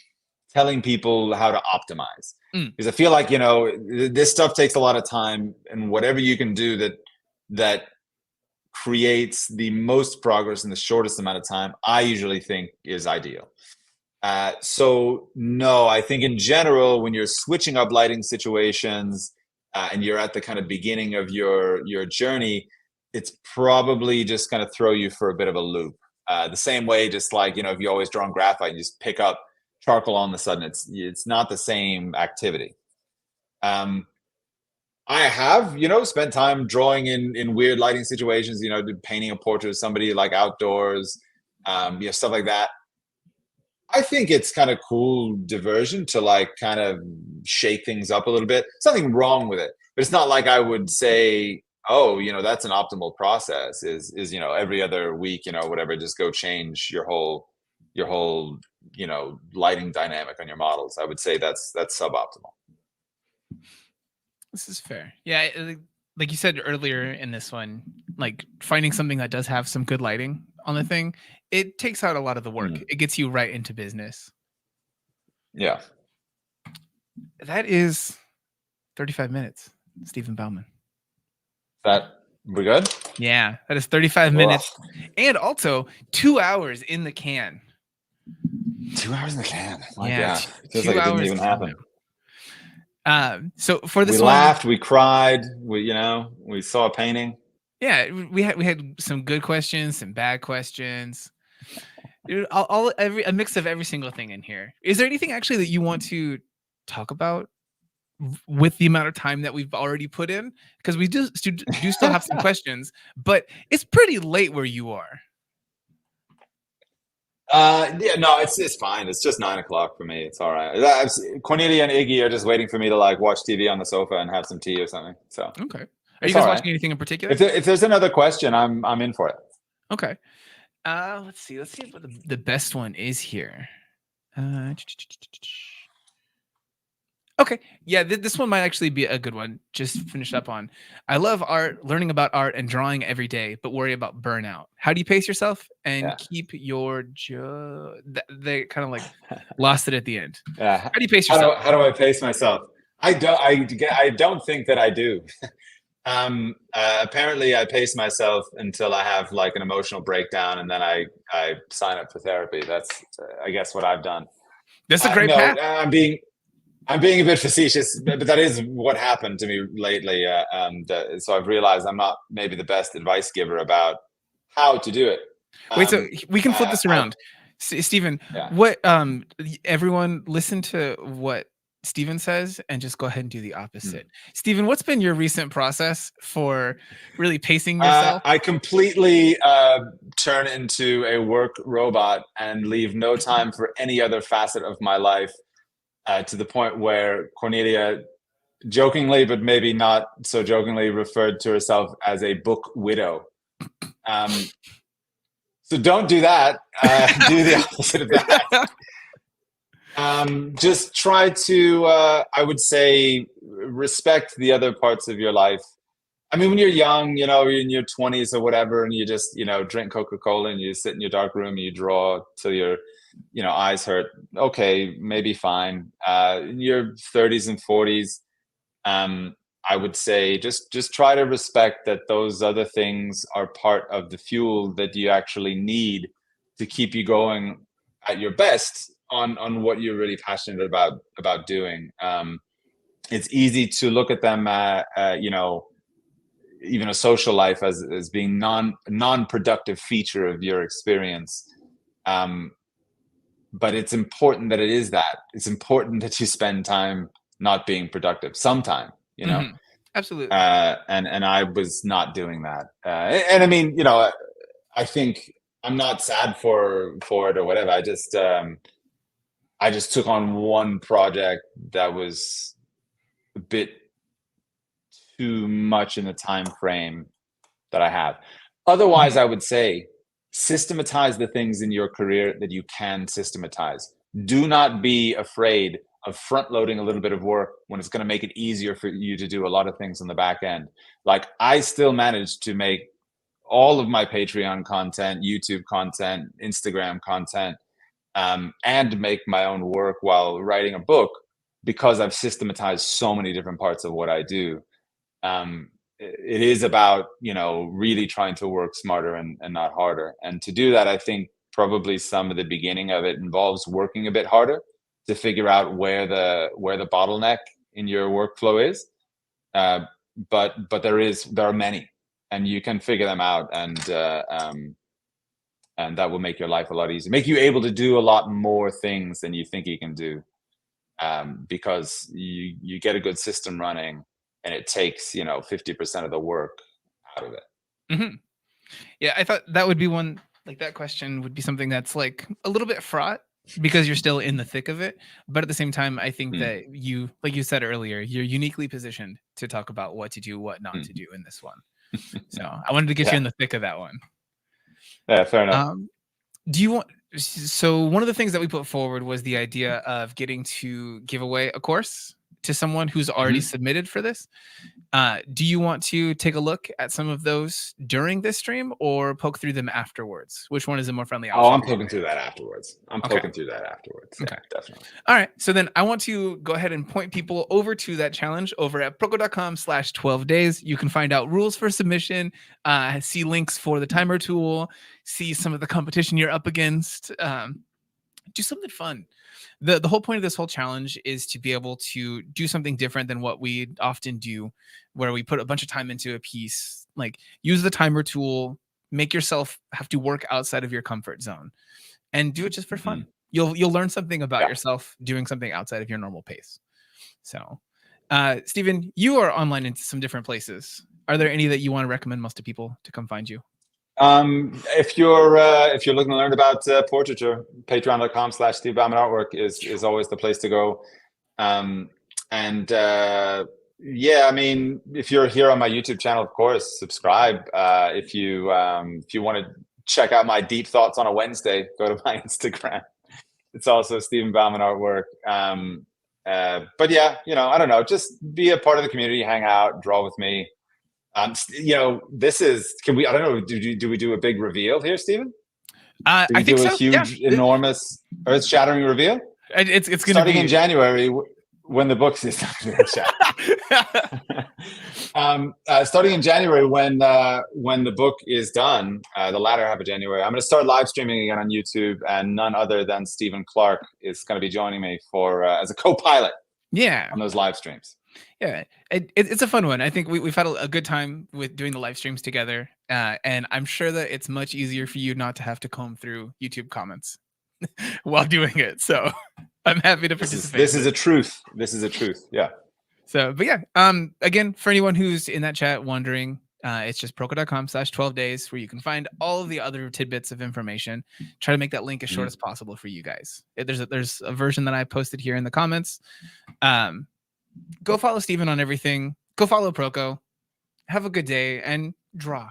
telling people how to optimize Mm, because I feel like this stuff takes a lot of time, and whatever you can do that creates the most progress in the shortest amount of time, I usually think is ideal. So no, I think in general, when you're switching up lighting situations and you're at the kind of beginning of your journey, it's probably just going to throw you for a bit of a loop. The same way, just like if you always draw on graphite, you just pick up charcoal all of a sudden. It's not the same activity. Um, I have, spent time drawing in weird lighting situations. Painting a portrait of somebody like outdoors, stuff like that. I think it's kind of cool diversion to like kind of shake things up a little bit. Something wrong with it, but it's not like I would say, oh, that's an optimal process. Is every other week, whatever, just go change your whole lighting dynamic on your models. I would say that's suboptimal. this is fair. Yeah, like you said earlier in this one, like finding something that does have some good lighting on the thing, it takes out a lot of the work. Mm. It gets you right into business. Yeah. That is 35 minutes, Stephen Bauman. That we're good. Yeah, that is 35 Ugh. minutes and also 2 hours in the can. 2 hours in the can. My Yeah, God, it feels like it didn't even happen. So for this We one, laughed, we cried, we saw a painting. yeah, we had some good questions, some bad questions. A mix of every single thing in here. Is there anything actually that you want to talk about with the amount of time that we've already put in? Because we do still have some questions, but it's pretty late where you are. Yeah, no, it's fine. It's just 9 o'clock for me. It's all right. Cornelia and Iggy are just waiting for me to like watch TV on the sofa and have some tea or something. So Okay. Are you it's guys all watching right. anything in particular? If there's another question, I'm in for it. Okay. Let's see. Let's see what the best one is here. Okay. Yeah, this one might actually be a good one. Just finish up on. I love art, learning about art, and drawing every day, but worry about burnout. How do you pace yourself and Yeah. keep your They kind of like lost it at the end. Yeah. How do you pace yourself? How do I pace myself? I don't think that I do. Apparently I pace myself until I have like an emotional breakdown, and then I sign up for therapy. That's I guess what I've done. That's a great No, path. I'm being a bit facetious, but that is what happened to me lately. So I've realized I'm not maybe the best advice giver about how to do it. Wait, so we can flip this I, around. Stephen, yeah. what everyone listen to what Stephen says and just go ahead and do the opposite. Stephen, what's been your recent process for really pacing yourself? I completely turn into a work robot and leave no time for any other facet of my life, to the point where Cornelia jokingly, but maybe not so jokingly, referred to herself as a book widow. So don't do that. Do the opposite of that. Just try to, I would say, respect the other parts of your life. I mean, when you're young, you know, you're in your 20s or whatever, and you just, you know, drink Coca-Cola and you sit in your dark room and you draw till your, you know, eyes hurt. Okay, maybe fine. In your 30s and 40s, um, I would say just try to respect that those other things are part of the fuel that you actually need to keep you going at your best on what you're really passionate about doing. It's easy to look at them, you know, even a social life as being non-productive feature of your experience. Um, but it's important that it is that. It's important that you spend time not being productive sometime, you know. Hmm. Absolutely. And I was not doing that. And I mean, you know, I think I'm not sad for it or whatever. I just took on one project that was a bit too much in the time frame that I have. Otherwise, Mhm. I would say systematize the things in your career that you can systematize. Do not be afraid of front loading a little bit of work when it's going to make it easier for you to do a lot of things on the back end. Like I still managed to make all of my Patreon content, YouTube content, Instagram content, and make my own work while writing a book because I've systematized so many different parts of what I do. It is about, you know, really trying to work smarter and not harder, and to do that I think probably some of the beginning of it involves working a bit harder to figure out where the bottleneck in your workflow is. uh, but there are many, and you can figure them out, and that will make your life a lot easier, make you able to do a lot more things than you think you can do, because you get a good system running, and it takes, you know, 50% of the work out of it. Mhm. Yeah, I thought that would be one, like, that question would be something that's, like, a little bit fraught because you're still in the thick of it, but at the same time, I think Mm, that you, like you said earlier, you're uniquely positioned to talk about what to do, what not to mm. do in this one. So, I wanted to get you Yeah, in the thick of that one. yeah, fair enough. Um, do you want so one of the things that we put forward was the idea of getting to give away a course to someone who's already Mhm. submitted for this. Do you want to take a look at some of those during this stream or poke through them afterwards? Which one is a more friendly Oh, option I'm for you? poking through that afterwards. I'm Okay. poking through that afterwards. Yeah, Okay. definitely. All right. So then I want to go ahead and point people over to that challenge over at proko.com/12 days. You can find out rules for submission, see links for the timer tool, see some of the competition you're up against. Do something fun. The whole point of this whole challenge is to be able to do something different than what we often do, where we put a bunch of time into a piece. Like, use the timer tool, make yourself have to work outside of your comfort zone, and do it just for Mm, fun. You'll learn something about yeah. yourself doing something outside of your normal pace. So, Stephen, you are online in some different places. Are there any that you want to recommend most to people to come find you? If you're looking to learn about portraiture, patreon.com/Steve Bauman Artwork is always the place to go. Um, and yeah, I mean, if you're here on my YouTube channel, of course, subscribe. If you want to check out my deep thoughts on a Wednesday, go to my Instagram. It's also Stephen Bauman Artwork. But yeah, you know, I don't know, just be a part of the community, hang out, draw with me. You know, this is, can we, I don't know, do we do a big reveal here, Stephen? Do I we think do a so. Yeah, huge, enormous, earth shattering reveal? it's going to Starting in be. January, when the book is starting in January, when the book is done, the latter half of January, I'm going to start live streaming again on YouTube, and none other than Stephen Clark is going to be joining me for as a co-pilot Yeah. on those live streams. Yeah, it's a fun one. I think we've had a good time with doing the live streams together, and I'm sure that it's much easier for you not to have to comb through YouTube comments while doing it. So I'm happy to participate This in is it. a truth. This is a truth. Yeah. So, but yeah, again, for anyone who's in that chat wondering, it's just proko.com/12 days where you can find all of the other tidbits of information. Try to make that link as short Mm. as possible for you guys. There's a version that I posted here in the comments. Um, go follow Steven on everything. Go follow Proko. Have a good day and draw.